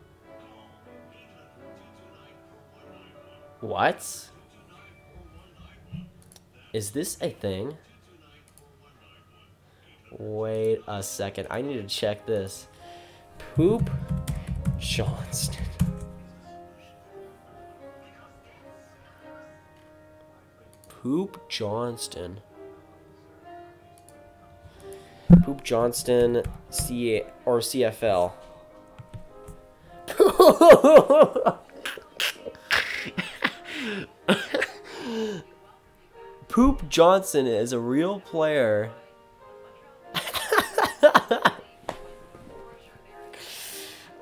What? Is this a thing? Wait a second. I need to check this. Poop Johnston. Poop Johnston. Poop Johnston CFL. Poop Johnson is a real player.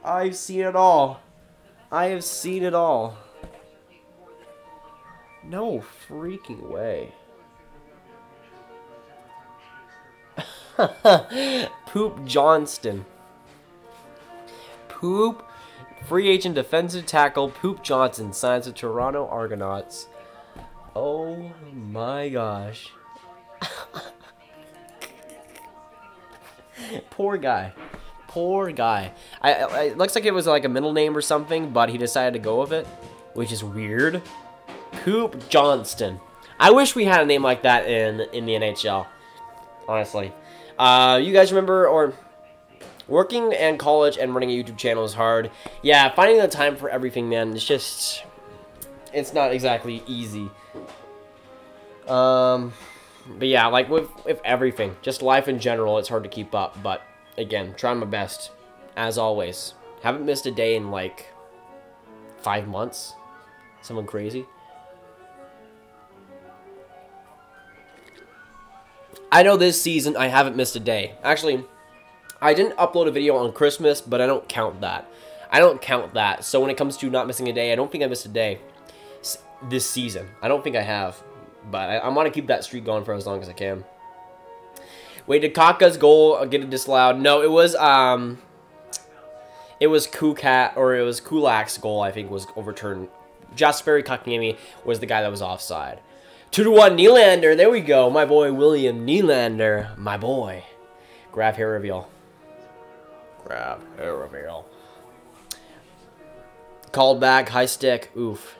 I've seen it all. I have seen it all. No freaking way. Poop Johnston. Poop. Free agent defensive tackle Poop Johnson signs with Toronto Argonauts. Oh my gosh. Poor guy. Poor guy. It looks like it was like a middle name or something, but he decided to go with it, which is weird. Poop Johnston. I wish we had a name like that in the NHL. Honestly. You guys remember, or working in college and running a YouTube channel is hard. Yeah, finding the time for everything, man, it's just, it's not exactly easy. But yeah, like with everything, just life in general, it's hard to keep up. But again, trying my best, as always. Haven't missed a day in like 5 months. Someone crazy. I know this season I haven't missed a day. Actually, I didn't upload a video on Christmas, but I don't count that. I don't count that. So when it comes to not missing a day, I don't think I missed a day this season. I don't think I have. But I want to keep that streak going for as long as I can. Wait, did Kaka's goal get it disallowed? No, it was Kulak's goal, I think, was overturned. Jesperi Kotkaniemi was the guy that was offside. 2-1 Nylander. There we go. My boy William Nylander. My boy. Grab hair reveal. Grab hair reveal. Called back. High stick. Oof.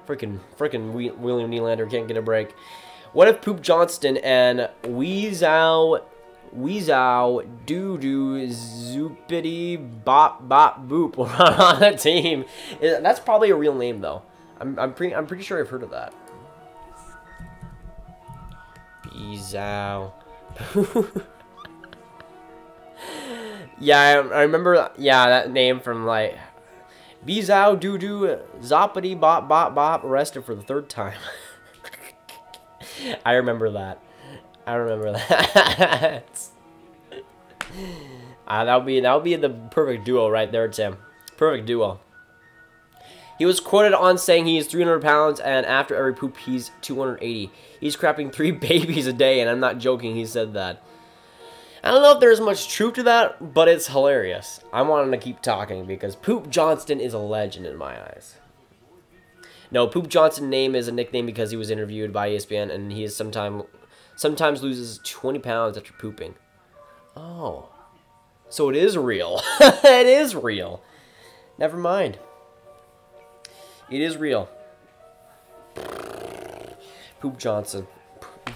Freaking William Nylander can't get a break. What if Poop Johnston and Weezow Doo-Doo Zoopity Bop Bop Boop were on the team? That's probably a real name though. I'm pretty sure I've heard of that. Weezow. Yeah, I remember. Yeah, that name from like Weezow Doo-Doo Zoppity Bop Bop Bop arrested for the 3rd time. I remember that. I remember that. That would be the perfect duo right there, Tim. Perfect duo. He was quoted on saying he is 300 pounds, and after every poop, he's 280. He's crapping 3 babies a day, and I'm not joking. He said that. I don't know if there's much truth to that, but it's hilarious. I wanted to keep talking because Poop Johnston is a legend in my eyes. No, Poop Johnston's name is a nickname because he was interviewed by ESPN, and he is sometimes loses 20 pounds after pooping. Oh. So it is real. It is real. Never mind. It is real. Poop Johnson.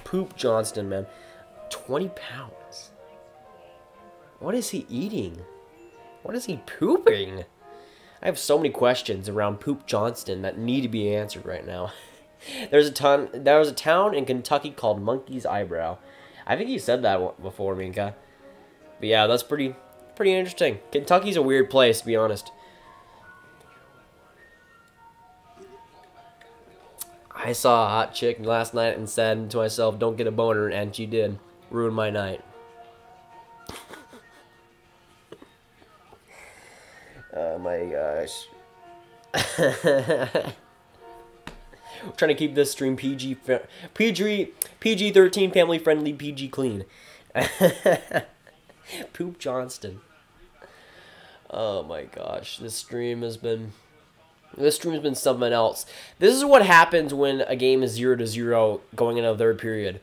Poop Johnston, man. 20 pounds. What is he eating? What is he pooping? I have so many questions around Poop Johnston that need to be answered right now. There was a town in Kentucky called Monkey's Eyebrow. I think he said that before, Minka. But yeah, that's pretty interesting. Kentucky's a weird place, to be honest. I saw a hot chick last night and said to myself, don't get a boner, and she did. Ruined my night. Oh my gosh. We're trying to keep this stream PG-13 family friendly, PG clean. Poop Johnston. Oh my gosh, this stream has been something else. This is what happens when a game is 0-0 going into the 3rd period.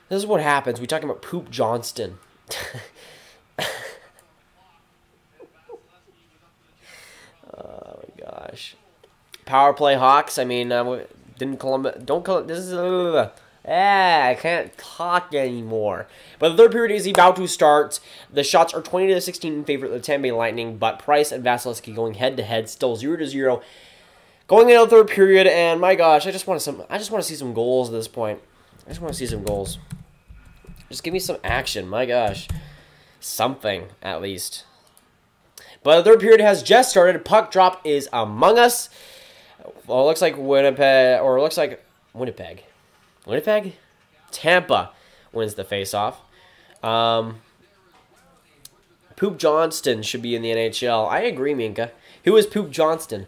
This is what happens. We're talking about Poop Johnston. Oh my gosh. Power play Hawks. I mean, didn't Columbus? Don't call it. This is. I can't talk anymore. But the 3rd period is about to start. The shots are 20-16 in favor of the Tampa Bay Lightning, but Price and Vasilevsky going head to head, still 0-0. Going into the 3rd period, and my gosh, I just want to see some goals at this point. I just want to see some goals. Just give me some action. My gosh, something at least. But the 3rd period has just started. Puck drop is among us. Well, it looks like Winnipeg, or it looks like Winnipeg. Winnipeg? Tampa wins the faceoff. Poop Johnston should be in the NHL. I agree, Minka. Who is Poop Johnston?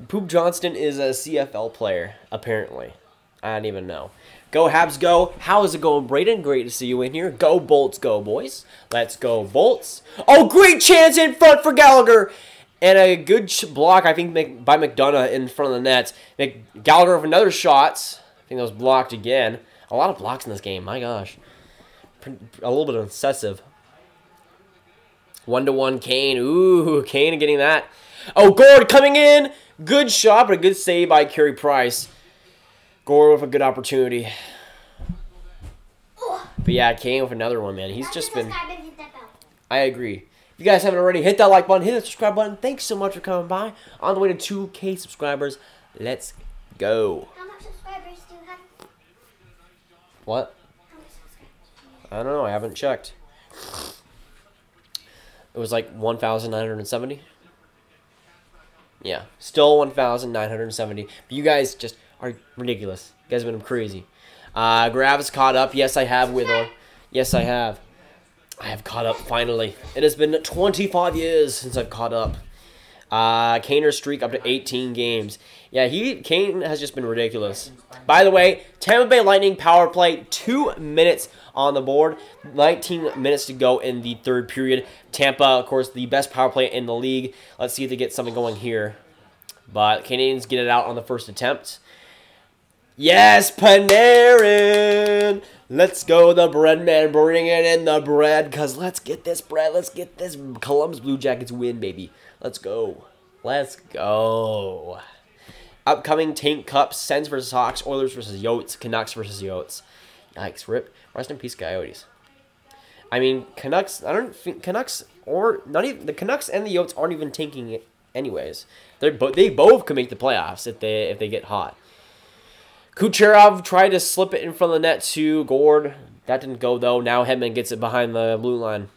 Poop Johnston is a CFL player, apparently. I don't even know. Go Habs, go. How is it going, Brayden? Great to see you in here. Go Bolts, go, boys. Let's go, Bolts. Oh, great chance in front for Gallagher. And a good block, I think, by McDonough in front of the net. Gallagher with another shot. I think that was blocked again. A lot of blocks in this game. My gosh. A little bit excessive. 1-1 Kane. Ooh, Kane getting that. Oh, Gord coming in. Good shot, but a good save by Carey Price. Gord with a good opportunity. But yeah, Kane with another one, man. He's just been... I agree. If you guys haven't already, hit that like button, hit the subscribe button. Thanks so much for coming by. On the way to 2K subscribers. Let's go. How much subscribers do you have? What? How much subscribers? I don't know. I haven't checked. It was like 1,970. Yeah, still 1,970. But you guys just are ridiculous. You guys have been crazy. Grav's caught up. Yes, I have with her. Yes, I have. I have caught up finally. It has been 25 years since I've caught up. Kaner's streak up to 18 games. Yeah, Kane has just been ridiculous. By the way, Tampa Bay Lightning power play, 2 minutes on the board. 19 minutes to go in the third period. Tampa, of course, the best power play in the league. Let's see if they get something going here. But Canadians get it out on the first attempt. Yes, Panarin! Let's go, the bread man. Bring it in the bread, because let's get this bread. Let's get this Columbus Blue Jackets win, baby. Let's go. Let's go. Upcoming Tank Cup, Sens versus Hawks, Oilers versus Yotes, Canucks versus Yotes. Yikes, rip. Rest in peace, Coyotes. I mean, Canucks, I don't think Canucks, or not even, the Canucks and the Yotes aren't even tanking it anyways. They both could make the playoffs if they get hot. Kucherov tried to slip it in front of the net to Gord. That didn't go, though. Now Hedman gets it behind the blue line.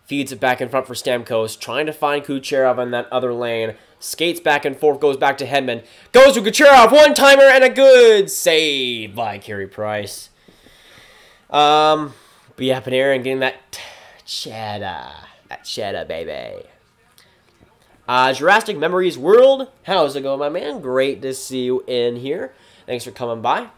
Feeds it back in front for Stamkos. Trying to find Kucherov on that other lane. Skates back and forth. Goes back to Hedman. Goes to Kucherov. One-timer and a good save by Carey Price. But yeah, Panarin getting that cheddar. That cheddar, baby. Jurassic Memories World. How's it going, my man? Great to see you in here. Thanks for coming by.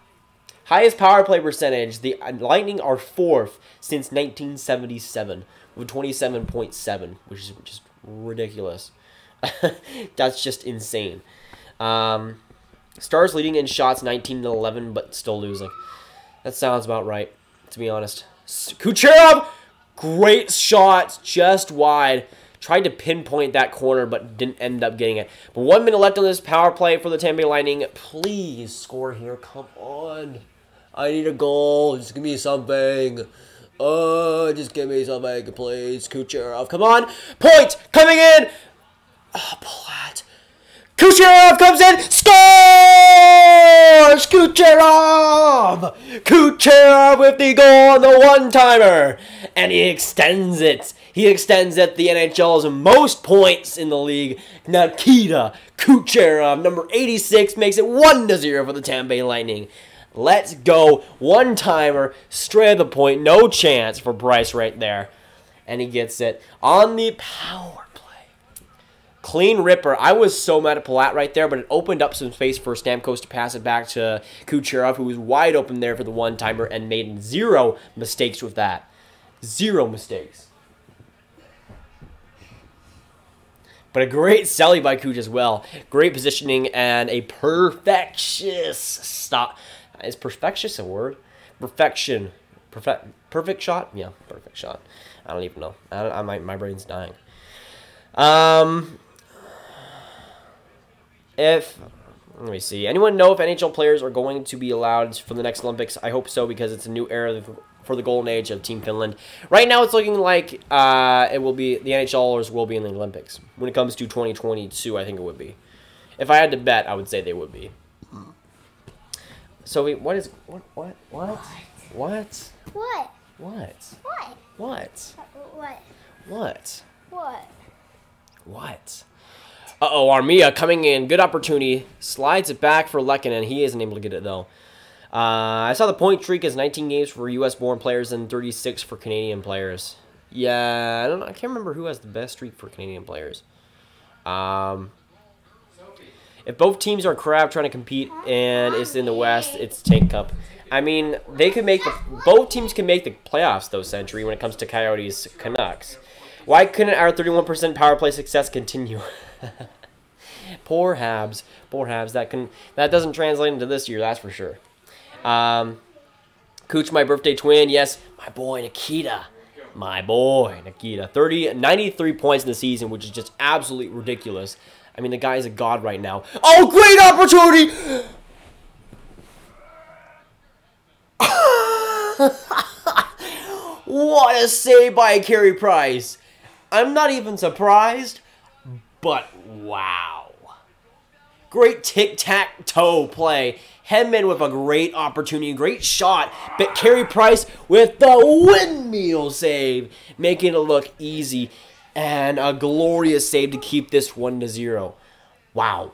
Highest power play percentage. The Lightning are 4th since 1977 with 27.7, which is just ridiculous. That's just insane. Stars leading in shots 19-11, but still losing. That sounds about right, to be honest. Kucherov, great shot, just wide. Tried to pinpoint that corner, but didn't end up getting it. But 1 minute left on this power play for the Tampa Bay Lightning. Please score here. Come on. I need a goal. Just give me something. Oh, just give me something, please. Kucherov, come on. Point coming in. Oh, Palat. Kucherov comes in. Scores! Kucherov! Kucherov with the goal on the one-timer. And he extends it. He extends at the NHL's most points in the league. Nikita Kucherov, number 86, makes it 1-0 for the Tampa Bay Lightning. Let's go. One-timer, straight at the point. No chance for Bryce right there. And he gets it on the power play. Clean ripper. I was so mad at Palat right there, but it opened up some space for Stamkos to pass it back to Kucherov, who was wide open there for the one-timer and made 0 mistakes with that. 0 mistakes. But a great celly by Kuch as well. Great positioning and a perfectious stop. Is perfectious a word? Perfection. Perfect shot? Yeah, perfect shot. I don't even know. My brain's dying. Let me see. Anyone know if NHL players are going to be allowed for the next Olympics? I hope so, because it's a new era for the golden age of Team Finland. Right now, it's looking like it will be the NHLers will be in the Olympics. When it comes to 2022, I think it would be. If I had to bet, I would say they would be. So what? Uh-oh, Armia coming in. Good opportunity. Slides it back for Lehkonen. He isn't able to get it, though. I saw the point streak is 19 games for U.S.-born players and 36 for Canadian players. Yeah, I don't know. I can't remember who has the best streak for Canadian players. If both teams are crap trying to compete and it's in the West, it's Tank Cup. I mean, they could make both teams can make the playoffs, though, Century, when it comes to Coyotes Canucks. Why couldn't our 31% power play success continue? Poor Habs. Poor Habs. That doesn't translate into this year, that's for sure. Cooch, my birthday twin. Yes, my boy Nikita. My boy Nikita. 93 points in the season, which is just absolutely ridiculous. I mean, the guy is a god right now. Oh, great opportunity! What a save by Carey Price. I'm not even surprised, but wow. Great tic-tac-toe play. Hedman with a great opportunity, great shot, but Carey Price with the windmill save, making it look easy, and a glorious save to keep this 1-0. Wow.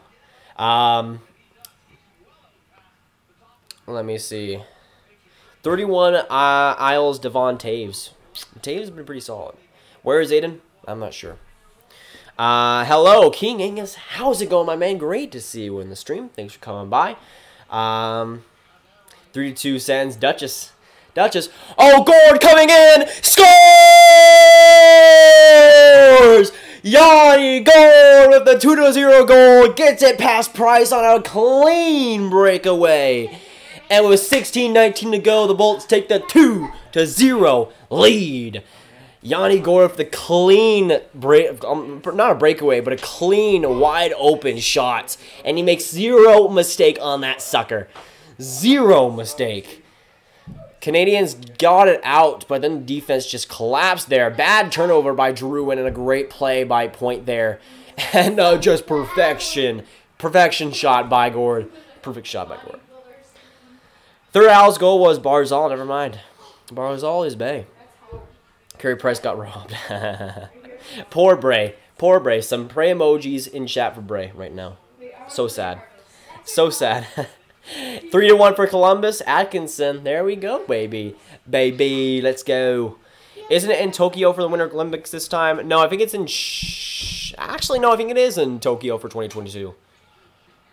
Let me see. 31 Isles Devon Taves. Taves has been pretty solid. Where is Aiden? I'm not sure. Hello, King Angus. How's it going, my man? Great to see you in the stream. Thanks for coming by. 3-2 sends Duchess. Oh, Gord coming in. Scores! Yanni Gord with the 2-0 goal. Gets it past Price on a clean breakaway. And with 16:19 to go, the Bolts take the 2-0 lead. Yanni Gord with the clean break, not a breakaway, but a clean, wide open shot. And he makes zero mistake on that sucker. Zero mistake. Canadians got it out, but then the defense just collapsed there. Bad turnover by Drew and a great play by Point there. And just perfection. Perfection shot by Gord. Perfect shot by Gord. Third Al's goal was Barzal. Never mind. Barzal is Bay. Carey Price got robbed. Poor Bray. Poor Bray. Some pray emojis in chat for Bray right now. So sad. So sad. 3-1 for Columbus. Atkinson. There we go, baby. Baby, let's go. Isn't it in Tokyo for the Winter Olympics this time? No, I think it's in... Actually, no, I think it is in Tokyo for 2022.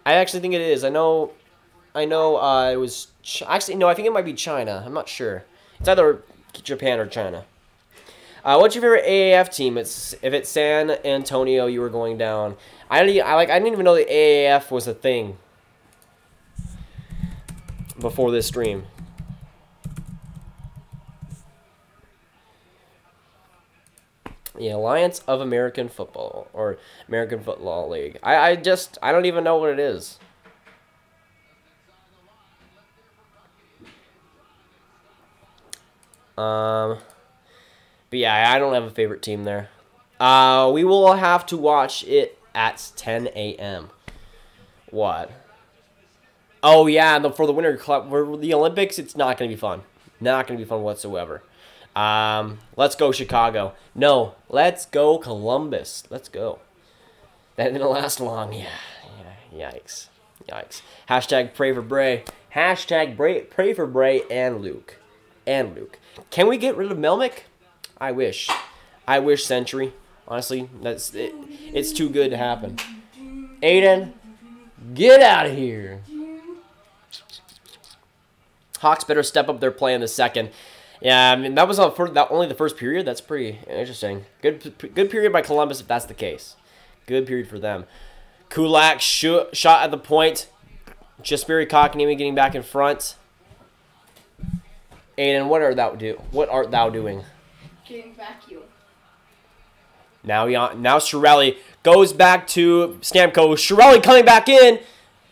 I actually think it is. I know it was... Actually, no, I think it might be China. I'm not sure. It's either Japan or China. What's your favorite AAF team? If it's San Antonio, you were going down. I didn't even know the AAF was a thing before this stream. Yeah, Alliance of American Football or American Football League. I don't even know what it is. But yeah, I don't have a favorite team there. We will have to watch it at 10 a.m. What? Oh yeah, for the Winter Club, for the Olympics, it's not gonna be fun. Not gonna be fun whatsoever. Let's go Chicago. No, let's go Columbus. Let's go. That didn't last long. Yeah. Yikes. Hashtag pray for Bray. Hashtag pray for Bray and Luke. Can we get rid of Melnick? I wish. Century. Honestly, it's too good to happen. Aiden, get out of here. Hawks better step up their play in the second. Yeah, I mean, that was only the first period. That's pretty interesting. Good period by Columbus if that's the case. Good period for them. Kulak shot at the point. Jesperi Kotkaniemi getting back in front. Aiden, what art thou doing? Getting vacuum. Now Chiarelli goes back to Stamkos. Chiarelli coming back in.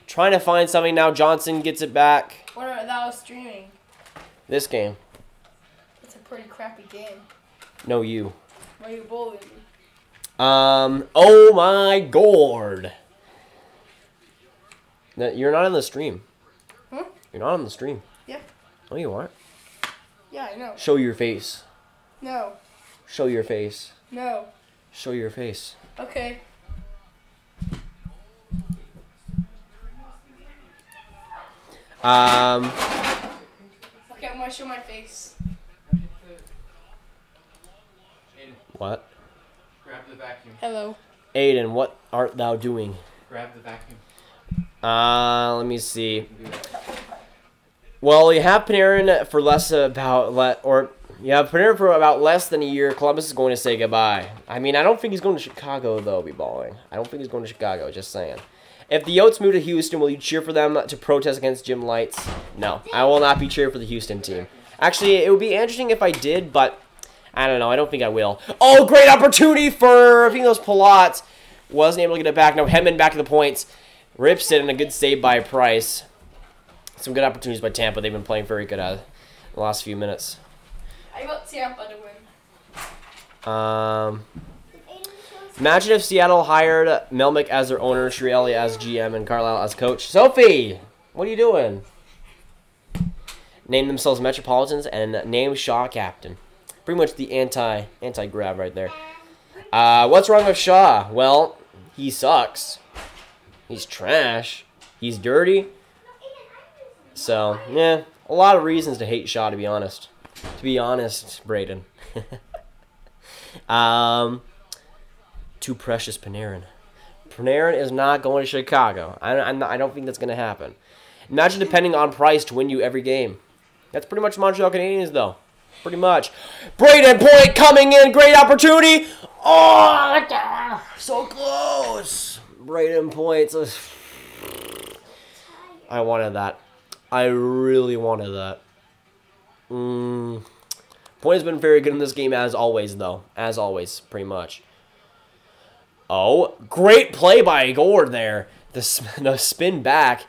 Trying to find something now. Johnson gets it back. What art thou streaming? This game. It's a pretty crappy game. No, you. Why are you bullying me? Oh my god. You're not on the stream. Huh? You're not on the stream. Yeah. No, you aren't. Yeah, I know. Show your face. No. Show your face. No. Show your face. Okay. Okay, I'm gonna show my face. What? Grab the vacuum. Hello. Aiden, what art thou doing? Grab the vacuum. Let me see. Well, you have Panarin for for about less than a year. Columbus is going to say goodbye. I mean, I don't think he's going to Chicago though. Be balling. I don't think he's going to Chicago. Just saying. If the Yotes move to Houston, will you cheer for them to protest against Jim Lights? No, I will not be cheering for the Houston team. Actually, it would be interesting if I did, but I don't know. I don't think I will. Oh, great opportunity for, I think it was Palat. Wasn't able to get it back. No, Hedman back to the points. Rips it, and a good save by Price. Some good opportunities by Tampa. They've been playing very good the last few minutes. I got Tampa to win. Imagine if Seattle hired Melnick as their owner, Chiarelli as GM, and Carlisle as coach. Sophie, what are you doing? Name themselves Metropolitans and name Shaw captain. Pretty much the anti-grab right there. What's wrong with Shaw? Well, he sucks. He's trash. He's dirty. So, yeah, a lot of reasons to hate Shaw, to be honest. To be honest, Braden. 2 too precious, Panarin. Panarin is not going to Chicago. I don't think that's going to happen. Imagine depending on price to win you every game. That's pretty much Montreal Canadiens, though. Pretty much. Brayden Point coming in. Great opportunity. Oh, so close. Brayden Point. I wanted that. I really wanted that. Point has been very good in this game as always, though. As always, pretty much. Oh, great play by Gord there. The spin back.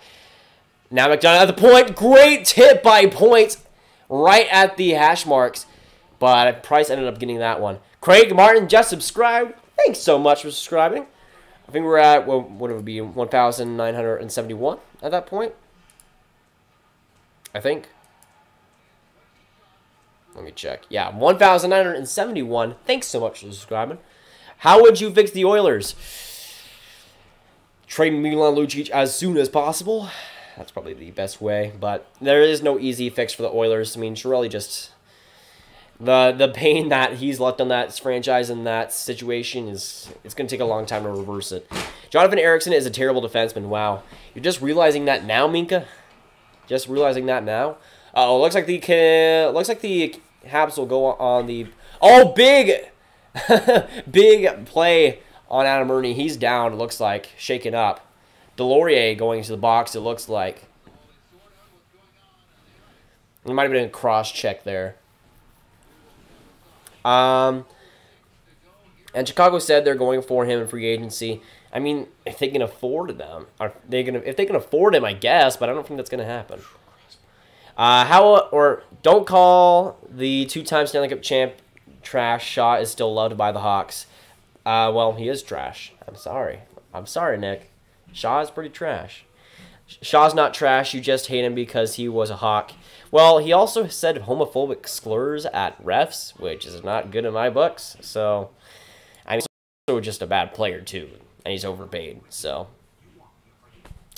Now McDonough at the point. Great tip by Point right at the hash marks. But Price ended up getting that one. Craig Martin just subscribed. Thanks so much for subscribing. I think we're at, what would it be, 1,971 at that point? I think. Let me check. Yeah, 1,971. Thanks so much for subscribing. How would you fix the Oilers? Trade Milan Lucic as soon as possible. That's probably the best way, but there is no easy fix for the Oilers. I mean, Chiarelli just... The pain that he's left on that franchise in that situation is... It's going to take a long time to reverse it. Jonathan Ericsson is a terrible defenseman. Wow. You're just realizing that now, Minka? Just realizing that now? Uh-oh, looks like the Habs will go on the... Oh, big... big play on Adam Ernie. He's down, it looks like. Shaken up. Delorier going into the box, it looks like. It might have been a cross-check there. And Chicago said they're going for him in free agency. I mean, if they can afford them, if they can afford him, I guess, but I don't think that's going to happen. Don't call the two-time Stanley Cup champ trash. Shaw is still loved by the Hawks. Well, he is trash. I'm sorry. I'm sorry, Nick. Shaw is pretty trash. Shaw's not trash. You just hate him because he was a Hawk. Well, he also said homophobic slurs at refs, which is not good in my books. So, I mean, he's also just a bad player, too. And he's overpaid. So,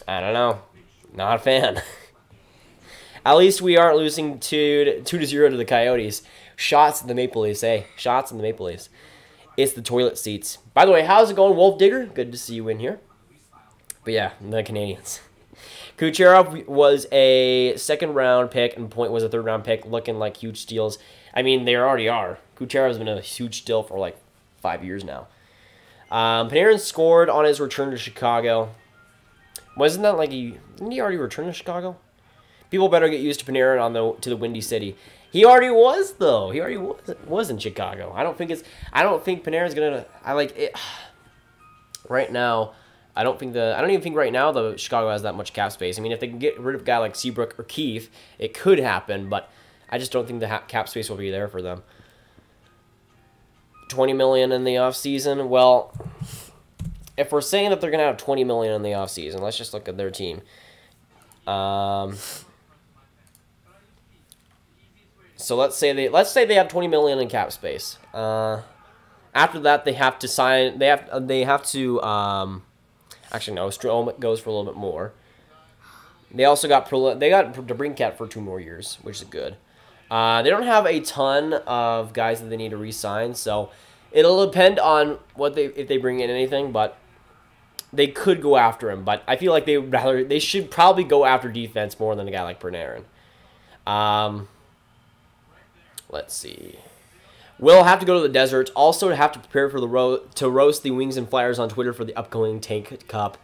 I don't know. Not a fan. At least we aren't losing 2-0 to the Coyotes. Shots in the Maple Leafs, eh? Shots in the Maple Leafs. It's the toilet seats. By the way, how's it going, Wolf Digger? Good to see you in here. But yeah, the Canadiens. Kucherov was a second-round pick, and Point was a third-round pick, looking like huge steals. I mean, they already are. Kucherov's been a huge steal for like 5 years now. Panarin scored on his return to Chicago. Wasn't that like didn't he already return to Chicago? People better get used to Panarin to the Windy City. He already was, though. He already was in Chicago. I don't think Panarin's gonna. I like it right now. I don't even think right now the Chicago has that much cap space. I mean, if they can get rid of a guy like Seabrook or Keefe, it could happen. But I just don't think the cap space will be there for them. $20 million in the offseason. Well, if we're saying that they're gonna have $20 million in the offseason, let's just look at their team. So let's say they have $20 million in cap space. After that, they have to sign. They have to. Actually, no. Strome goes for a little bit more. They also got DeBrincat for 2 more years, which is good. They don't have a ton of guys that they need to re-sign, so it'll depend on if they bring in anything. But they could go after him. But I feel like they should probably go after defense more than a guy like Panarin. Let's see. We'll have to go to the desert. Also, have to prepare for to roast the Wings and Flyers on Twitter for the upcoming Tank Cup.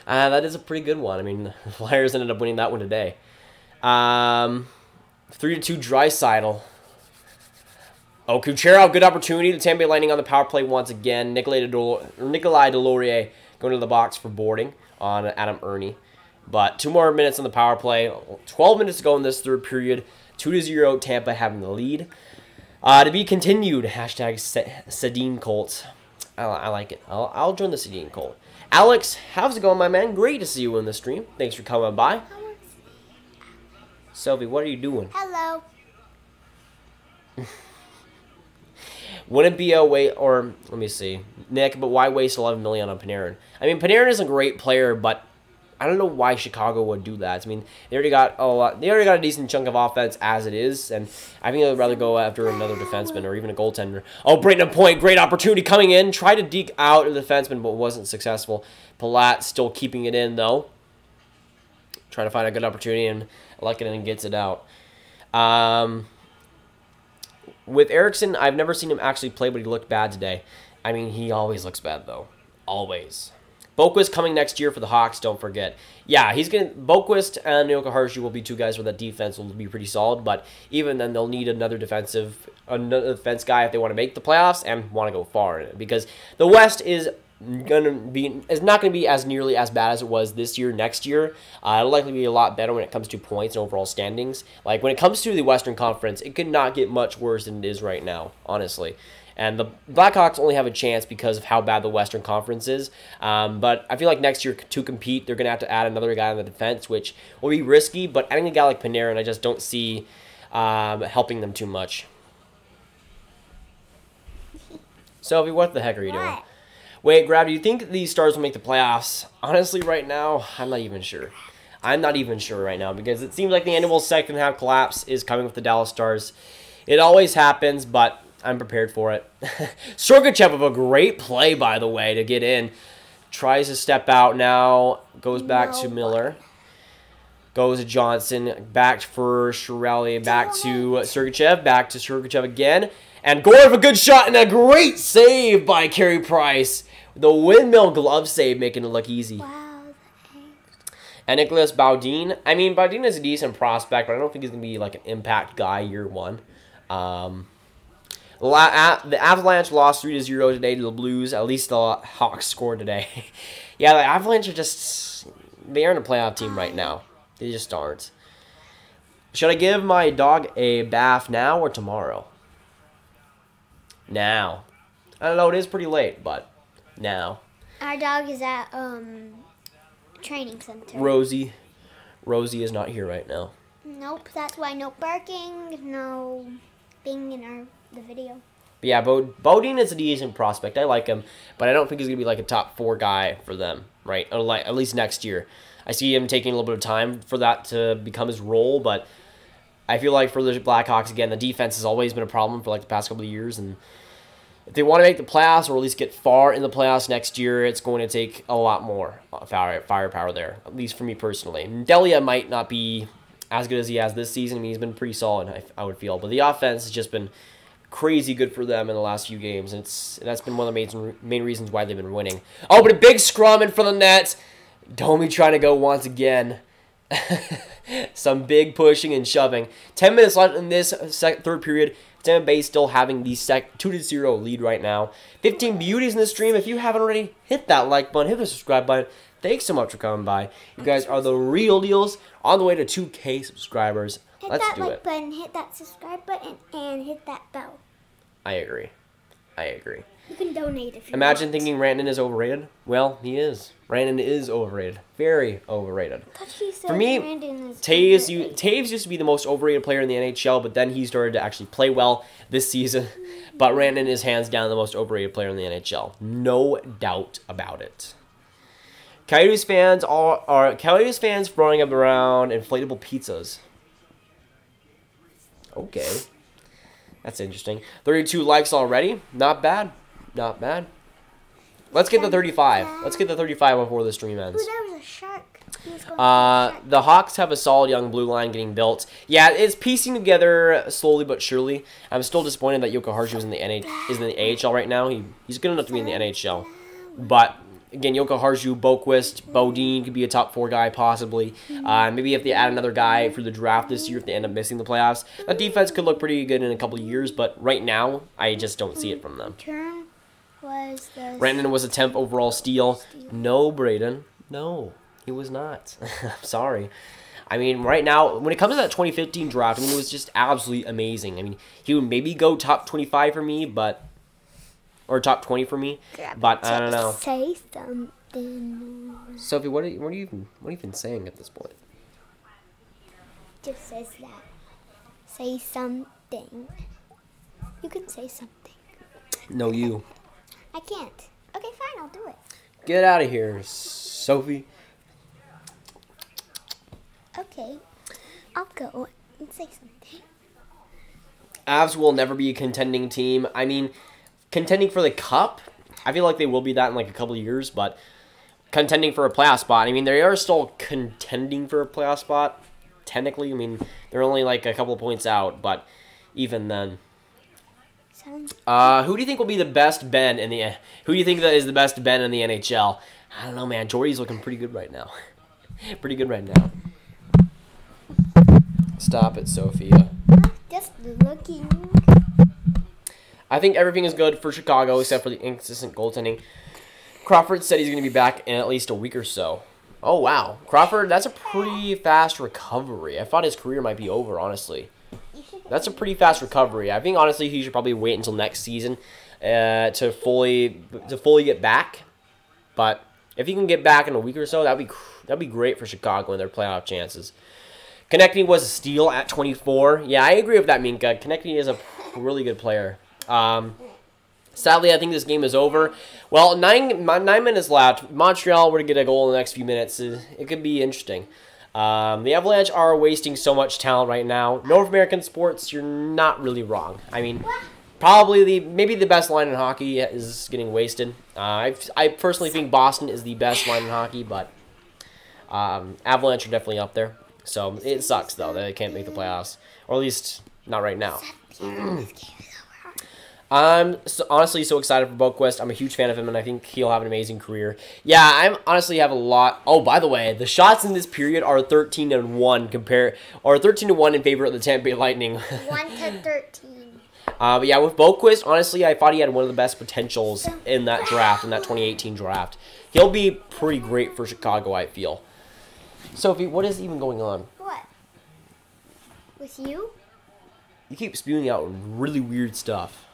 That is a pretty good one. I mean, the Flyers ended up winning that one today. 3-2 Draisaitl. Oh, Kucherov, good opportunity. The Tampa Bay Lightning on the power play once again. Nikolai Delorier going to the box for boarding on Adam Ernie. But 2 more minutes on the power play. 12 minutes to go in this third period. 2-0 Tampa having the lead. To be continued, hashtag Sedin Colt. I like it. I'll join the Sedin Colt. Alex, how's it going, my man? Great to see you in the stream. Thanks for coming by. Sylvie, what are you doing? Hello. Wouldn't be a wait, or let me see, Nick. But why waste $11 million on Panarin? I mean, Panarin is a great player, but I don't know why Chicago would do that. I mean, they already got a lot. They already got a decent chunk of offense as it is, and I think they'd rather go after another defenseman or even a goaltender. Oh, Brayton Point, great opportunity coming in. Tried to deke out a defenseman, but wasn't successful. Palat still keeping it in though. Trying to find a good opportunity, and Lehkonen gets it out. With Eriksson, I've never seen him actually play, but he looked bad today. I mean, he always looks bad though. Always. Boquist coming next year for the Hawks, don't forget. Yeah, Boquist and Yokoharshu will be two guys where that defense will be pretty solid, but even then they'll need another defense guy if they want to make the playoffs and want to go far in it, because the West is not going to be as nearly as bad as it was this year. Next year, it'll likely be a lot better when it comes to points and overall standings. Like when it comes to the Western Conference, it could not get much worse than it is right now, honestly. And the Blackhawks only have a chance because of how bad the Western Conference is. But I feel like next year to compete, they're going to have to add another guy on the defense, which will be risky. But adding a guy like Panarin, I just don't see helping them too much. Sophie, what the heck are you doing? Wait, Grab, do you think these Stars will make the playoffs? Honestly, right now, I'm not even sure. I'm not even sure right now because it seems like the annual second half collapse is coming with the Dallas Stars. It always happens, but I'm prepared for it. Sergachev with a great play, by the way, to get in. Tries to step out now. Goes back to Miller. Goes to Johnson. Back for Chiarelli. Back to Sergachev. Back to Sergachev again. And Gore with a good shot and a great save by Carey Price. The windmill glove save making it look easy. Wow. And Nicholas Baudin. I mean, Baudin is a decent prospect, but I don't think he's going to be like an impact guy year one. The Avalanche lost 3-0 today to the Blues. At least the Hawks scored today. Yeah, the Avalanche are just... They aren't a playoff team right now. They just aren't. Should I give my dog a bath now or tomorrow? Now. I don't know, it is pretty late, but now. Our dog is at training center. Rosie is not here right now. Nope, that's why no barking, no being in the video. But yeah, Baudin is a decent prospect. I like him, but I don't think he's going to be like a top 4 guy for them, right? At least next year. I see him taking a little bit of time for that to become his role, but I feel like for the Blackhawks, again, the defense has always been a problem for like the past couple of years, and if they want to make the playoffs or at least get far in the playoffs next year, it's going to take a lot more firepower there, at least for me personally. Delia might not be as good as he has this season. I mean, he's been pretty solid, I would feel, but the offense has just been crazy good for them in the last few games, and that's been one of the main reasons why they've been winning. Oh, but a big scrum in front of the net. Domi trying to go once again. Some big pushing and shoving. 10 minutes left in this third period. Tampa Bay still having the 2-0 lead right now. 15 beauties in the stream. If you haven't already, hit that like button, hit the subscribe button. Thanks so much for coming by. You guys are the real deals. On the way to 2K subscribers. Let's do it. Hit that like button, hit that subscribe button, and hit that bell. I agree. You can donate if you Imagine want. thinking Rantanen is overrated. Well, he is. Rantanen is overrated. Very overrated. For me, Taves used to be the most overrated player in the NHL, but then he started to actually play well this season. But Rantanen is hands down the most overrated player in the NHL. No doubt about it. Coyotes fans are throwing up around inflatable pizzas. Okay. That's interesting. 32 likes already. Not bad. Not bad. Let's get the 35. Let's get the 35 before the stream ends. Ooh, that was a shark. The Hawks have a solid young blue line getting built. Yeah, it's piecing together slowly but surely. I'm still disappointed that Yokoharshu is in the AHL right now. He's good enough to be in the NHL. But again, Yokoharshu, Boquist, Baudin could be a top 4 guy possibly. Maybe if they add another guy for the draft this year, if they end up missing the playoffs, that defense could look pretty good in a couple of years. But right now, I just don't see it from them. Rantanen was a 10th overall steal. No, Braden. No, he was not. I'm sorry. I mean, right now, when it comes to that 2015 draft, I mean, it was just absolutely amazing. I mean, he would maybe go top 25 for me, but... Or top 20 for me, but I don't know. Say something. Sophie, what are you even saying at this point? Just says that. Say something. You can say something. No, you. I can't. Okay, fine, I'll do it. Get out of here, Sophie. Okay, I'll go and say something. Avs will never be a contending team. I mean, contending for the cup, I feel like they will be that in like a couple of years, but contending for a playoff spot, I mean, they are still contending for a playoff spot, technically. I mean, they're only like a couple of points out, but even then. Who do you think will be the best Ben in the... Who do you think that is the best Ben in the NHL? I don't know, man. Jordy's looking pretty good right now. Pretty good right now. Stop it, Sophia. Just looking. I think everything is good for Chicago except for the inconsistent goaltending. Crawford said he's going to be back in at least a week or so. Oh, wow. Crawford, that's a pretty fast recovery. I thought his career might be over, honestly. That's a pretty fast recovery. I think, honestly, he should probably wait until next season to fully get back. But if he can get back in a week or so, that'd be great for Chicago and their playoff chances. Konechny was a steal at 24. Yeah, I agree with that, Minka. Konechny is a really good player. Sadly, I think this game is over. Well, 9 minutes left. Montreal were to get a goal in the next few minutes. It could be interesting. The Avalanche are wasting so much talent right now. North American sports, you're not really wrong. I mean, probably maybe the best line in hockey is getting wasted. I personally think Boston is the best line in hockey, but Avalanche are definitely up there. So it sucks though that they can't make the playoffs, or at least not right now. I'm honestly so excited for Boquist. I'm a huge fan of him, and I think he'll have an amazing career. Yeah, I'm honestly have a lot. Oh, by the way, the shots in this period are 13-1 13-1 in favor of the Tampa Bay Lightning. 1-13. But yeah, with Boquist, honestly, I thought he had one of the best potentials in that draft, in that 2018 draft. He'll be pretty great for Chicago, I feel. Sophie, what is even going on? What? With you? You keep spewing out really weird stuff.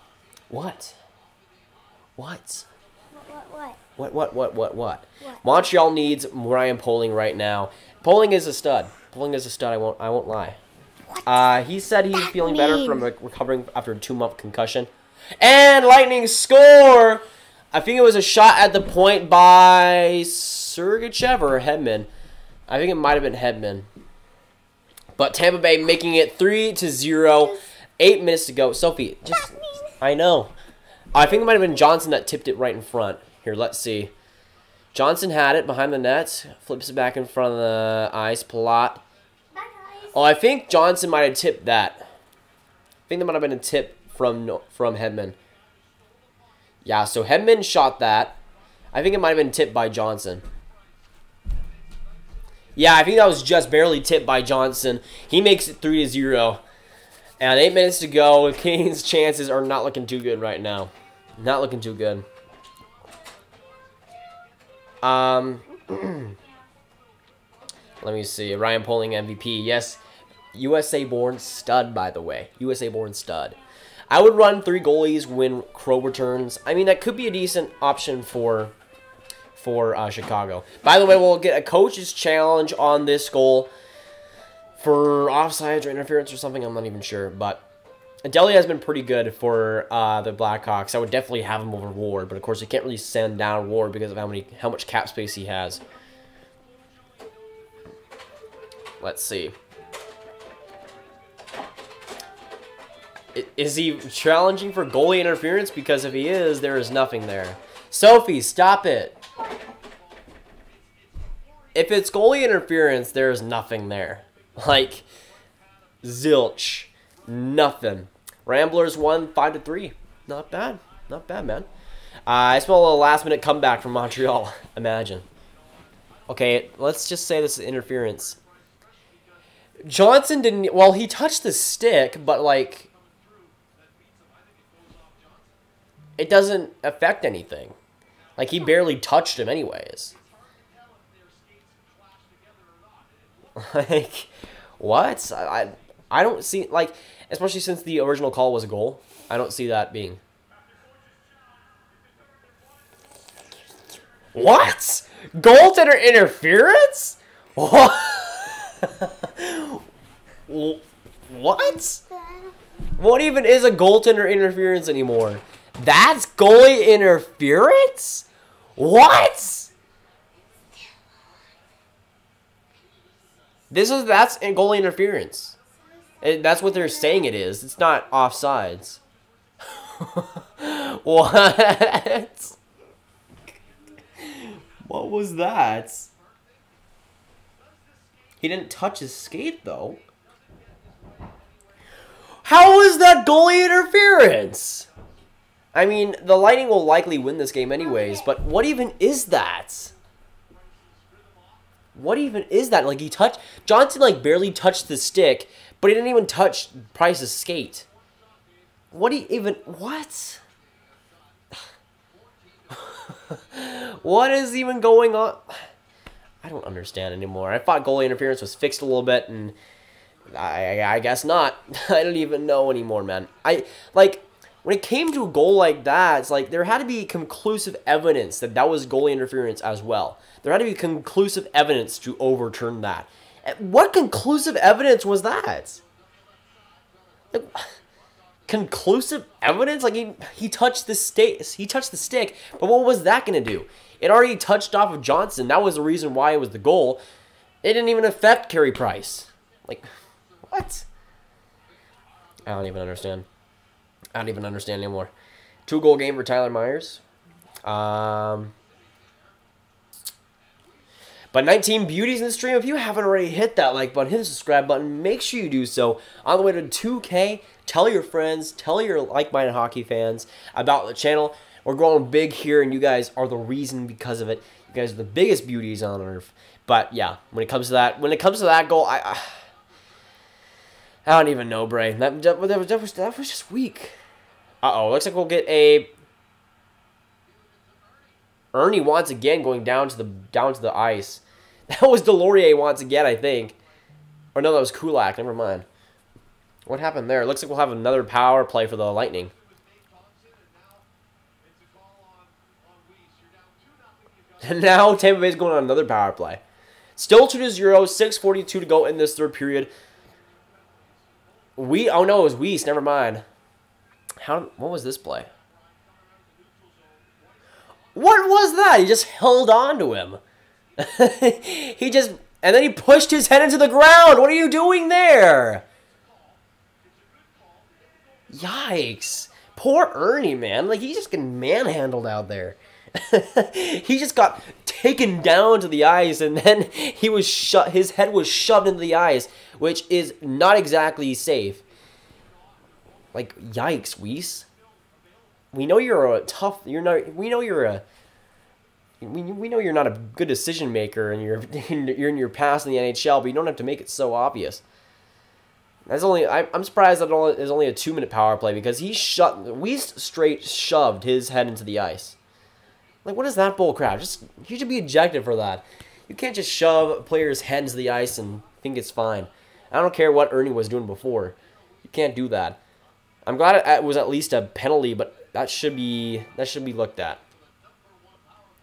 What? What? What? Montreal needs Ryan Poling right now. Poling is a stud. I won't lie. He said he's feeling better from recovering after a 2-month concussion. And Lightning score! I think it was a shot at the point by Sergachev or Hedman. I think it might have been Hedman. But Tampa Bay making it 3-0. 8 minutes to go. Sophie, just... I know. I think it might have been Johnson that tipped it right in front. Here, let's see. Johnson had it behind the net. Flips it back in front of the ice. Palat. Oh, I think Johnson might have tipped that. I think that might have been a tip from Hedman. Yeah, so Hedman shot that. I think it might have been tipped by Johnson. Yeah, I think that was just barely tipped by Johnson. He makes it 3-0. And 8 minutes to go. Kane's chances are not looking too good right now. Not looking too good. Let me see. Ryan Poling MVP. Yes. USA-born stud, by the way. USA-born stud. I would run 3 goalies when Crow returns. I mean, that could be a decent option for Chicago. By the way, we'll get a coach's challenge on this goal for offsides or interference or something. I'm not even sure. But Delhi has been pretty good for the Blackhawks. I would definitely have him over Ward. But, of course, you can't really send down Ward because of how much cap space he has. Let's see. Is he challenging for goalie interference? Because if he is, there is nothing there. Sophie, stop it. If it's goalie interference, there is nothing there. Like, zilch. Nothing. Ramblers won 5-3. Not bad. Not bad, man. I smell a last-minute comeback from Montreal. Imagine. Okay, let's just say this is interference. Johnson didn't... Well, he touched the stick, but, like... It doesn't affect anything. Like, he barely touched him anyways. Like, what? I don't see, like, especially since the original call was a goal, I don't see that being. What? Goaltender interference? What? What? What even is a goaltender interference anymore? That's goalie interference? What? That's goalie interference. That's what they're saying it is. It's not offsides. What? What was that? He didn't touch his skate, though. How is that goalie interference? I mean, the Lightning will likely win this game anyways, but what even is that? What even is that? Like, Johnson, like, barely touched the stick, but he didn't even touch Price's skate. What? What is even going on? I don't understand anymore. I thought goalie interference was fixed a little bit, and I guess not. I don't even know anymore, man. When it came to a goal like that, it's like there had to be conclusive evidence that was goalie interference as well. There had to be conclusive evidence to overturn that. What conclusive evidence was that? Like, conclusive evidence? Like he touched the stick, but what was that going to do? It already touched off of Johnson. That was the reason why it was the goal. It didn't even affect Carey Price. Like, what? I don't even understand. I don't even understand anymore. 2-goal game for Tyler Myers. But 19 beauties in the stream. If you haven't already hit that like button, hit the subscribe button. Make sure you do so. On the way to 2K, tell your friends, tell your like-minded hockey fans about the channel. We're growing big here, and you guys are the reason because of it. You guys are the biggest beauties on earth. But yeah, when it comes to that goal, I don't even know, Bray. That was just weak. Uh-oh, looks like we'll get a Ernie once again going down to the ice. That was Delorier once again, I think. Or no, that was Kulak. Never mind. What happened there? It looks like we'll have another power play for the Lightning. And now Tampa Bay's going on another power play. Still 2-0, 6:42 to go in this third period. Oh no, it was Weiss. Never mind. What was this play? What was that? He just held on to him. And then he pushed his head into the ground. What are you doing there? Yikes. Poor Ernie, man. Like, he's just getting manhandled out there. He just got taken down to the ice, and then his head was shoved into the ice, which is not exactly safe. Like, yikes, Weiss. We know you're a tough. We know you're not a good decision maker, and you're in your past in the NHL, but you don't have to make it so obvious. I'm surprised that it is only a 2-minute power play because Weiss straight shoved his head into the ice. Like, what is that bull crap? You should be ejected for that. You can't just shove a player's head into the ice and think it's fine. I don't care what Ernie was doing before. You can't do that. I'm glad it was at least a penalty, but that should be looked at.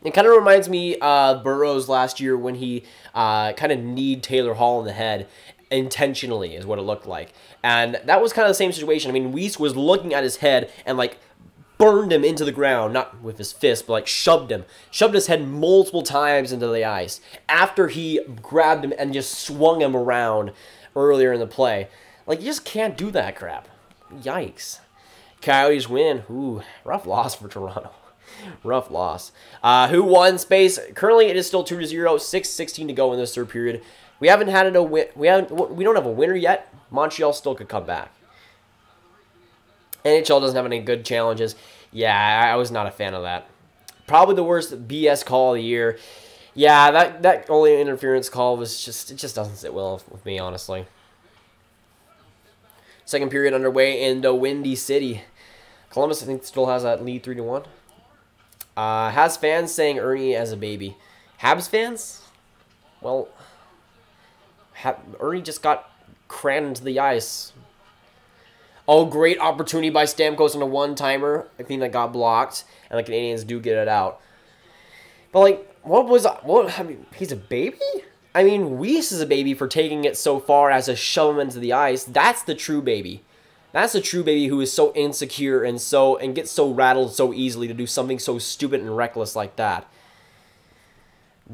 It kind of reminds me of Burroughs last year when he kind of kneed Taylor Hall in the head intentionally, is what it looked like. And that was kind of the same situation. I mean, Weiss was looking at his head and, like, burned him into the ground, not with his fist, but, like, shoved his head multiple times into the ice after he grabbed him and just swung him around earlier in the play. Like, you just can't do that crap. Yikes. Coyotes win. Ooh, rough loss for Toronto. Rough loss. Who won space? Currently, it is still 2-0. 6:16 to go in this third period. We haven't had a win. We don't have a winner yet. Montreal still could come back. NHL doesn't have any good challenges. Yeah, I was not a fan of that. Probably the worst BS call of the year. Yeah, that only interference call it just doesn't sit well with me, honestly. Second period underway in the Windy City. Columbus, I think, still has that lead 3-1. Has fans saying Ernie as a baby. Habs fans? Well, Ernie just got crammed into the ice. Oh, great opportunity by Stamkos on a one-timer. I think that got blocked, and the Canadians do get it out. But, like, I mean, he's a baby? I mean, Weiss is a baby for taking it so far as to shove him into the ice. That's the true baby. That's the true baby who is so insecure and gets so rattled so easily to do something so stupid and reckless like that.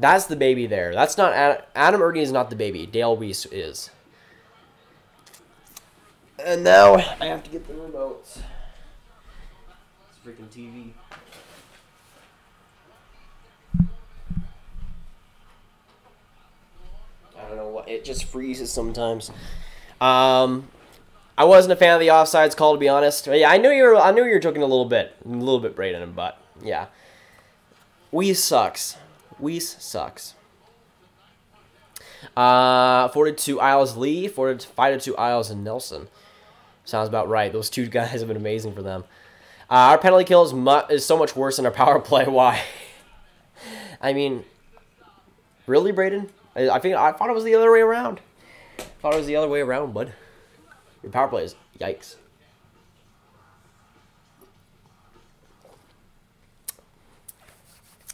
That's the baby there. That's not Adam Erdney is not the baby. Dale Weiss is. And now I have to get the remotes. It's freaking TV. I don't know what, it just freezes sometimes. I wasn't a fan of the offsides call, to be honest. Yeah, I knew you were joking a little bit, Braden, but yeah. Weiss sucks. Weiss sucks. 4-2 Isles Lee, 5-2 Isles and Nelson. Sounds about right. Those two guys have been amazing for them. Our penalty kill is so much worse than our power play. Why? I mean, really, Braden? I thought it was the other way around. Bud. Your power play is yikes.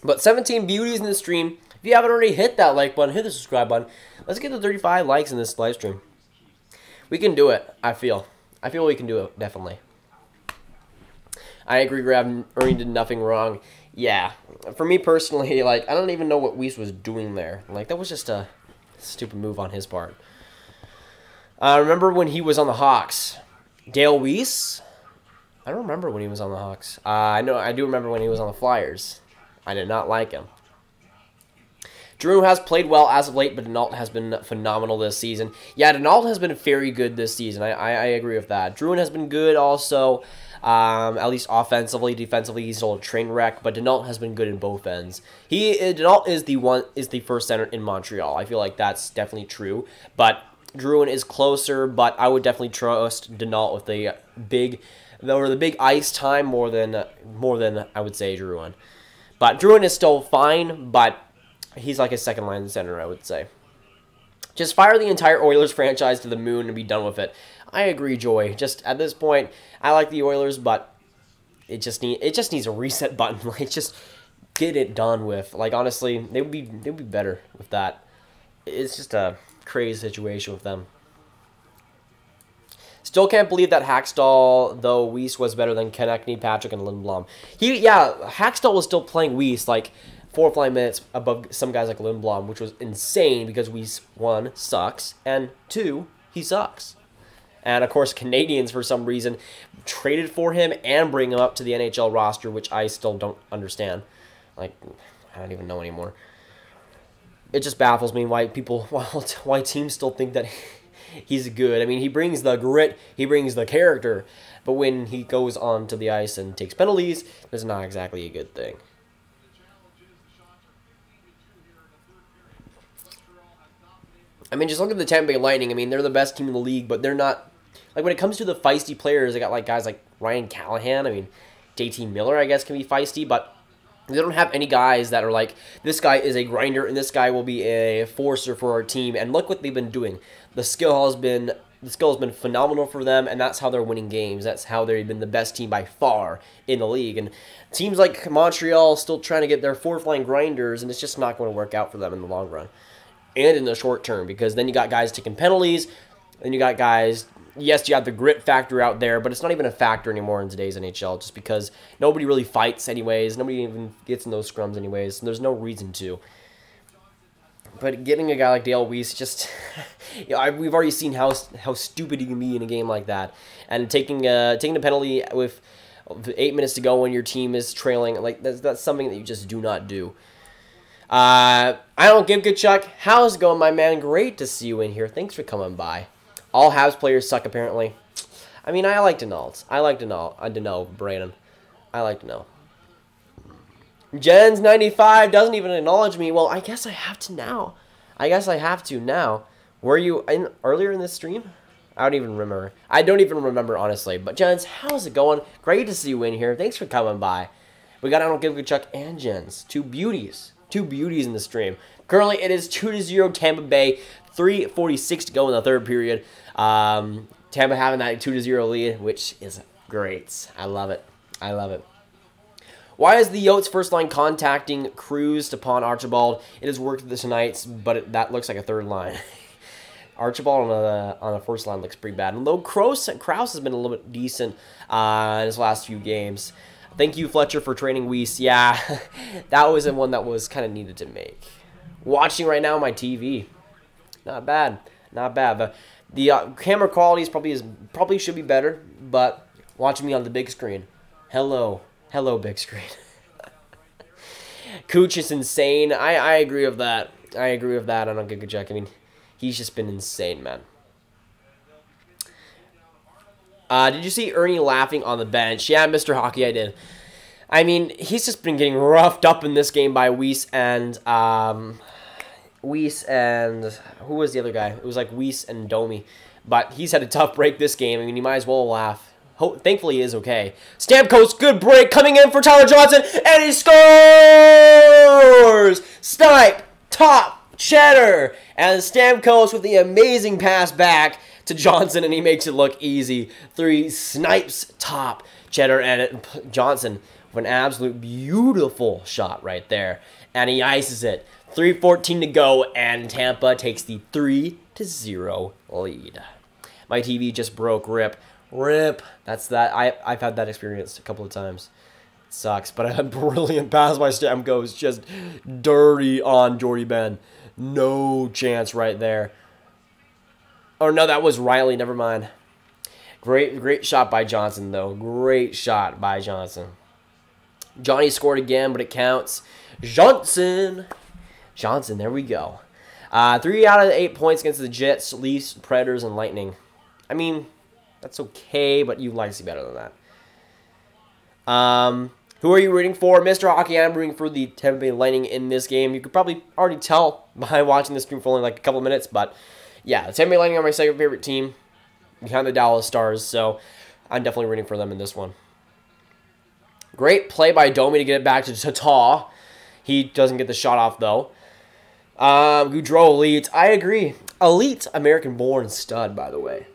But 17 beauties in the stream. If you haven't already hit that like button, hit the subscribe button. Let's get to 35 likes in this live stream. We can do it, I feel. I feel we can do it, definitely. I agree, Ernie did nothing wrong. Yeah. For me personally, like, I don't even know what Weiss was doing there. Like, that was just a stupid move on his part. Remember when he was on the Hawks? Dale Weiss? I don't remember when he was on the Hawks. I do remember when he was on the Flyers. I did not like him. Drew has played well as of late, but Denault has been phenomenal this season. Yeah, Denault has been very good this season. I agree with that. Drew has been good also, at least offensively. Defensively, he's still a train wreck, but Denault has been good in both ends. Denault is the first center in Montreal. I feel like that's definitely true, but Drouin is closer, but I would definitely trust Denault with the big ice time more than I would say Drouin. But Drouin is still fine, but he's like a second line center, I would say. Just fire the entire Oilers franchise to the moon and be done with it. I agree, Joy. Just at this point, I like the Oilers, but it just needs a reset button. Like, just get it done with. Like, honestly, they would be better with that. It's just a crazy situation with them. Still can't believe that Hackstall, though Weiss was better than Konechny, Patrick, and Lindblom. Hackstall was still playing Weiss like 4 or 5 minutes above some guys like Lindblom, which was insane because Weiss, 1, sucks, and 2, he sucks. And, of course, Canadians, for some reason, traded for him and bring him up to the NHL roster, which I still don't understand. Like, I don't even know anymore. It just baffles me why teams still think that he's good. I mean, he brings the grit, he brings the character, but when he goes onto the ice and takes penalties, that's not exactly a good thing. I mean, just look at the Tampa Bay Lightning. I mean, they're the best team in the league, but they're not... Like, when it comes to the feisty players, they got, like, guys like Ryan Callahan. I mean, JT Miller, I guess, can be feisty, but they don't have any guys that are like, this guy is a grinder, and this guy will be a forcer for our team. And look what they've been doing. The skill has been phenomenal for them, and that's how they're winning games. That's how they've been the best team by far in the league. And teams like Montreal still trying to get their fourth-line grinders, and it's just not going to work out for them in the long run. And in the short term, because then you got guys taking penalties, and you got guys, yes, you have the grit factor out there, but it's not even a factor anymore in today's NHL, just because nobody really fights anyways, nobody even gets in those scrums anyways, and there's no reason to. But getting a guy like Dale Weiss, just, we've already seen how stupid he can be in a game like that, and taking a penalty with 8 minutes to go when your team is trailing, like that's something that you just do not do. I don't give good Chuck. How's it going, my man? Great to see you in here. Thanks for coming by. All Habs players suck, apparently. I mean, I like Denault. Brandon. I like to know. Jens95 doesn't even acknowledge me. Well, I guess I have to now. Were you in earlier in this stream? I don't even remember, honestly. But Jens, how's it going? Great to see you in here. Thanks for coming by. We got I don't give good Chuck and Jens. Two beauties in the stream. Currently, it is 2-0 Tampa Bay. 3:46 to go in the third period. Tampa having that 2-0 lead, which is great. I love it. Why is the Yotes first line contacting Cruz upon Archibald? It has worked this night, but that looks like a third line. Archibald on the first line looks pretty bad. And though Krause has been a little bit decent in his last few games. Thank you, Fletcher, for training Weiss. Yeah, that was the one that was kind of needed to make. watching right now on my TV. Not bad. Not bad. The camera quality is probably should be better, but watching me on the big screen. Hello. Hello, big screen. Cooch is insane. I agree with that. I agree with that on Giga Jack. I mean, he's just been insane, man. Did you see Ernie laughing on the bench? Yeah, Mr. Hockey, I did. I mean, he's just been getting roughed up in this game by Weiss and who was the other guy? It was like Weiss and Domi. But he's had a tough break this game. I mean, you might as well laugh. Thankfully, he is okay. Stamkos, good break, coming in for Tyler Johnson, and he scores! Snipe, top, cheddar, and Stamkos with the amazing pass back to Johnson, and he makes it look easy. 3 snipes, top, cheddar, and Johnson with an absolute beautiful shot right there, and he ices it. 3:14 to go, and Tampa takes the 3-0 lead. My TV just broke. Rip. Rip. That's that. I've had that experience a couple of times. It sucks, but I had brilliant pass by Stamkos. Just dirty on Jordy Ben. No chance right there. Oh, no, that was Riley. Never mind. Great shot by Johnson, though. Great shot by Johnson. Johnny scored again, but it counts. Johnson, there we go. 3 out of 8 points against the Jets, Leafs, Predators, and Lightning. I mean, that's okay, but you'd like to see better than that. Who are you rooting for? Mr. Hockey, I'm rooting for the Tampa Bay Lightning in this game. You could probably already tell by watching the stream for only like a couple of minutes, but yeah, the Tampa Bay Lightning are my second favorite team behind the Dallas Stars, so I'm definitely rooting for them in this one. Great play by Domi to get it back to Tata. He doesn't get the shot off, though. Goudreau, elite. I agree. Elite American-born stud, by the way.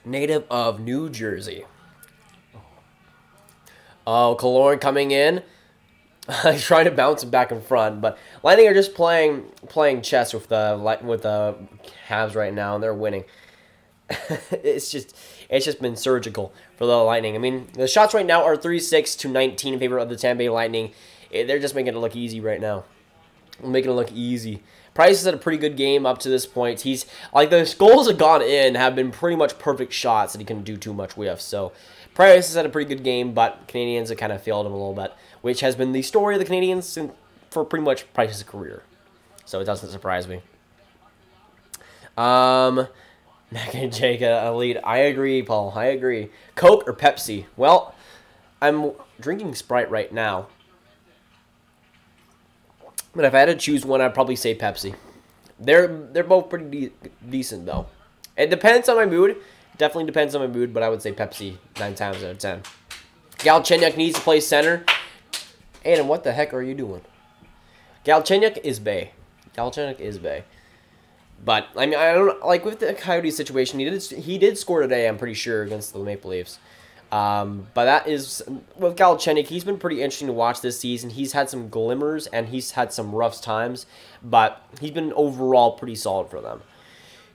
Native of New Jersey. Oh, Kaloran coming in. He's trying to bounce him back in front, but Lightning are just playing chess with the Habs right now, and they're winning. It's just been surgical for the Lightning. I mean, the shots right now are 36 to 19 in favor of the Tampa Bay Lightning. They're just making it look easy right now. Making it look easy. Price has had a pretty good game up to this point. He's like the goals that gone in have been pretty much perfect shots that he couldn't do too much with. So Price has had a pretty good game, but Canadians have kind of failed him a little bit, which has been the story of the Canadians for pretty much Price's career. So it doesn't surprise me. Mac and Jacob, elite. I agree, Paul. I agree. Coke or Pepsi? Well, I'm drinking Sprite right now. But if I had to choose one, I'd probably say Pepsi. They're both pretty decent, though. It depends on my mood. Definitely depends on my mood, but I would say Pepsi 9 times out of 10. Galchenyuk needs to play center. Aiden, what the heck are you doing? Galchenyuk is Bay. Galchenyuk is Bay. But I mean, I don't like with the Coyotes situation. He did score today, I'm pretty sure, against the Maple Leafs. But that is with Galchenyuk. He's been pretty interesting to watch this season. He's had some glimmers and he's had some rough times, but he's been overall pretty solid for them.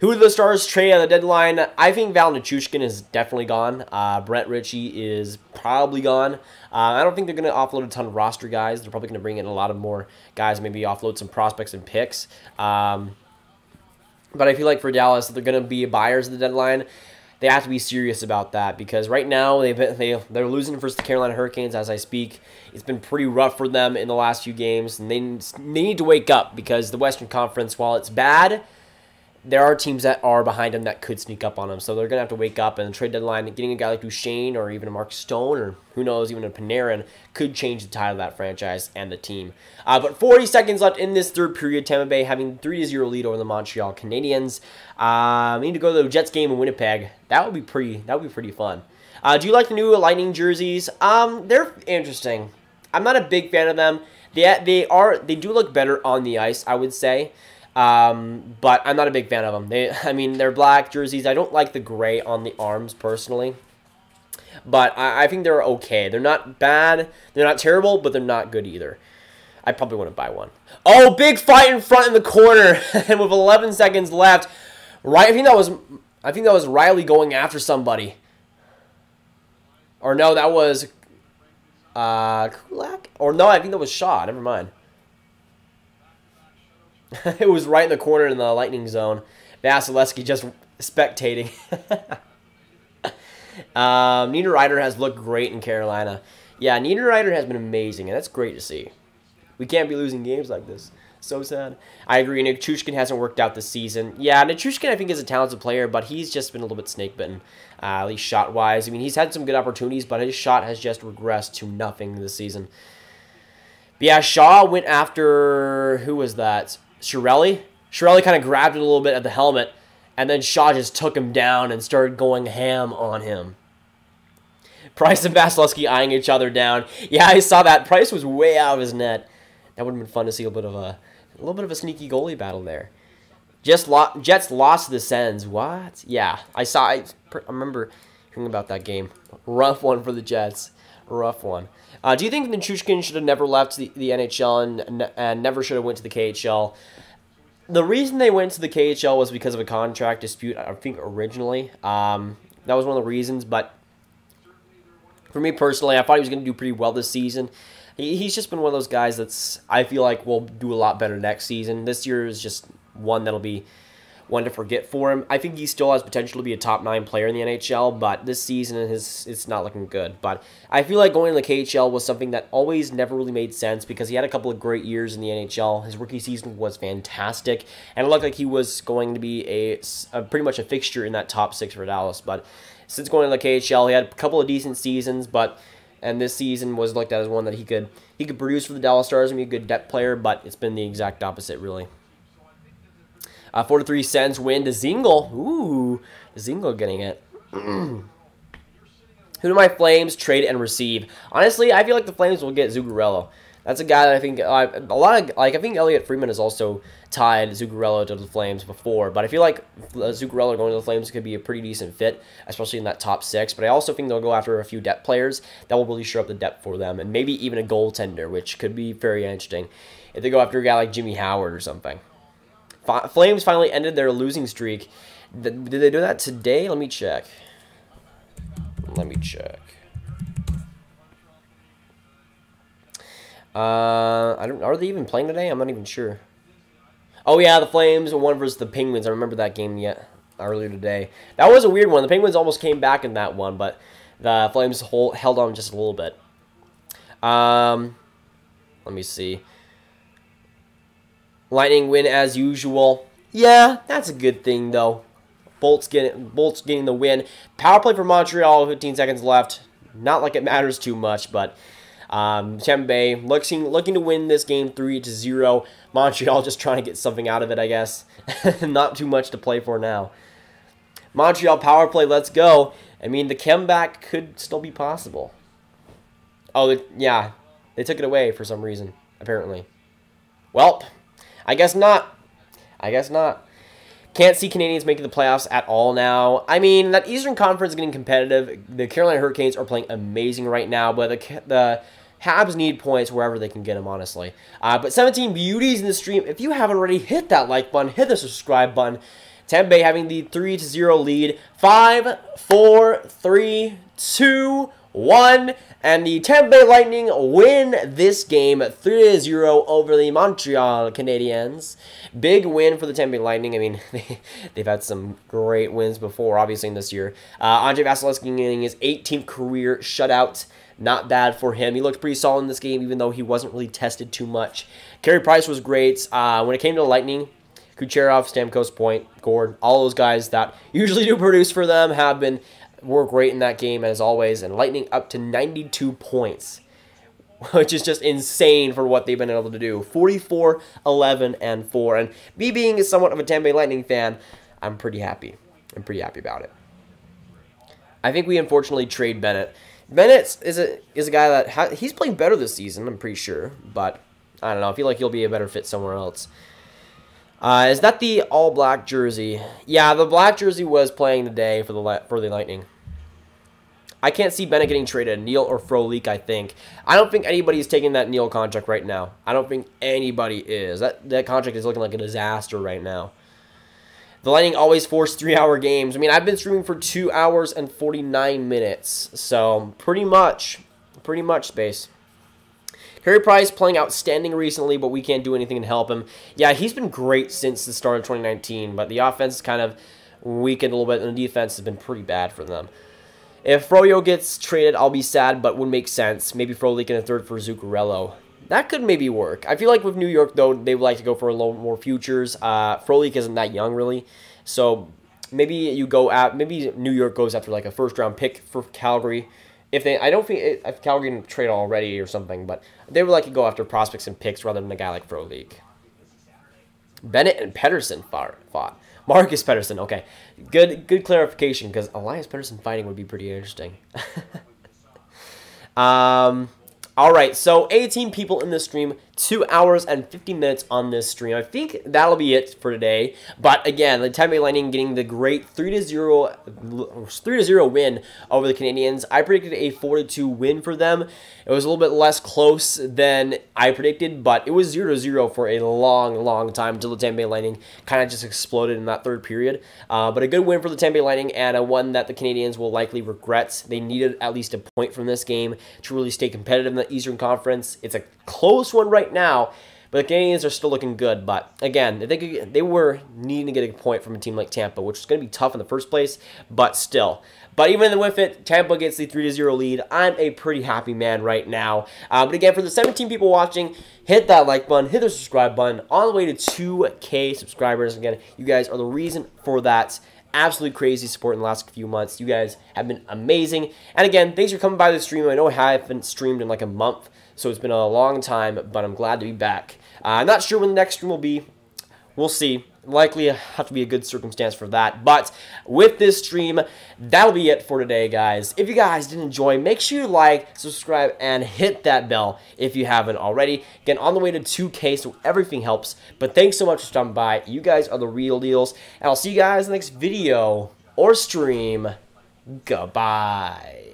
Who do the Stars trade at the deadline? I think Val Nichushkin is definitely gone. Brett Ritchie is probably gone. I don't think they're going to offload a ton of roster guys. They're probably going to bring in a lot of more guys, maybe offload some prospects and picks. But I feel like for Dallas, if they're going to be buyers at the deadline, they have to be serious about that because right now they're losing versus the Carolina Hurricanes as I speak. It's been pretty rough for them in the last few games, and they need to wake up because the Western Conference, while it's bad, there are teams that are behind them that could sneak up on them. So they're going to have to wake up, and the trade deadline, getting a guy like Duchesne or even a Mark Stone or who knows, even a Panarin could change the tide of that franchise and the team. But 40 seconds left in this third period. Tampa Bay having 3-0 lead over the Montreal Canadiens. We need to go to the Jets game in Winnipeg. That would be pretty fun. Do you like the new Lightning jerseys? They're interesting. I'm not a big fan of them. They do look better on the ice, I would say. But I'm not a big fan of them. They're black jerseys. I don't like the gray on the arms personally. But I think they're okay. They're not bad. They're not terrible, but they're not good either. I probably want to buy one. Oh, big fight in front in the corner, and with 11 seconds left, right? I think that was Riley going after somebody. Or no, that was Kulak? Or no, I think that was Shaw. Never mind. It was right in the corner in the Lightning zone. Vasilevsky just spectating. Niederreiter has looked great in Carolina. Yeah, Niederreiter has been amazing, and that's great to see. We can't be losing games like this. So sad. I agree. Nichushkin hasn't worked out this season. Yeah, Nichushkin I think is a talented player, but he's just been a little bit snake-bitten, at least shot-wise. I mean, he's had some good opportunities, but his shot has just regressed to nothing this season. But yeah, Shaw went after, who was that? Chiarelli? Chiarelli kind of grabbed it a little bit at the helmet, and then Shaw just took him down and started going ham on him. Price and Vasilevsky eyeing each other down. Yeah, I saw that. Price was way out of his net. That would have been fun to see a little bit of a sneaky goalie battle there. Jets lost to the Sens. What? Yeah, I remember hearing about that game. Rough one for the Jets. Rough one. Do you think Nichushkin should have never left the NHL and never should have went to the KHL? The reason they went to the KHL was because of a contract dispute, I think, originally. That was one of the reasons, but for me personally, I thought he was going to do pretty well this season. He's just been one of those guys that's, I feel like, will do a lot better next season. This year is just one that'll be one to forget for him. I think he still has potential to be a top 9 player in the NHL, but this season it's not looking good. But I feel like going to the KHL was something that always never really made sense because he had a couple of great years in the NHL. His rookie season was fantastic, and it looked like he was going to be a pretty much a fixture in that top 6 for Dallas. But since going to the KHL, he had a couple of decent seasons, and this season was looked at as one that he could produce for the Dallas Stars and be a good depth player, but it's been the exact opposite, really. 4-3 Sens win to Zingle. Ooh, Zingle getting it. Who do my Flames trade and receive? Honestly, I feel like the Flames will get Zuccarello. That's a guy that I think I think Elliot Friedman has also tied Zuccarello to the Flames before, but I feel like Zuccarello going to the Flames could be a pretty decent fit, especially in that top 6. But I also think they'll go after a few depth players that will really shore up the depth for them, and maybe even a goaltender, which could be very interesting if they go after a guy like Jimmy Howard or something. Flames finally ended their losing streak. Did they do that today? Let me check. I don't. Are they even playing today? I'm not even sure. Oh yeah, the Flames won versus the Penguins. I remember that game earlier today. That was a weird one. The Penguins almost came back in that one, but the Flames held on just a little bit. Let me see. Lightning win as usual. Yeah, that's a good thing though. Bolts getting the win. Power play for Montreal. 15 seconds left. Not like it matters too much, but Tampa Bay looking to win this game 3-0. Montreal just trying to get something out of it, I guess. Not too much to play for now. Montreal power play. Let's go. I mean, the comeback could still be possible. Oh, yeah. They took it away for some reason, apparently. Well, I guess not. Can't see Canadians making the playoffs at all now. I mean, that Eastern Conference is getting competitive. The Carolina Hurricanes are playing amazing right now, but the Habs need points wherever they can get them, honestly. But 17 beauties in the stream. If you haven't already, hit that like button, hit the subscribe button. Tampa Bay having the 3-0 lead. 5, 4, 3, 2, 1. And the Tampa Bay Lightning win this game 3-0 over the Montreal Canadiens. Big win for the Tampa Bay Lightning. I mean, they've had some great wins before, obviously, in this year. Andrei Vasilevsky getting his 18th career shutout. Not bad for him. He looked pretty solid in this game, even though he wasn't really tested too much. Carey Price was great. When it came to the Lightning, Kucherov, Stamkos, Point, Gord, all those guys that usually do produce for them were great in that game, as always, and Lightning up to 92 points, which is just insane for what they've been able to do. 44, 11, and 4. And me being somewhat of a Tampa Bay Lightning fan, I'm pretty happy. I'm pretty happy about it. I think we unfortunately trade Bennett. Bennett is a guy that he's playing better this season, I'm pretty sure, but I don't know. I feel like he'll be a better fit somewhere else. Is that the all-black jersey? Yeah, the black jersey was playing today for the Lightning. I can't see Bennett getting traded. Neal or Frolik, I think. I don't think anybody's taking that Neal contract right now. I don't think anybody is. That contract is looking like a disaster right now. The Lightning always force 3-hour games. I mean, I've been streaming for 2 hours and 49 minutes. So, pretty much pretty much, Space. Carey Price playing outstanding recently, but we can't do anything to help him. Yeah, he's been great since the start of 2019, but the offense is kind of weakened a little bit, and the defense has been pretty bad for them. If Froyo gets traded, I'll be sad, but would make sense. Maybe Frolik in a third for Zuccarello. That could maybe work. I feel like with New York, though, they would like to go for a little more futures. Frolik isn't that young, really. So maybe you go at, maybe New York goes after like a first-round pick for Calgary. If they, I don't think if Calgary can trade already or something, but they would like to go after prospects and picks rather than a guy like Frolik. Bennett and Pedersen fought. Marcus Pedersen, okay. Good clarification, because Elias Pedersen fighting would be pretty interesting. All right, so 18 people in this stream, 2 hours and 50 minutes on this stream. I think that'll be it for today. But again, the Tampa Bay Lightning getting the great 3-0 win over the Canadiens. I predicted a 4-2 win for them. It was a little bit less close than I predicted, but it was 0-0 for a long time until the Tampa Bay Lightning kind of just exploded in that third period. But a good win for the Tampa Bay Lightning, and a one that the Canadiens will likely regret. They needed at least a point from this game to really stay competitive in the Eastern Conference. It's a close one right now, but the Canadiens are still looking good. But again, they were needing to get a point from a team like Tampa, which is going to be tough in the first place, but still. But even with it, Tampa gets the 3-0 lead. I'm a pretty happy man right now. But again, for the 17 people watching, hit that like button, hit the subscribe button. On the way to 2K subscribers. Again, you guys are the reason for that. Absolutely crazy support in the last few months. You guys have been amazing. And again, thanks for coming by the stream. I know I haven't streamed in like a month, so it's been a long time, but I'm glad to be back. I'm not sure when the next stream will be. We'll see. Likely have to be a good circumstance for that. But with this stream, that'll be it for today, guys. If you guys did enjoy, make sure you like, subscribe, and hit that bell if you haven't already. Again, on the way to 2K, so everything helps. But thanks so much for stopping by. You guys are the real deals. And I'll see you guys in the next video or stream. Goodbye.